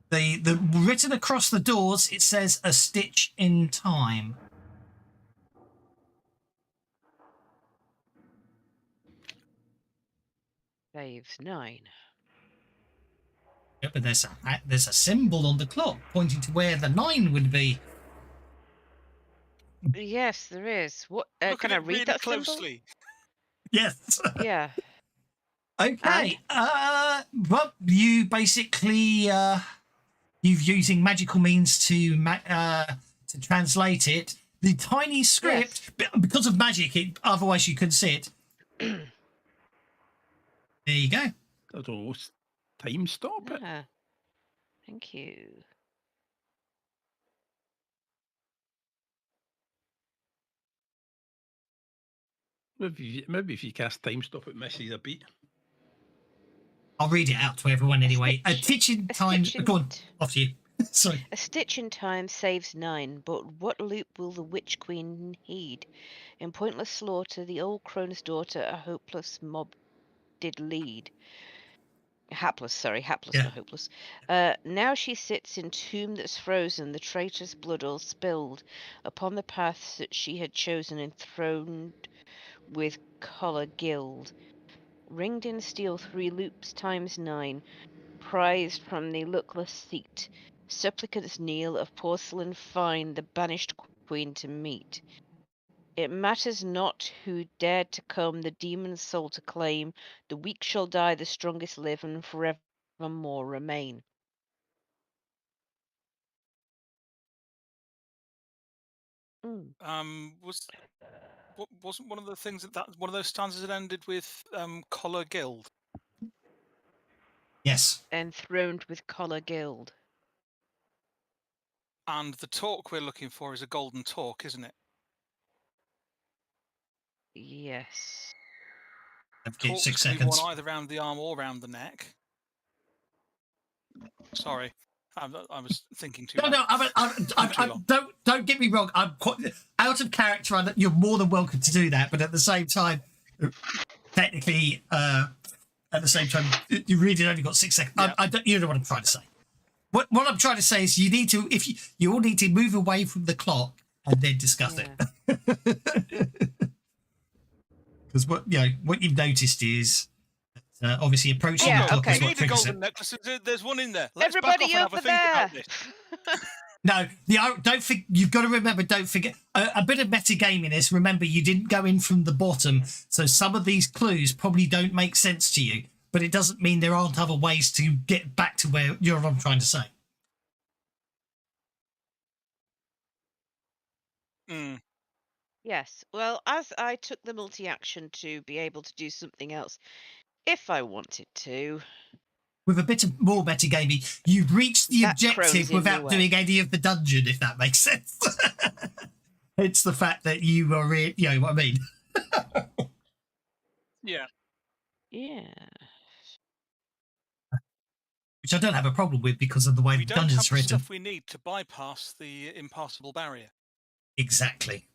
The written across the doors, it says "A Stitch in Time." Saves 9. Yeah, but there's a symbol on the clock pointing to where the 9 would be. Yes, there is. What? Look Can at I it read really that closely. Yes. symbol? Yeah. Okay. Well, you basically you've using magical means to translate it. The tiny script, because of magic, otherwise you couldn't see it. There you go. I don't know. Time stop it. Ah, thank you. Maybe if you cast time stop, it misses a beat. I'll read it out to everyone anyway. A teaching time. Go on, off to you. Sorry. A stitch in time saves 9, but what loop will the Witch Queen heed? In pointless slaughter, the old crone's daughter, a hopeless mob did lead. Hapless, Yeah. not hopeless. Now she sits in tomb that's frozen, the traitor's blood all spilled upon the paths that she had chosen, enthroned with collar gild. Ringed in steel 3 loops times 9, prized from the luckless seat. Supplicants kneel of porcelain fine, the banished queen to meet. It matters not who dared to come, the demon's soul to claim. The weak shall die, the strongest live, and forevermore remain. Wasn't one of the things that one of those stanzas that ended with collar gild? Yes. Enthroned with collar gild. And the talk we're looking for is a golden talk, isn't it? Yes. I've got Talks 6 can be seconds. worn either around the arm or around the neck. Sorry, I was thinking too much. No. Don't get me wrong. I'm quite out of character. You're more than welcome to do that, but at the same time, technically, at the same time, you really only got 6 seconds. Yeah. You know what I'm trying to say. What I'm trying to say is, you need to, you all need to move away from the clock and then discuss it. Because what you've noticed is, obviously approaching the clock is We what need a triggers golden it. necklace. There's one in there. Let's Everybody back off and have a over think about there. this. No, don't think. You've got to remember. Don't forget a bit of metagaming is. Remember, you didn't go in from the bottom, so some of these clues probably don't make sense to you. But it doesn't mean there aren't other ways to get back to where I'm trying to say. Yes. Well, as I took the multi-action to be able to do something else, if I wanted to. With a bit of more metagaming, you've reached the That objective crone's in without your doing way. any of the dungeon, if that makes sense. It's the fact that you are, you know what I mean. Yeah. Yeah. Which I don't have a problem with because of the way We the don't have dungeon's the written. stuff we need to bypass the impassable barrier. Exactly.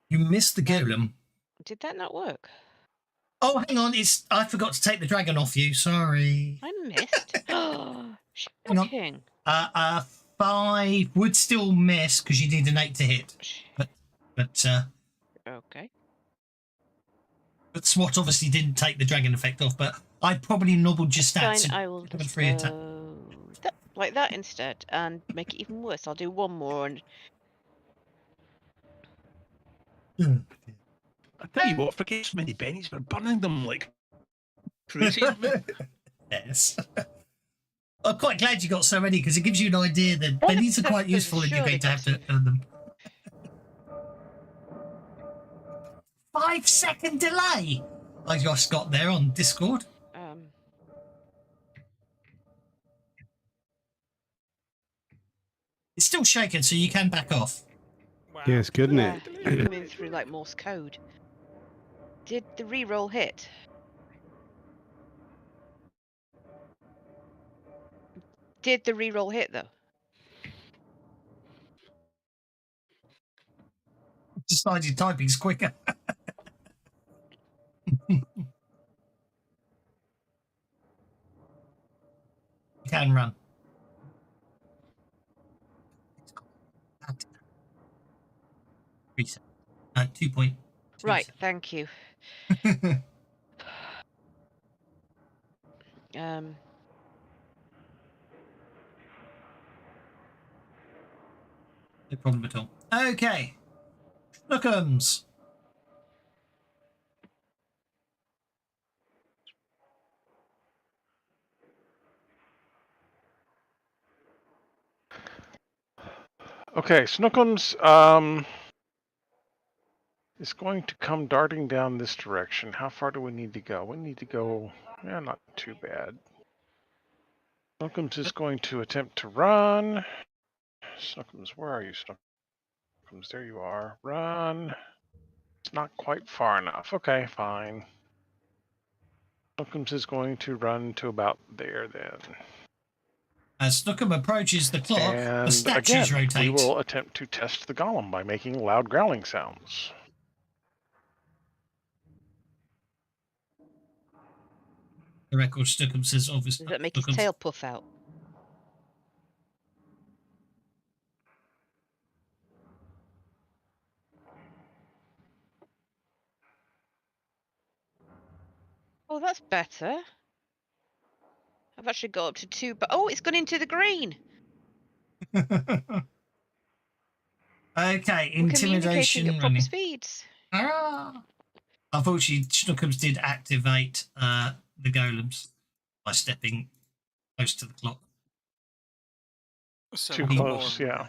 You missed the golem. Did that not work? Oh, hang on. I forgot to take the dragon off you. Sorry. I missed. Hang on. Shocking. 5 would still miss because you need an 8 to hit. But Okay. But SWAT obviously didn't take the dragon effect off. But I probably nobbled your stats. Fine, I will have a free attack. like that instead and make it even worse. I'll do one more and I tell you what, forget so many pennies, we're burning them like crazy. Yes. I'm quite glad you got so many because it gives you an idea that pennies are quite useful and you're going to have to earn them. 5-second delay. I just got there on Discord. It's still shaking, so you can back off. Wow. Yeah, it's good, isn't it? coming through like Morse code. Did the re-roll hit? Did the re-roll hit though? Decided typing's quicker. You can run. Reset. 2.2. Right, thank you. No problem at all. Okay. Lookums. Okay, Snookums is going to come darting down this direction. How far do we need to go? We need to go, yeah, not too bad. Snookums is going to attempt to run. Snookums, where are you, Snookums? There you are. Run. It's not quite far enough. Okay, fine. Snookums is going to run to about there then. As Snookum approaches the clock, And the statues again, rotate. we will attempt to test the golem by making loud growling sounds. The record Snookum says obviously. Does that make his tail puff out? Oh, that's better. I've actually got up to 2, but oh, it's gone into the green. Okay, We're communicating intimidation at proper running. speeds. Ah. Unfortunately, Snookums did activate the golems by stepping close to the clock. So Too much close, more. yeah.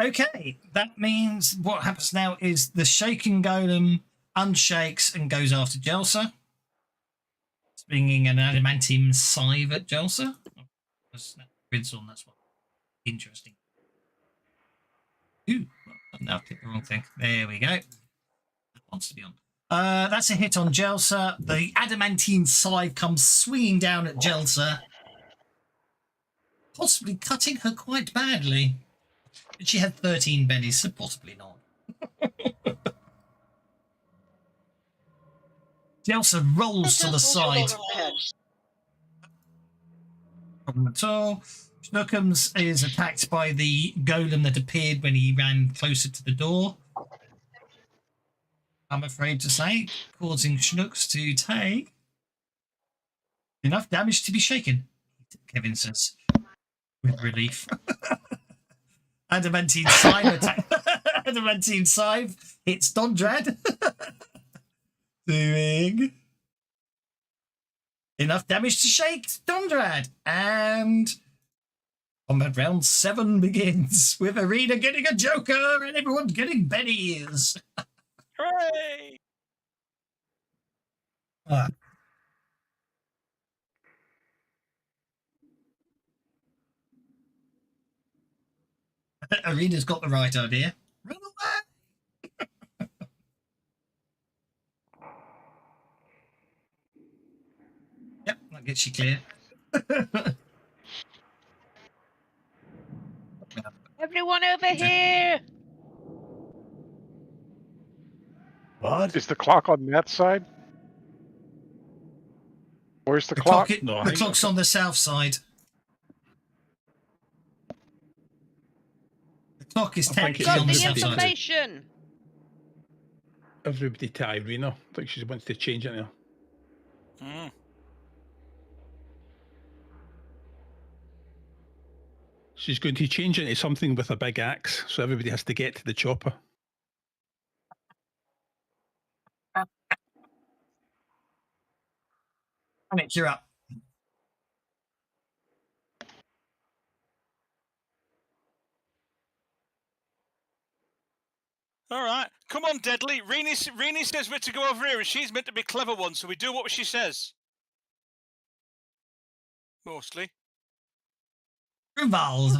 Okay, that means what happens now is the shaken golem unshakes and goes after Jelsa, swinging an adamantium scythe at Jelsa. Grids on, that's one. Interesting. Ooh, no, I clicked the wrong thing. There we go. That wants to be on. That's a hit on Jelsa. The adamantine scythe comes swinging down at Jelsa, possibly cutting her quite badly. But she had 13 bennies, so possibly not. Jelsa rolls to the side. Problem at all. Snookums is attacked by the golem that appeared when he ran closer to the door. I'm afraid to say, causing Schnooks to take enough damage to be shaken, Kevin says, with relief. Adamantine Scythe attack. Adamantine Scythe hits Dondrad. Doing enough damage to shake Dondrad. And combat round 7 begins with Arena getting a Joker and everyone getting bennies. Hooray! Arena's got the right idea. Run away! Yep, that gets you clear. Everyone over here! What? Is the clock on that side? Where's the clock? No, I The think clock's on the south side. The clock is I think technically it's Got on the the south side. information! everybody to Irina. I think she wants to change it now. Mm. She's going to change it into something with a big axe, so everybody has to get to the chopper. Alex, you're up. All right. Come on, Deadly. Rini says we're to go over here, and she's meant to be clever one, so we do what she says. Mostly. Rivald.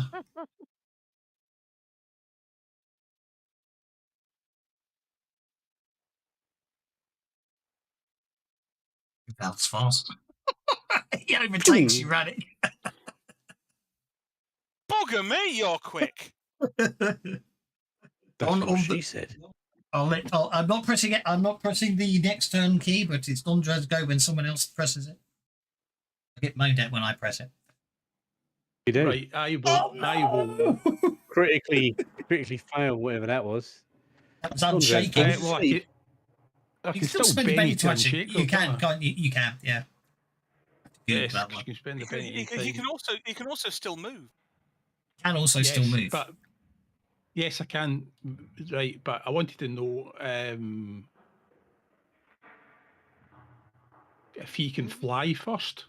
Rivald's fast. He overtakes you running. Bugger me, you're quick. That's On what the- she said. I'm not pressing it. I'm not pressing the next turn key, but it's Dondra's go when someone else presses it. I get moaned at when I press it. You do. Right, I will. Oh, no! critically fail, whatever that was. That was Andres, unshaken. go to Well, sleep. I You can can still still spend a penny to to action. unshake You them, can, can't I? can't you? You can, yeah. Google Yes, that 'cause one. you can spend a You can, penny you, can, you can also still move. Can also still Yes, move. but yes, I can. Right, but I wanted to know if he can fly first.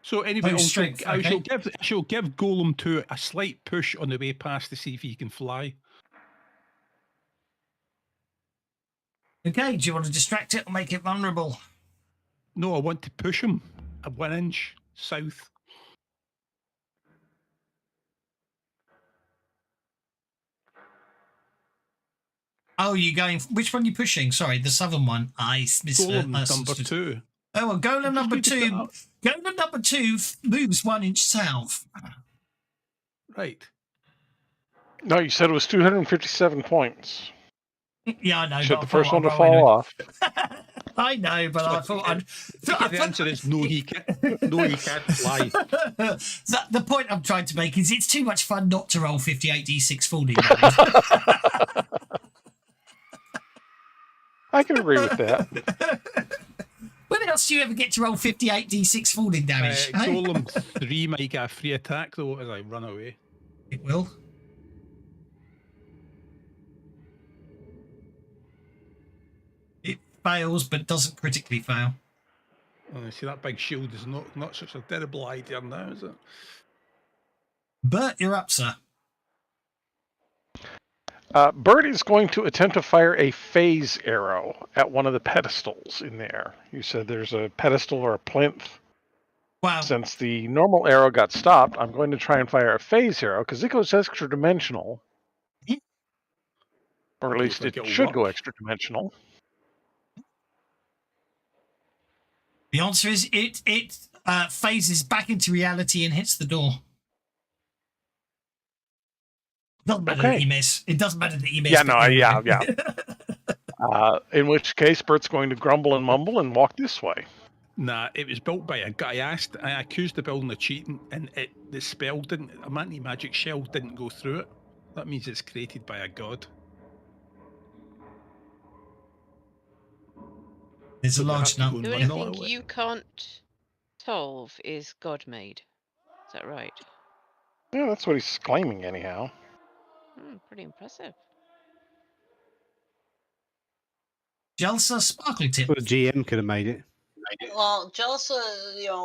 So anyway, Oh, strength, I okay. shall give Golem 2 a slight push on the way past to see if he can fly. Okay, do you want to distract it or make it vulnerable? No, I want to push him a 1 inch south. Oh, you're going. Which one are you pushing? Sorry, the southern one. I missed. Golem number 2. Oh, well, golem Just number need to put 2. up- Golem number 2 moves 1 inch south. Right. No, you said it was 257 points. Yeah, I know. Should but the I first thought one to I'd roll fall anyway. off. I know, but So I thought I'd. The answer is no. He can't. No, he can't fly. The point I'm trying to make is it's too much fun not to roll 58d6 falling damage. I can agree with that. When else do you ever get to roll 58d6 falling damage? hey? Golem 3 might get a free attack though as I run away. It will. It fails, but doesn't critically fail. Oh, see, that big shield is not such a terrible idea now, is it? Bert, you're up, sir. Bert is going to attempt to fire a phase arrow at one of the pedestals in there. You said there's a pedestal or a plinth. Wow. Since the normal arrow got stopped, I'm going to try and fire a phase arrow because it goes extra dimensional. Or at least think it it'll should go work. extra dimensional. The answer is it phases back into reality and hits the door. Doesn't matter that you miss. It doesn't matter that you miss. Yeah, no, yeah. In which case, Bert's going to grumble and mumble and walk this way. Nah, it was built by a guy. I accused the building of cheating, and the spell didn't. A anti-magic shell didn't go through it. That means it's created by a god. There's a So we large have to number. go The and only run thing away. you can't solve is God made. Is that right? Yeah, that's what he's claiming anyhow. Pretty impressive. Jelsa Sparkle Tip. Well, the GM could have made it. Well, Jelsa,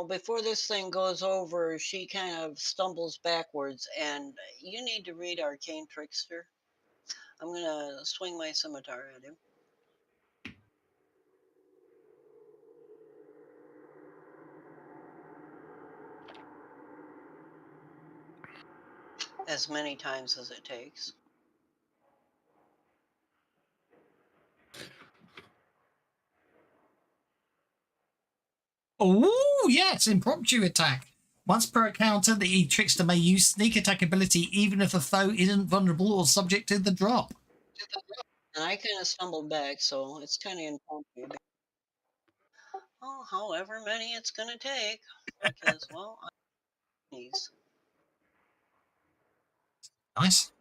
before this thing goes over, she kind of stumbles backwards, and you need to read Arcane Trickster. I'm going to swing my scimitar at him. As many times as it takes. Oh, yes, impromptu attack. Once per encounter, the trickster may use sneak attack ability even if the foe isn't vulnerable or subject to the drop. And I kind of stumbled back, so it's kind of impromptu. Oh, however many it's going to take. Because, well, I these. Nice.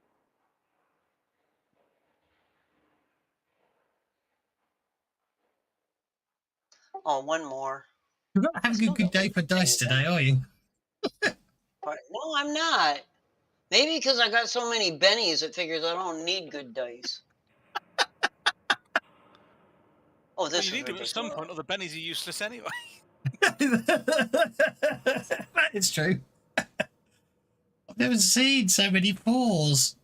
Oh, one more. You're not having a good day for dice today, are you? No, I'm not. Maybe because I got so many bennies, it figures I don't need good dice. Oh, this You is need them at some ridiculous. point, or the bennies are useless anyway. That is true. I've never seen so many 4s.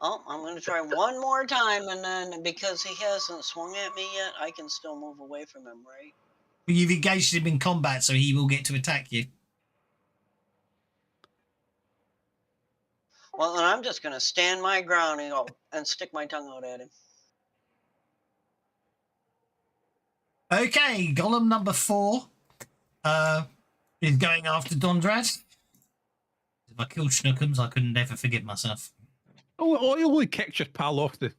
Oh, I'm going to try one more time, and then because he hasn't swung at me yet, I can still move away from him, right? You've engaged him in combat, so he will get to attack you. Well, then I'm just going to stand my ground and stick my tongue out at him. Okay, Golem number 4 is going after Dondrad. If I killed Schnookums, I could never forgive myself. Oh, you only kicked your pal off the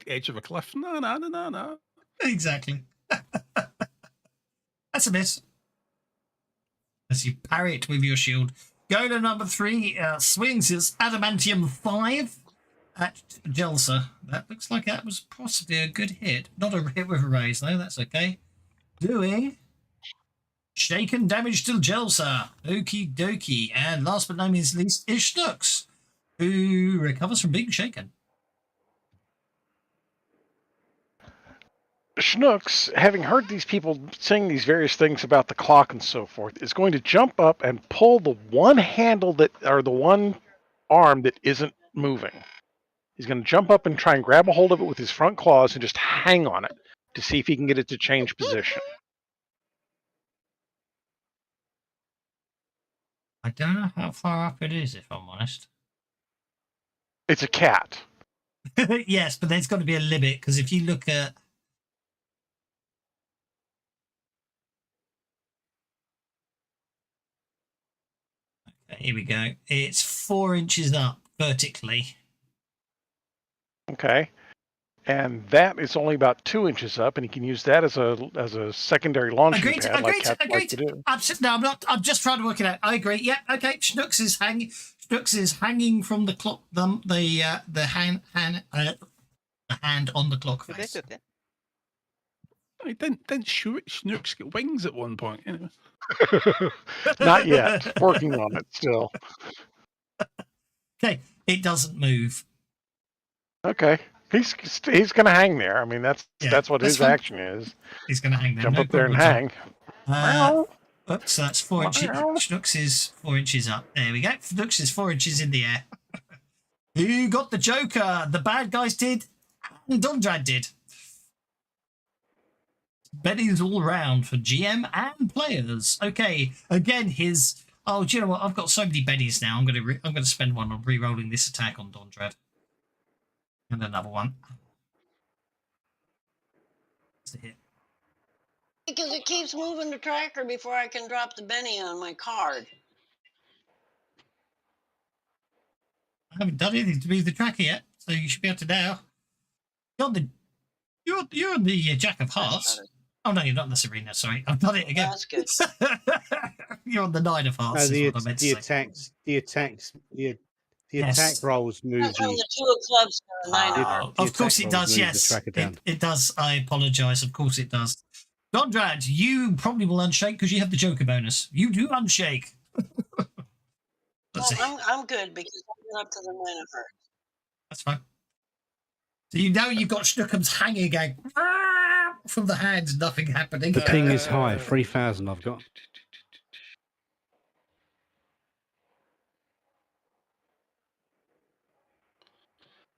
edge of a cliff. No. Exactly. That's a miss. As you parry it with your shield. Golem number 3 swings his adamantium 5 at Jelsa. That looks like that was possibly a good hit. Not a hit with a raise, though. That's okay. Doing shaken damage to Jelsa. Okie dokie. And last but not least is Schnooks, who recovers from being shaken. Schnooks, having heard these people saying these various things about the clock and so forth, is going to jump up and pull the one handle or the one arm that isn't moving. He's going to jump up and try and grab a hold of it with his front claws and just hang on it to see if he can get it to change position. I don't know how far up it is, if I'm honest. It's a cat. Yes, but there's got to be a limit, because if you look at... Okay, here we go. It's 4 inches up vertically. Okay. And that is only about 2 inches up, and he can use that as a secondary launching pad like cats like to do. No, I'm not. I'm just trying to work it out. I agree. Yeah. Okay. Schnooks is hanging from the clock. The hand on the clock face. I didn't Snooks get wings at one point? Anyway. Not yet. Working on it still. Okay. It doesn't move. Okay. He's going to hang there. I mean, that's what his fun. Action is. He's going to hang there. Jump up there and hang. Oops, so that's 4 inches. Schnooks is 4 inches up. There we go. Schnooks is 4 inches in the air. Who got the Joker? The bad guys did, and Dondrad did. Betting's all round for GM and players. Okay, again, his... Oh, do you know what? I've got so many Bennies now. I'm gonna spend one on re-rolling this attack on Dondrad. And another one. That's a hit. Because it keeps moving the tracker before I can drop the Benny on my card. I haven't done anything to move the tracker yet, so you should be able to now. You're on the Jack of Hearts. Oh no, you're not in the Serena. Sorry, I've done it again. That's good. You're on the Nine of Hearts. No, the attack rolls move. That's on the 2 of clubs to the 9 of hearts. Of course it does. Yes, it does. I apologise. Of course it does. Dondrad, you probably will unshake because you have the Joker bonus. You do unshake. I'm good because I'm up to the 9 of hearts. That's fine. So you know you've got Schnookums hanging going from the hands, nothing happening. The ping is high, 3,000 I've got.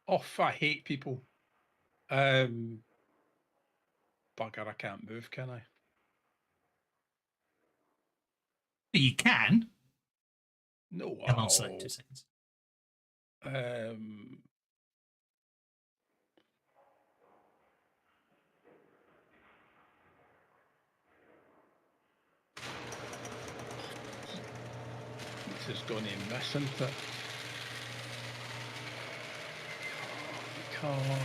Off, I hate people. Bugger, I can't move, can I? You can. No. Hang on, 2 seconds. This is going to miss, isn't it?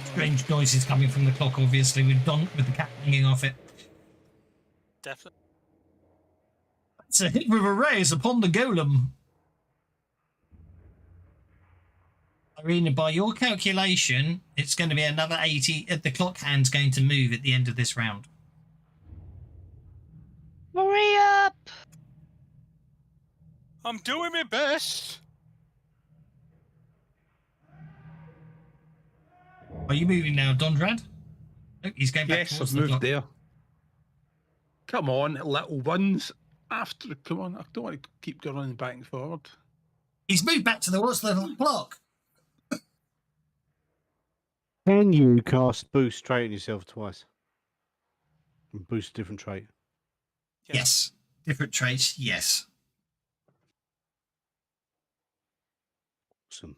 Strange noises coming from the clock, obviously, with the cat hanging off it. Definitely. It's a hit with a raise upon the golem. Irina, by your calculation, it's going to be another 80. The clock hand's going to move at the end of this round. Hurry up! I'm doing my best. Are you moving now, Dondrad? Oh, he's going back yes, towards I've the moved clock. there. Come on, little ones. Come on, I don't want to keep going back and forward. He's moved back towards the clock. Can you cast boost trait on yourself twice? And boost a different trait? Yes. Different traits, yes. Awesome.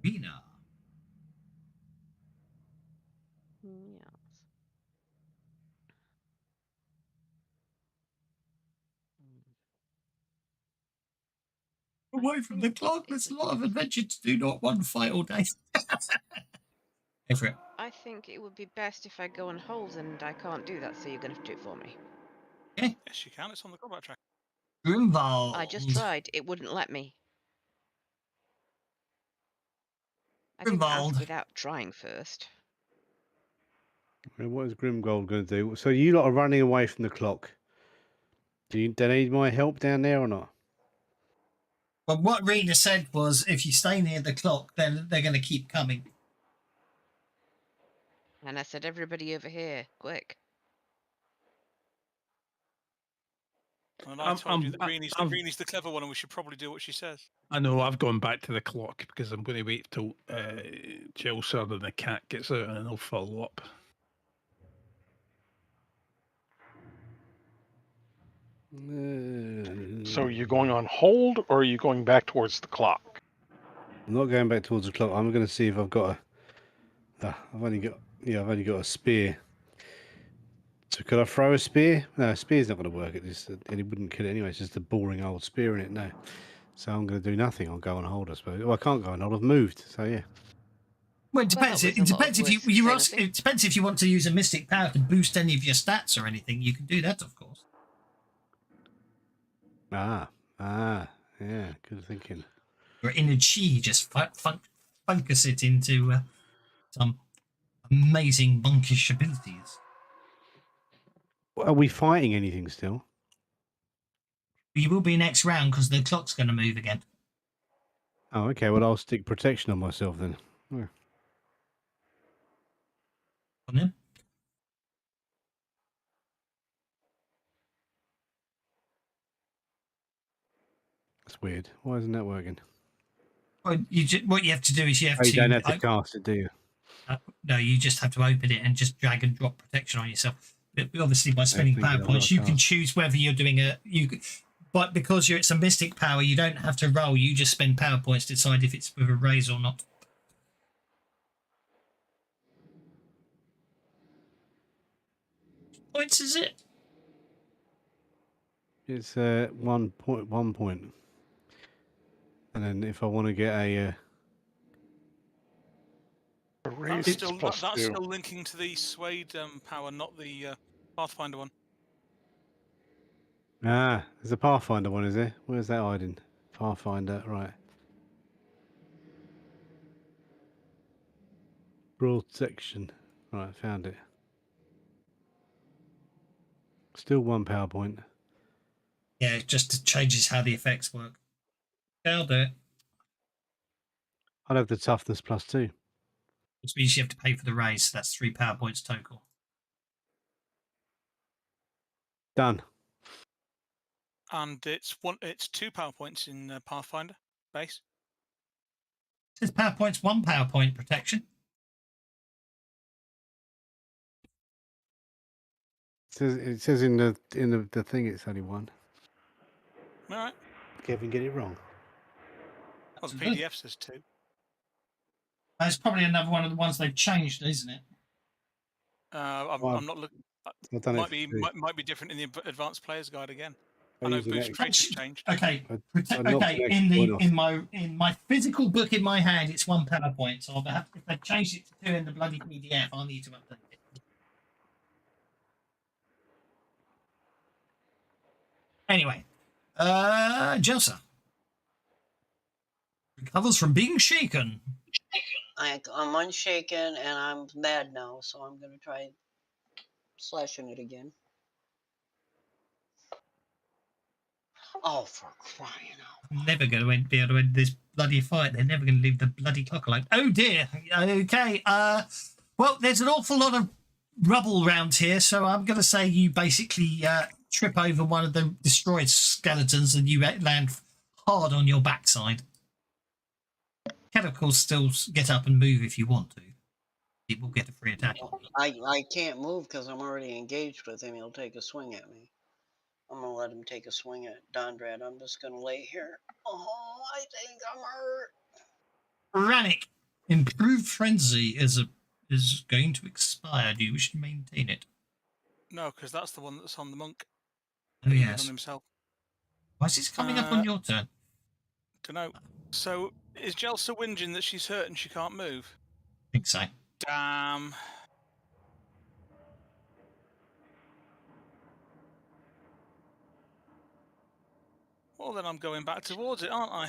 Rena. Yes. Away from the clock. There's a lot of adventure to do, not one fight all day. Go for it. I think it would be best if I go on hold, and I can't do that, so you're going to have to do it for me. Yes, you can. It's on the combat track. Grimwald. I just tried. It wouldn't let me. I didn't Grimwald. ask without trying first. What is Grimgold going to do? So you lot are running away from the clock. Do they need my help down there or not? But what Rena said was, if you stay near the clock, then they're going to keep coming. And I said, everybody over here, quick. And I told you that Reenie's the clever one, and we should probably do what she says. I know. I've gone back to the clock because I'm going to wait till Chelsea and the cat gets out, and then I'll follow up. So are you going on hold, or are you going back towards the clock? I'm not going back towards the clock. I'm going to see if I've got a. I've only got a spear. So could I throw a spear? No, a spear's not going to work. It wouldn't kill it anyway. It's just a boring old spear in it. No. So I'm going to do nothing. I'll go on hold, I suppose. Well, I can't go on hold. I've moved. So yeah. Well, it depends. Well, It depends if it depends if you want to use a mystic power to boost any of your stats or anything. You can do that, of course. Yeah. Good thinking. Or inner chi, just focus it into some amazing monkish abilities. Are we fighting anything still? You will be next round because the clock's going to move again. Oh, okay. Well, I'll stick protection on myself then. Yeah. On him. That's weird. Why isn't that working? Well, what you have to do is you have to. You don't have to cast it, do you? No, you just have to open it and just drag and drop protection on yourself. But obviously, by spending power points, you can choose whether you're doing but because it's a mystic power, you don't have to roll. You just spend power points to decide if it's with a raise or not. Points is it? It's 1 point. And then if I want to get a raise That's still linking to the Swade power, not the Pathfinder one. there's a Pathfinder one, is there? Where's that hiding? Pathfinder, right. Broad section. Right, found it. Still 1 power point. Yeah, it just changes how the effects work. I'll do it. I'll have the toughness +2. Which means you have to pay for the raise. So that's 3 power points total. Done. And it's 2 power points in Pathfinder base. It says power points, 1 power point protection. It says in the thing it's only 1. All right. Kevin, get it wrong. Well, the PDF says 2. That's probably another one of the ones they've changed, isn't it? I'm not looking. Might be different in the advanced players guide again. I know boost rates changed. Okay. In my physical book in my hand, it's 1 power point. So if they've changed it to 2 in the bloody PDF, I'll need to update it. Anyway, Jelsa recovers from being shaken. I'm unshaken and I'm mad now, so I'm going to try slashing it again. Oh, for crying out! I'm never going to be able to end this bloody fight. They're never going to leave the bloody clock alone. Oh dear. Okay. Well, there's an awful lot of rubble around here, so I'm going to say you basically trip over one of the destroyed skeletons and you land hard on your backside. You can, of course, still get up and move if you want to. It will get a free attack. I can't move because I'm already engaged with him. He'll take a swing at me. I'm going to let him take a swing at Dondrad. I'm just going to lay here. Oh, I think I'm hurt. Rannick, improved frenzy is going to expire. Do you wish to maintain it? No, because that's the one that's on the monk. Oh, yes. On himself. Why is this coming up on your turn? Dunno. So, is Jelsa whinging that she's hurt and she can't move? I think so. Damn. Well, then I'm going back towards it, aren't I?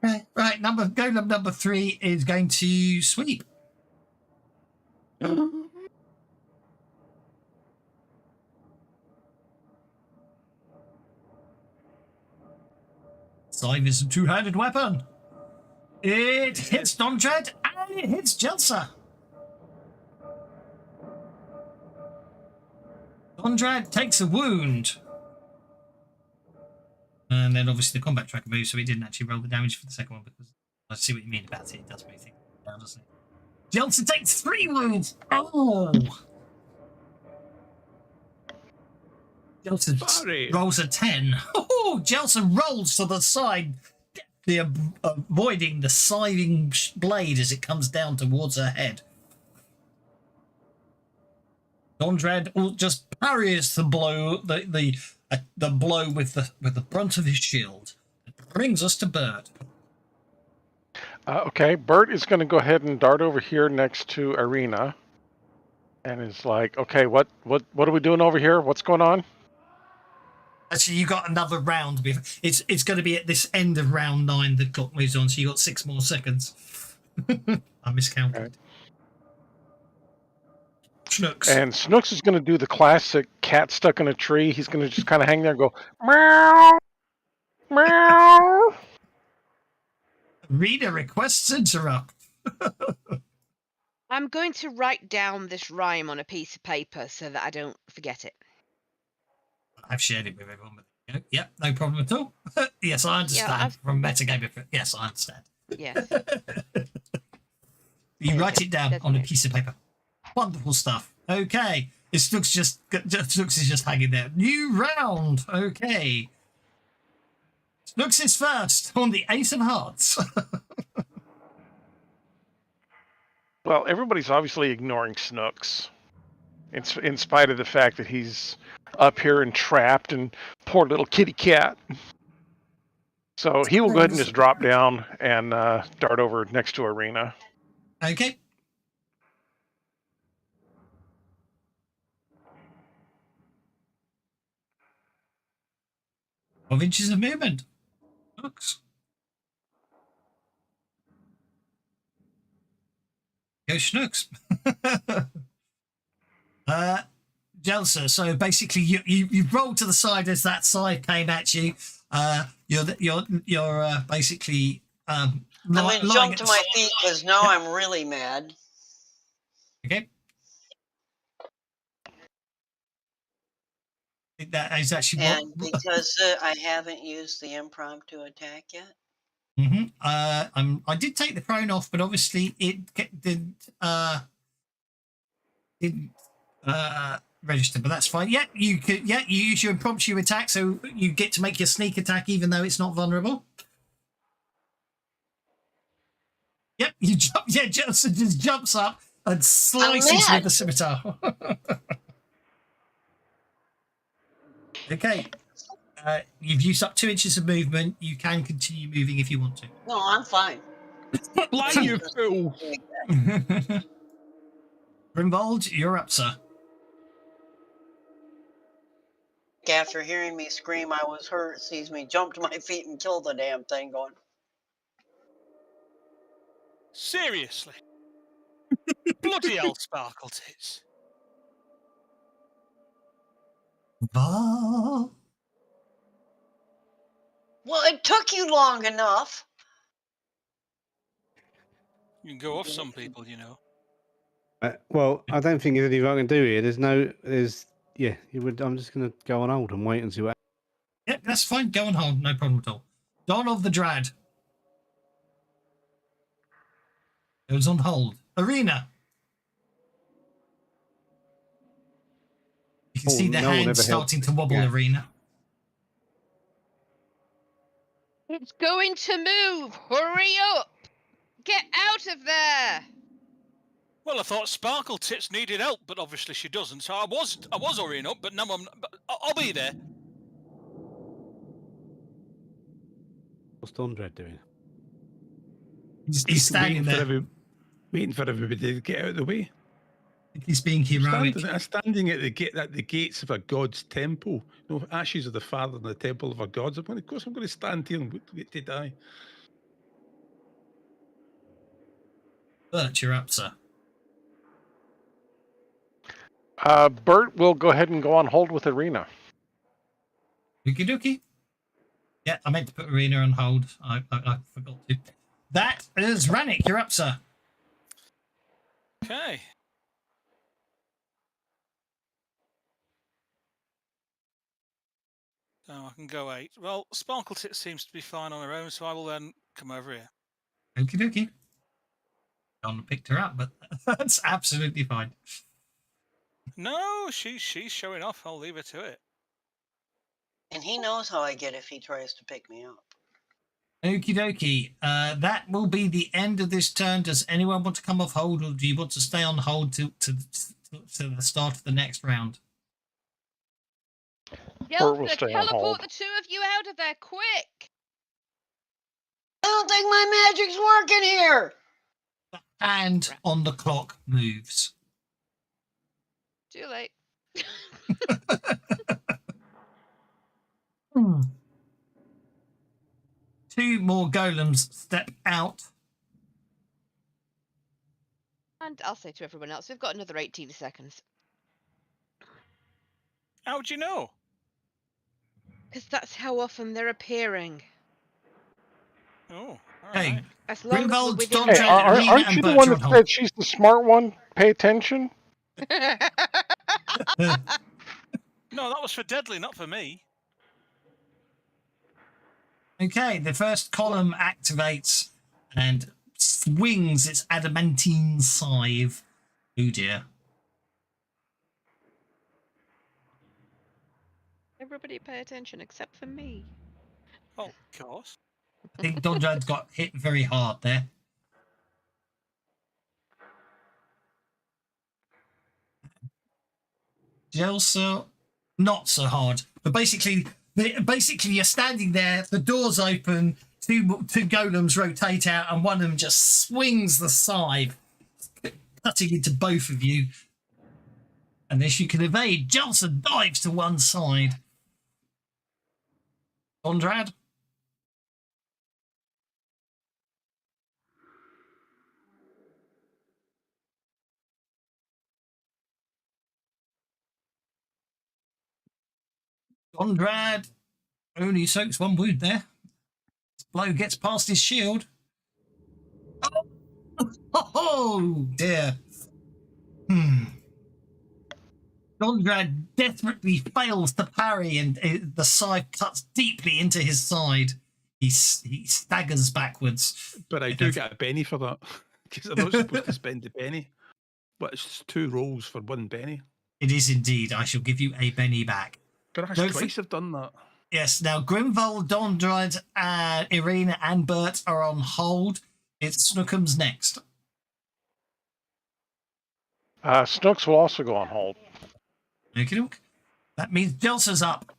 Okay, right. Golem number 3 is going to sweep. Scythe is a two-handed weapon. It hits Dondred and it hits Jelsa. Dondred takes a wound. And then obviously the combat tracker moves, so he didn't actually roll the damage for the second one because I see what you mean about it. It does move things down, doesn't it? Jelsa takes 3 wounds. Oh! Jelsa rolls a 10. Oh! Jelsa rolls to the side, avoiding the scything blade as it comes down towards her head. Dondred just parries the blow, the blow with the brunt of his shield. It brings us to Bert. Okay, Bert is going to go ahead and dart over here next to Arena, and is like, okay, what are we doing over here? What's going on? Actually, you got another round. It's going to be at this end of round 9 the clock moves on, so you got 6 more seconds. I miscounted. Okay. Snooks. And Snooks is going to do the classic cat stuck in a tree. He's going to just kind of hang there and go, meow, meow. Reader requests interrupt. I'm going to write down this rhyme on a piece of paper so that I don't forget it. I've shared it with everyone. But, yep, no problem at all. Yes, I understand. Yeah, from metagame. Yes, I understand. Yes. You write it down That's on a right. piece of paper. Wonderful stuff. Okay. Snooks is just hanging there. New round. Okay. Snooks is first on the Ace of Hearts. Well, everybody's obviously ignoring Snooks. It's in spite of the fact that he's up here and trapped and poor little kitty cat. So he will go ahead and just drop down and dart over next to Arena. Okay. 12 inches of movement. Snooks. Go Snooks. Jelsa, so basically you rolled to the side as that side came at you. You're basically I'm going to jump to my feet because now I'm really mad. Okay. That is actually And because I haven't used the impromptu attack yet. Mm-hmm. I did take the prone off, but obviously it didn't register. But that's fine. Yeah, you could. Yeah, you use your impromptu attack, so you get to make your sneak attack even though it's not vulnerable. Yep, you jump. Yeah, Johnson just jumps up and slices with the scimitar. Okay. You've used up 2 inches of movement. You can continue moving if you want to. No, I'm fine. Line, you fool. Grimwald, you're up, sir. After hearing me scream I was hurt, sees me jump to my feet and kill the damn thing going. Seriously? Bloody hell, Sparkle Tits. Well, it took you long enough. You can go off some people, you know. Well, I don't think there's anything I can do here. I'm just going to go on hold and wait and see what. Yep, that's fine. Go on hold. No problem at all. Dawn of the Dread. It was on hold. Arena. You can see the hand starting to wobble, yeah. Arena. It's going to move. Hurry up. Get out of there. Well, I thought Sparkle Tits needed help, but obviously she doesn't. So I was hurrying up, but now I'm. But I'll be there. What's Dondred doing? He's standing there. Waiting for everybody to get out of the way. He's being heroic. Standing at the gates of a god's temple. No, ashes of the father in the temple of our gods. Of course, I'm going to stand here and wait to die. Bert, you're up, sir. Bert will go ahead and go on hold with Arena. Okie dokie. Yeah, I meant to put Arena on hold. I forgot to. That is Rannick. You're up, sir. Okay. So I can go 8. Well, Sparkle Tits seems to be fine on her own, so I will then come over here. Okie dokie. John picked her up, but that's absolutely fine. No, she's showing off. I'll leave her to it. And he knows how I get if he tries to pick me up. Okie dokie. That will be the end of this turn. Does anyone want to come off hold, or do you want to stay on hold to the start of the next round? Yelza, teleport the two of you out of there, quick! I don't think my magic's working here. The hand on the clock moves. Too late. Two more golems step out. And I'll say to everyone else, we've got another 18 seconds. How do you know? Because that's how often they're appearing. Oh, Hey, alright. As long as we're Grimwald, within Hey, Dondred, aren't Arena, you and the Bert one are on that hold. said she's the smart one? Pay attention. No, that was for Deadly, not for me. Okay, the first column activates and swings its adamantine scythe. Oh dear. Everybody pay attention except for me. Oh, of course. I think Dondred got hit very hard there. Gelso, not so hard. But basically you're standing there, the door's open, two golems rotate out, and one of them just swings the scythe, cutting into both of you. Unless you can evade, Gelso dives to one side. Dondred? Dondred only soaks one wound there. This blow gets past his shield. Oh dear. Dondred desperately fails to parry, and the scythe cuts deeply into his side. He staggers backwards. But I do get a penny for that because I'm not supposed to spend a penny. But it's 2 rolls for 1 penny. It is indeed. I shall give you a penny back. But that's twice I've done that. Yes. Now, Grimwald, Dondred, Irina, and Bert are on hold. It's Snookums next. Snooks will also go on hold. Okay, look. That means Gelsa's up.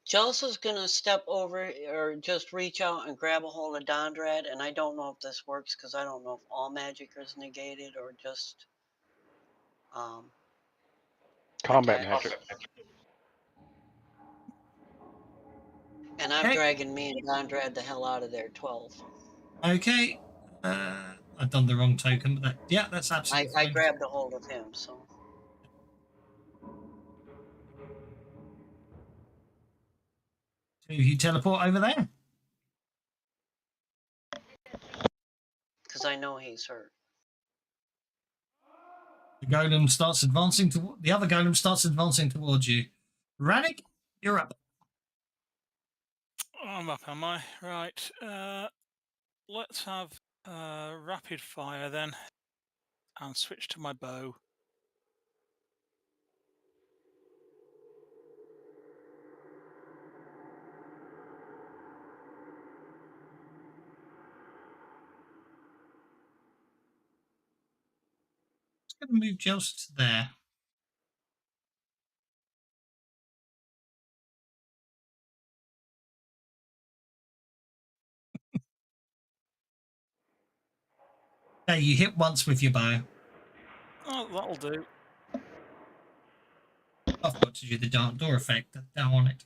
Jelsa's gonna step over or just reach out and grab a hold of Dondred, and I don't know if this works because I don't know if all magic is negated or just Combat magic. And I'm dragging me and Dondred the hell out of there. 12. Okay. I've done the wrong token, but that's absolutely I fine. grabbed a hold of him, so. Do you teleport over there? Because I know he's hurt. The golem starts advancing to the other golem starts advancing towards you. Rannick, you're up. I'm up, am I? Right. Let's have rapid fire then, and switch to my bow. just going to move Jels to there. Okay, you hit once with your bow. Oh, that'll do. I forgot to do the dark door effect down on it.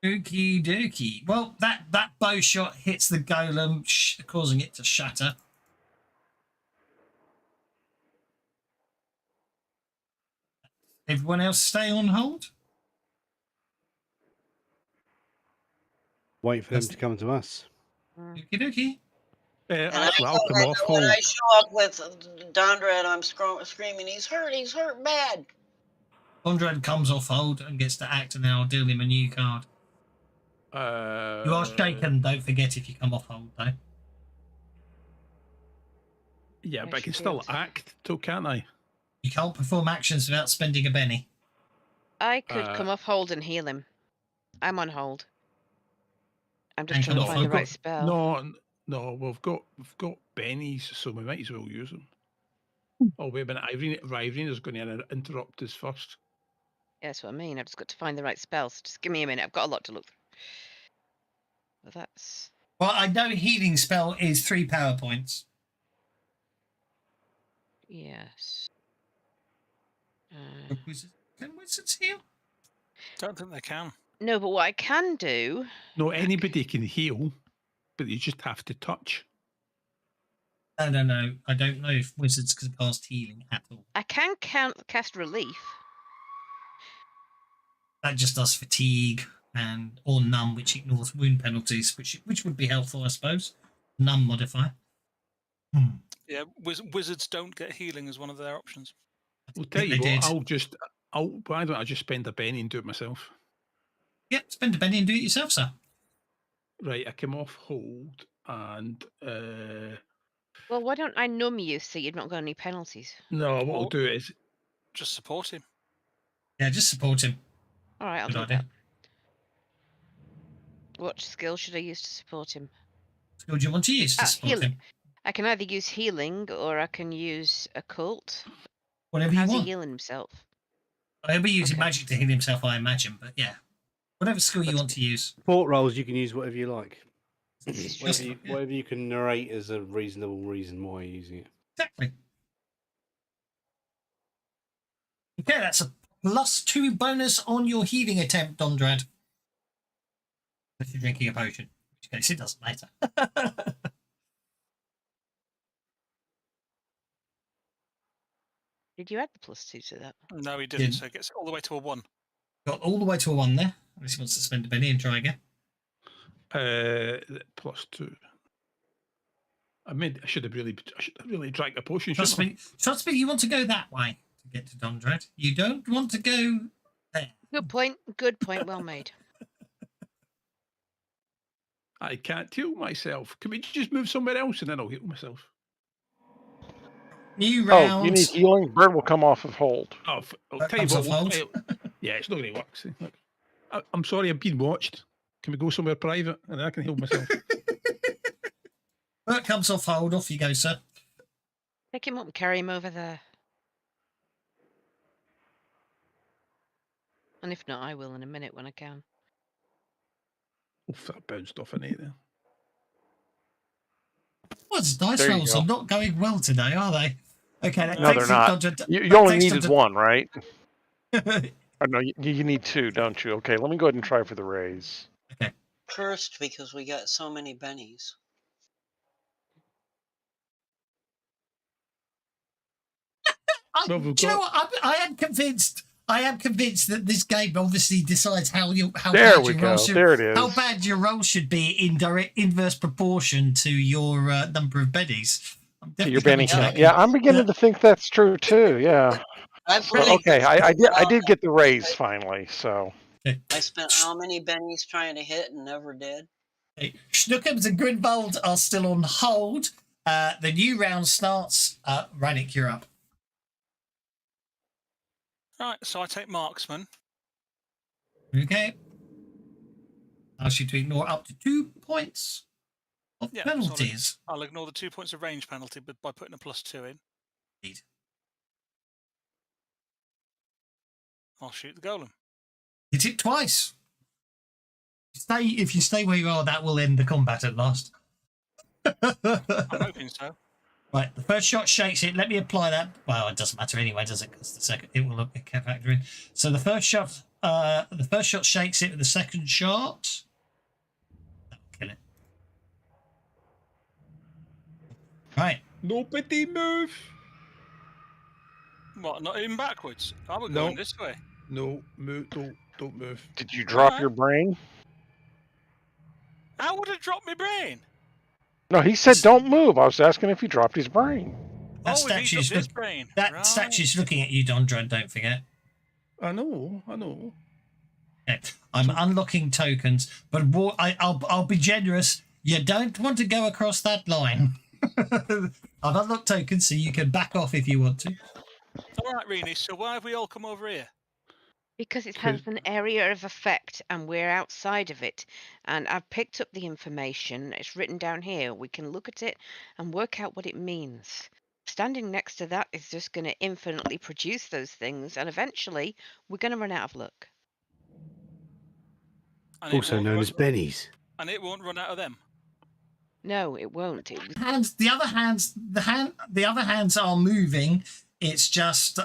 Okie dokie. Well, that bow shot hits the golem, causing it to shatter. Everyone else stay on hold? Wait for them to come to us. Okie dokie. And Actually, I'll come off when hold. I show up with Dondred, I'm screaming, he's hurt bad. Conrad comes off hold and gets to act, and then I'll deal him a new card. You are shaken, don't forget, if you come off hold, though. Yeah, but I Yes, can you still did. act, too, can't I? You can't perform actions without spending a penny. I could come off hold and heal him. I'm on hold. I'm just And trying come to off find the hold. right spell. No, we've got bennies, so we might as well use them. Oh, wait a minute, Irene's going to interrupt us first. Yeah, that's what I mean. I've just got to find the right spell. So just give me a minute. I've got a lot to look through. Well, that's... Well, I know healing spell is 3 power points. Yes. Can wizards heal? Don't think they can. No, but what I can do... No, anybody can heal, but you just have to touch. No. I don't know if wizards can cast healing at all. I can cast relief. That just does fatigue or numb, which ignores wound penalties, which would be helpful, I suppose. Numb modifier. Yeah, wizards don't get healing as one of their options. Well, tell you they what, did. why don't I just spend a penny and do it myself? Yep, spend a penny and do it yourself, sir. Right, I come off hold and Well, why don't I numb you so you've not got any penalties? no, what I'll Or- do is Just support him. Yeah, just support him. All right, I'll Good do idea. that. What skill should I use to support him? Skill do you want to use to support healing. him? I can either use healing or I can use occult. Whatever you How's he want. healing himself? He'll be using Okay. magic to heal himself, I imagine, but yeah. Whatever skill you want to use. Fort rolls, you can use whatever you like. Just- Whatever you can narrate as a reasonable reason why you're using it. Exactly. Okay, that's a +2 bonus on your healing attempt, Dondrad. If you're drinking a potion, in which case it doesn't matter. Did you add the +2 to that? No, he didn't, so it gets all the way to a 1. Got all the way to a 1 there. Unless he wants to spend a penny and try again. +2. I should have really drank a potion. Trust me, you want to go that way to get to Dondrad. You don't want to go there. Good point. Good point. Well made. I can't heal myself. Can we just move somewhere else and then I'll heal myself? New round. Oh, you need healing? Bird will come off of hold. I'll That tell you comes what. off hold. Yeah, it's not going to work. See, look. I'm sorry, I'm being watched. Can we go somewhere private and I can heal myself? That comes off hold. Off you go, sir. Pick him up and carry him over there. And if not, I will in a minute when I can. Oof, that bounced off an 8 there. Well, dice There you rolls go. are not going well today, are they? Okay, that No, takes they're not. Dondrad. You only needed one, right? Or no, you need 2, don't you? Okay, let me go ahead and try for the raise. Cursed because we got so many bennies. Well, Do you know what? I am convinced. I am convinced that this game obviously decides how There bad we your go. roll should, There it is. how bad your roll should be in direct inverse proportion to your number of bennies. I'm definitely Your Benny coming to count. that. Yeah, I'm beginning to think that's true too. Yeah. I've So, really okay, I did get the raise finally. So I spent how many bennies trying to hit and never did. Okay. Schnookums and Grinbold are still on hold. The new round starts. Rannick, you're up. Right, so I take marksman. Okay. Ask you to ignore up to 2 points. Of Yeah, so penalties. I'll ignore the 2 points of range penalty by putting a +2 in. Indeed. I'll shoot the golem. Hit it twice. If you stay where you are, that will end the combat at last. I'm hoping so. Right, the first shot shakes it. Let me apply that. Well, it doesn't matter anyway, does it? Because the second it will factor in. So the first shot shakes it. With the second shot, that'll kill it. Right. Nobody move. What? Not even backwards? I would No. go this way. No, move. Don't move. Did you drop Alright. your brain? How would it drop my brain? No, he said don't move. I was asking if he dropped his brain. That Oh, if he statue's dropped his look, brain. that Right. statue's looking at you, Dondra. Don't forget. I know. Okay. I'm unlocking tokens, but I'll be generous. You don't want to go across that line. I've unlocked tokens, so you can back off if you want to. All right, Rini. So why have we all come over here? Because it has an area of effect and we're outside of it. And I've picked up the information. It's written down here. We can look at it and work out what it means. Standing next to that is just going to infinitely produce those things. And eventually, we're going to run out of luck. And it Also won't known run- as bennies. And it won't run out of them. No, it won't. It was The other hands are moving. It's just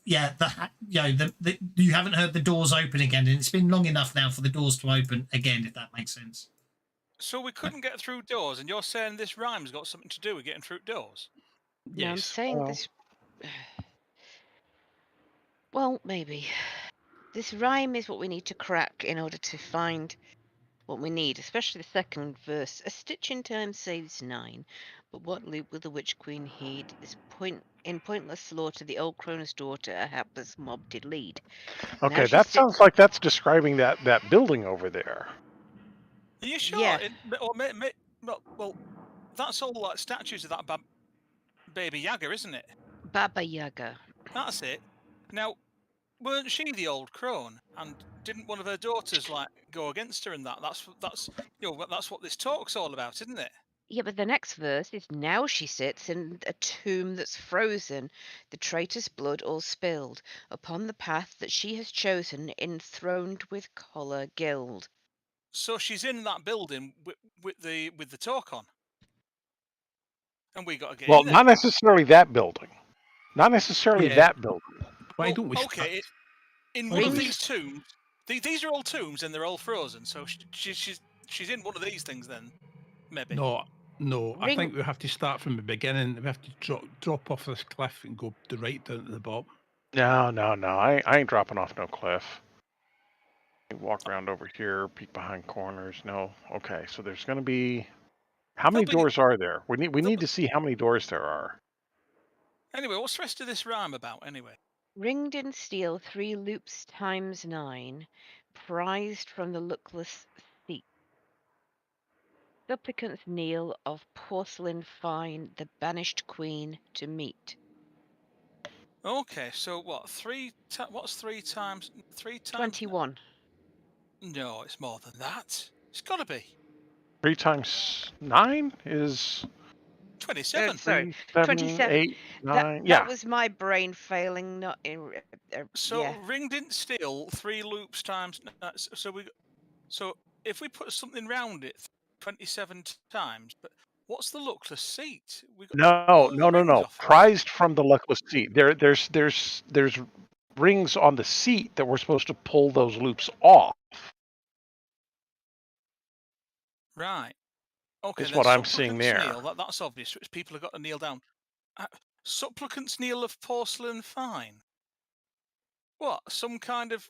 you haven't heard the doors open again, and it's been long enough now for the doors to open again, if that makes sense. So we couldn't get through doors, and you're saying this rhyme's got something to do with getting through doors? No, I'm saying well. this. Well, maybe. This rhyme is what we need to crack in order to find what we need, especially the second verse. A stitch in time saves 9, but what loop will the Witch Queen heed? In pointless slaughter, the old Croner's daughter, a hapless mob did lead. Okay, Now she that sits- sounds like that's describing that building over there. Are you sure? Yeah. Well, that's all like statues of that baby Yaga, isn't it? Baba Yaga. That's it. Now, weren't she the old crone? And didn't one of her daughters like go against her in that? That's that's what this talk's all about, isn't it? Yeah, but the next verse is now she sits in a tomb that's frozen, the traitor's blood all spilled, upon the path that she has chosen, enthroned with collar gild. So she's in that building with the talk on, and we got to get Well, in there. not necessarily that building. Not necessarily Yeah. that building. Why Well, don't we? okay, in Why one don't of we- these tombs. These are all tombs, and they're all frozen. So she's in one of these things then, maybe. No. I Ring- think we have to start from the beginning. We have to drop off this cliff and go right down to the bottom. No. I ain't dropping off no cliff. Walk around over here, peek behind corners. No. Okay, so there's going to be. How many There'll be- doors are there? We need there'll to see how many doors there are. Anyway, what's the rest of this rhyme about? Anyway, Ringed in steel 3 loops times 9, prized from the luckless seat. Supplicants kneel of porcelain fine, the banished queen to meet. okay. So what? What's 3 times? 3 times? 21. No, it's more than that. It's got to be 3 times 9 is 27. sorry, 7, 27. 8, 9. That was my brain failing. Not in. So yeah. ring didn't steal 3 loops times. So if we put something round it 27 times, but what's the luckless seat? We got all the rings No. off it. Prized from the luckless seat. There's rings on the seat that we're supposed to pull those loops off. Right. Okay. Is then what I'm seeing supplicants there. Kneel, that's obvious. It's people have got to kneel down. Supplicants kneel of porcelain fine. What? Some kind of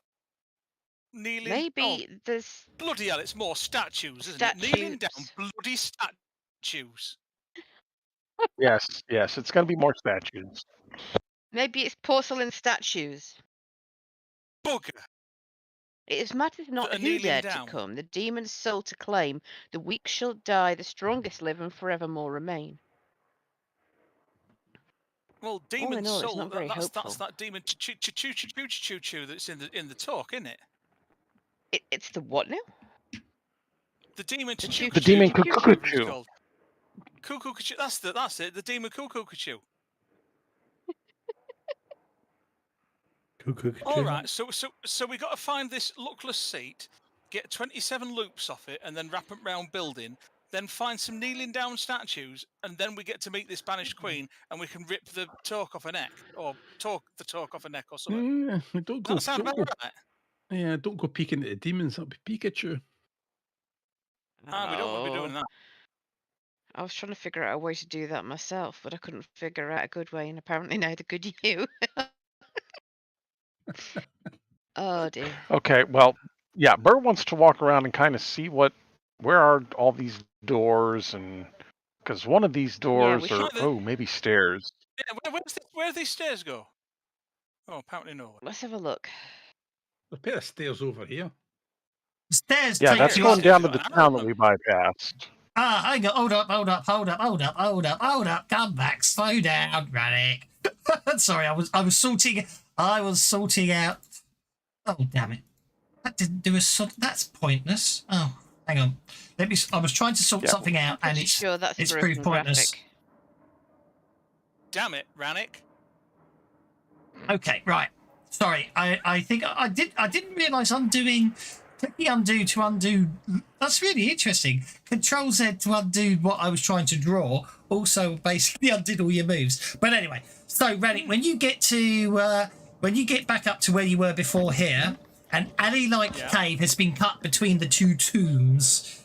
kneeling? Maybe Oh, there's. bloody hell! It's more statues, isn't it? Kneeling down, bloody statues. Yes. It's going to be more statues. Maybe it's porcelain statues. Bugger. It matters not That are who kneeling dared down. to come. The demon's soul to claim. The weak shall die. The strongest live and forevermore remain. Well, All demon in all, it's soul. not very That's hopeful. that demon choo that's in the talk, isn't it? It's the what now? The demon The choo choo- The demon choo- cuckoo. Cuckoo Cuckoo. That's it. The demon Cuckoo Cuckoo. All right. So we got to find this luckless seat, get 27 loops off it, and then wrap it round building. Then find some kneeling down statues, and then we get to meet this banished queen, and we can rip the talk off her neck, or talk off her neck, or something. Yeah, don't go. Does that sound Don't about go. right? Yeah, don't go peeking at the demons. That'll be Pikachu. We don't want to be doing that. I was trying to figure out a way to do that myself, but I couldn't figure out a good way, and apparently neither could you. Oh dear. Okay, well, yeah, Bert wants to walk around and kind of see where are all these doors, and because one of these doors should- are maybe stairs. Yeah, where do these stairs go? Oh, apparently nowhere. Let's have a look. There's a pair of stairs over here. Stairs Yeah, take that's you going up. down to the I don't town that know. we bypassed. Hang on, hold up, come back, slow down, Rannick. Sorry, I was sorting out. Oh damn it! That didn't do a sort. That's pointless. Oh, hang on. I was trying to sort Yeah. something out, and Pretty it's sure that's it's a proved broken pointless. graphic. Damn it, Rannick. Okay, right. Sorry, I think I didn't realise clicking undo to undo. That's really interesting. Control Z to undo what I was trying to draw. Also, basically undid all your moves. But anyway, so Rannick, when you get back up to where you were before here, an alley-like cave has been cut between the two tombs.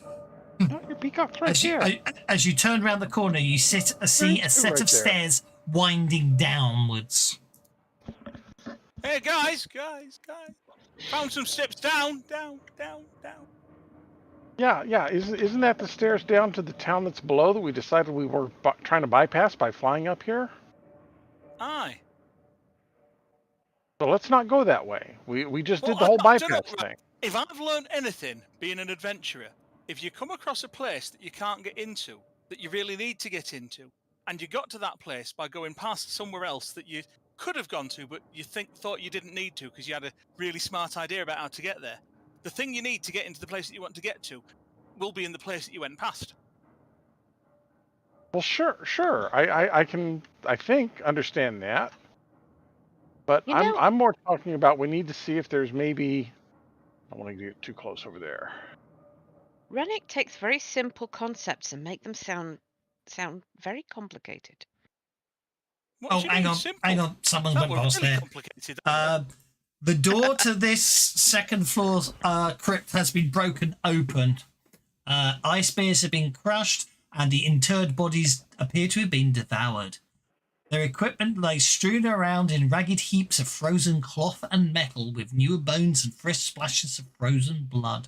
Oh, your peacock's right here. As you turn around the corner, you see a set right of there. stairs winding downwards. Hey guys. Found some steps down. Yeah. Isn't that the stairs down to the town that's below that we decided we were trying to bypass by flying up here? Aye. So let's not go that way. We just Well, did the whole I don't know, bypass thing. If I've learned anything being an adventurer, if you come across a place that you can't get into, that you really need to get into, and you got to that place by going past somewhere else that you could have gone to, but you thought you didn't need to because you had a really smart idea about how to get there, the thing you need to get into the place that you want to get to will be in the place that you went past. Well, sure. I can, I think, understand that. But I'm more talking about we need to see if there's maybe. I don't want to get too close over there. Rennick takes very simple concepts and make them sound very complicated. What Oh, do you hang mean on, simple? hang on. Someone's That went were past really there. complicated. The door to this second floor's crypt has been broken open. Ice spears have been crushed, and the interred bodies appear to have been devoured. Their equipment lays strewn around in ragged heaps of frozen cloth and metal, with newer bones and fresh splashes of frozen blood.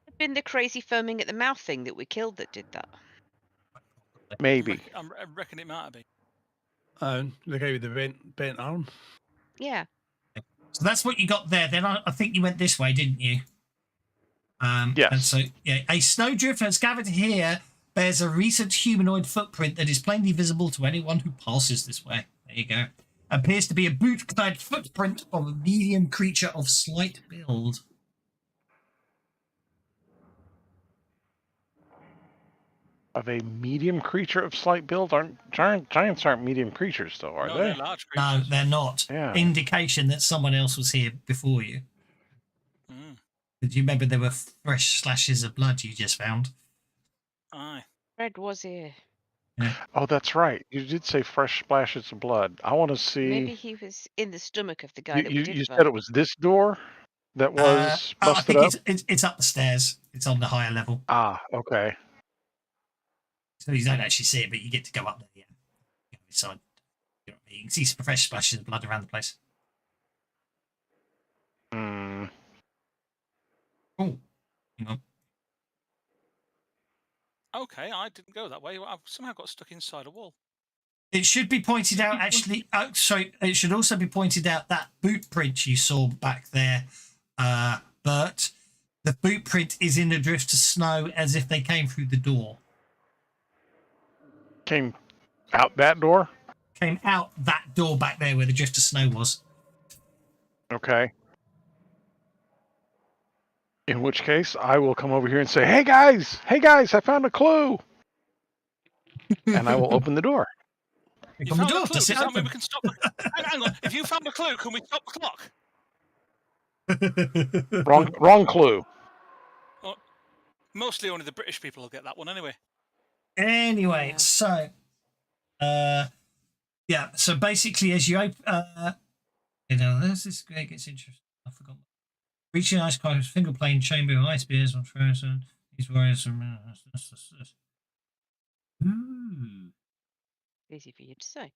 It been the crazy foaming at the mouth thing that we killed that did that. Maybe. I reckon it might have been. The guy with the bent arm. Yeah. So that's what you got there. Then I think you went this way, didn't you? Yes. And so, yeah, a snowdrift has gathered here bears a recent humanoid footprint that is plainly visible to anyone who passes this way. There you go. Appears to be a boot-clad footprint of a medium creature of slight build. Of a medium creature of slight build? Giants aren't medium creatures, though, are No, they? they're large No, creatures. they're not. Yeah. Indication that someone else was here before you. Mm. Did you remember there were fresh slashes of blood you just found? Aye. Fred was here. Oh, that's right. You did say fresh splashes of blood. I want to see. Maybe he was in the stomach of the guy that we did You find. said it was this door that was I busted think up? it's up the stairs. It's on the higher level. Ah, okay. So you don't actually see it, but you get to go up there, yeah. So you can see some fresh splashes of blood around the place. Hmm. Oh, hang on. Okay, I didn't go that way. I've somehow got stuck inside a wall. It should be pointed out, actually. Sorry, it should also be pointed out that boot print you saw back there, Bert. The boot print is in a drift of snow as if they came through the door. Came out that door? Came out that door back there where the drift of snow was. Okay. In which case, I will come over here and say, hey guys, I found a clue. and I will open the door. You Open the found door. a clue. Does Does it that mean open? we can stop the... hang on. If you found a clue, can we stop the clock? Wrong clue. Mostly only the British people will get that one anyway. Anyway, Yeah. so yeah, so basically as you open there's this it gets interesting. I forgot. Reaching ice climbs, finger plane chamber of ice beers on frozen. These warriors are Ooh. Easy for you to say.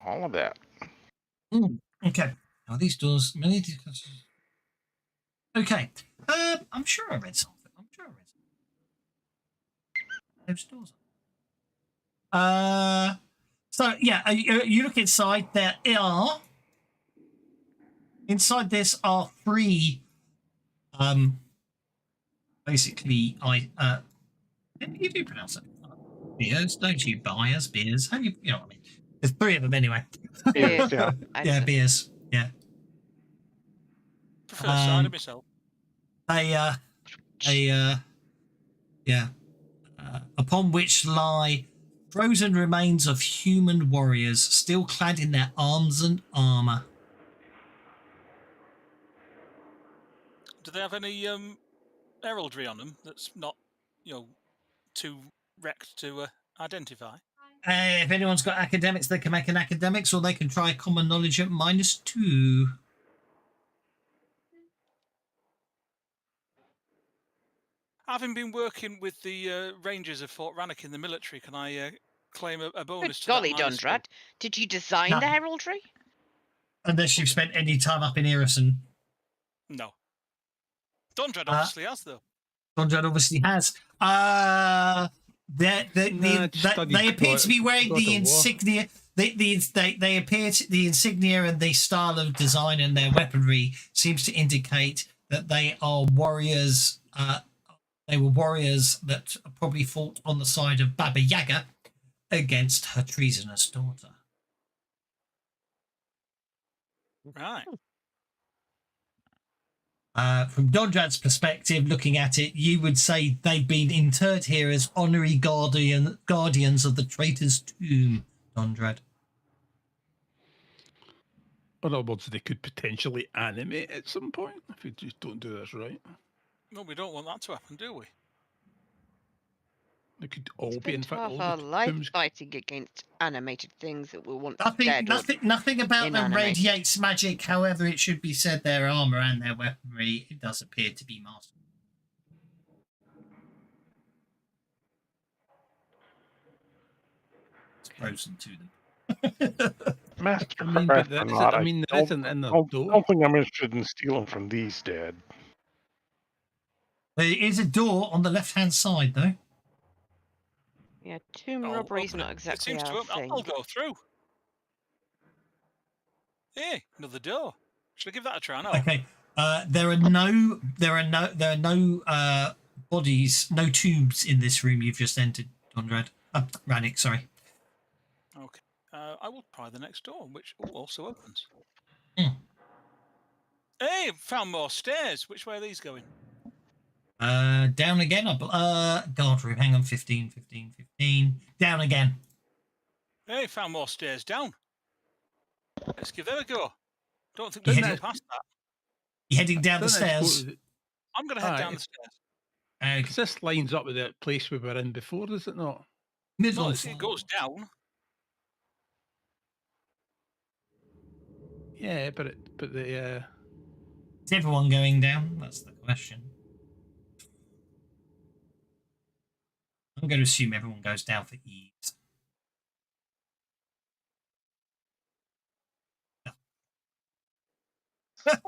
All of that. Okay. Now these doors many okay. I'm sure I read something. Those doors. So yeah, you look inside. There are inside this are three. Basically, you do pronounce it beers, don't you? Buyers, beers. How do you know what I mean? There's three of them anyway. Beers, yeah. Yeah, beers. Yeah. Prefer cider myself. Upon which lie frozen remains of human warriors, still clad in their arms and armor. Do they have any heraldry on them that's not, too wrecked to identify? If anyone's got academics, they can make an academics, or they can try common knowledge at -2. Having been working with the Rangers of Fort Rannoch in the military, can I claim a bonus to Golly, that minus Dundrad, did you design No. the heraldry? Unless you've spent any time up in Erison. No. Dundrad obviously has, though. Donjad obviously has. They appear to be wearing the insignia. They appear to, the insignia and the style of design and their weaponry seems to indicate that they are warriors. They were warriors that probably fought on the side of Baba Yaga against her treasonous daughter. Right. From Dondrad's perspective, looking at it, you would say they've been interred here as honorary guardians of the traitor's tomb, Dondrad. In other words, they could potentially animate at some point if we just don't do this right. No, we don't want that to happen, do we? They could all be, Spent in fact, half all our the life tombs. fighting against animated things that were once Nothing, dead. nothing about them inanimate. radiates magic. However, it should be said their armor and their weaponry, it does appear to be mastered. It's frozen to them. Master I mean, craft but or that not, I mean, there isn't in the don't door. think I'm interested in stealing from these dead. There is a door on the left-hand side, though. Yeah, tomb Oh, robbery's open it. not It exactly seems to our open. thing. I'll go through. Hey, another door. Should I give that a try now? Okay. There are no bodies, no tubes in this room you've just entered, Dondrad. Rannick, sorry. Okay. I will try the next door, which also opens. Hey, found more stairs. Which way are these going? Down again. Guard room. Hang on. 15. Down again. Hey, found more stairs down. Let's give them a go. Don't think we can go past that. You're heading down the stairs. I'm going to head down the stairs. Okay. This lines up with the place we were in before, does it not? Middle. No, it goes down. Yeah, but the Is everyone going down? That's the question. I'm going to assume everyone goes down for ease.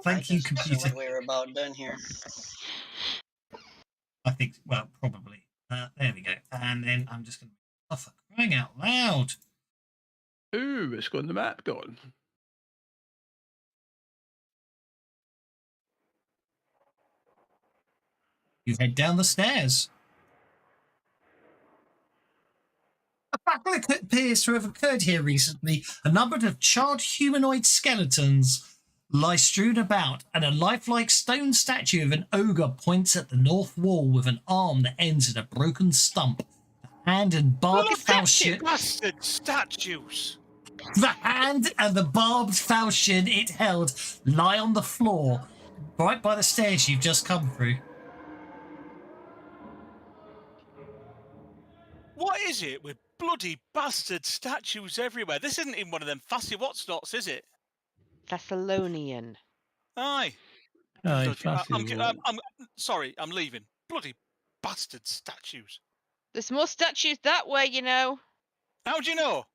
Thank you, computer. We're about done here. I think, well, probably. There we go. And then I'm just going to... Oh, for crying out loud. ooh, it's got the map gone. You head down the stairs. A battle appears to have occurred here recently. A number of charred humanoid skeletons lie strewn about, and a lifelike stone statue of an ogre points at the north wall with an arm that ends in a broken stump hand and barbed Look at falchion. Bastard statues! The hand and the barbed falchion it held lie on the floor, right by the stairs you've just come through. What is it with bloody bastard statues everywhere? This isn't even one of them fussy what's-nots, is it? Thessalonian. Aye. Aye, Bloody- fussy I'm sorry, I'm leaving. Bloody bastard statues. There's more statues that way, you know. How do you know?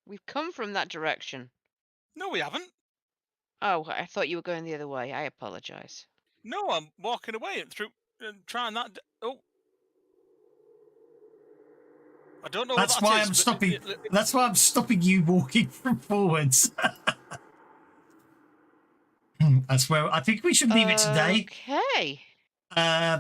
We've come from that direction. No, we haven't. Oh, I thought you were going the other way. I apologize. No, I'm walking away and through and trying that. Oh, I don't know That's what that why is, I'm but stopping. That's why I'm stopping you walking from forwards. That's where I think we should leave it today. Okay.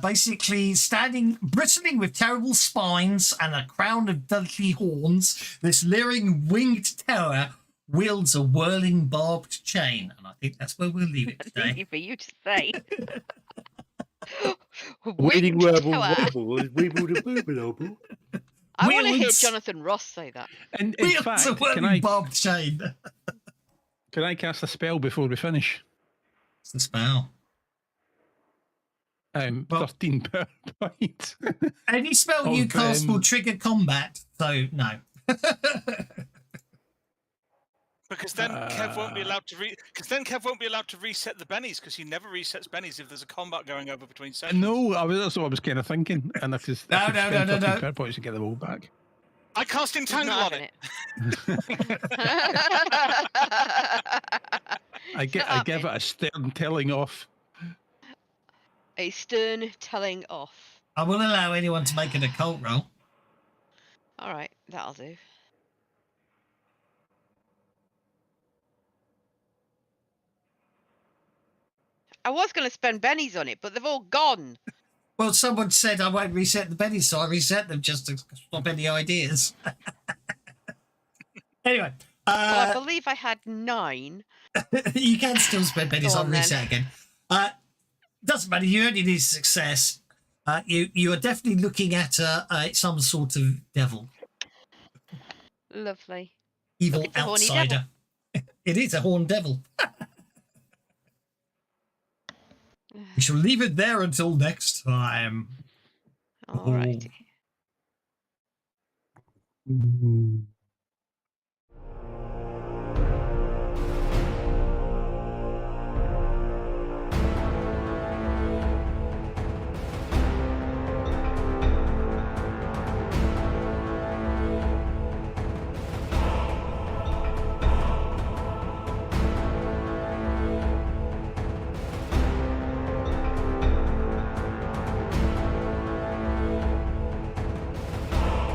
Basically, standing, bristling with terrible spines and a crown of deadly horns, this leering winged terror wields a whirling barbed chain, and I think that's where we'll leave it That's today. easy for you to say. Waiting Winged wobble tower. wobble, wibble de booble obble. I want to hear Wields- Jonathan Ross say that. And in Wields fact, a whirling barbed chain. can I cast a spell before we finish? It's the spell. Well- 13 per point. Any spell you Of, cast will trigger combat, so no. because then Kev won't be allowed to reset the bennies because he never resets bennies if there's a combat going over between sessions. No, that's what I was kind of thinking. And if I could No, spend 13 no. per points to get them all back. I cast He's entangle not on having it. I give it a stern telling off. A stern telling off. I will allow anyone to make an occult roll. All right, that'll do. I was going to spend bennies on it, but they've all gone. Well, someone said I won't reset the bennies, so I reset them just to stop any ideas. Anyway, Well, I believe I had 9. you can still spend bennies Go on on, then. reset again. Doesn't matter. You only need success. You are definitely looking at some sort of devil, Lovely. evil Look, it's a horny outsider. It is a horned devil. We shall leave it there until next time. All righty. Ooh.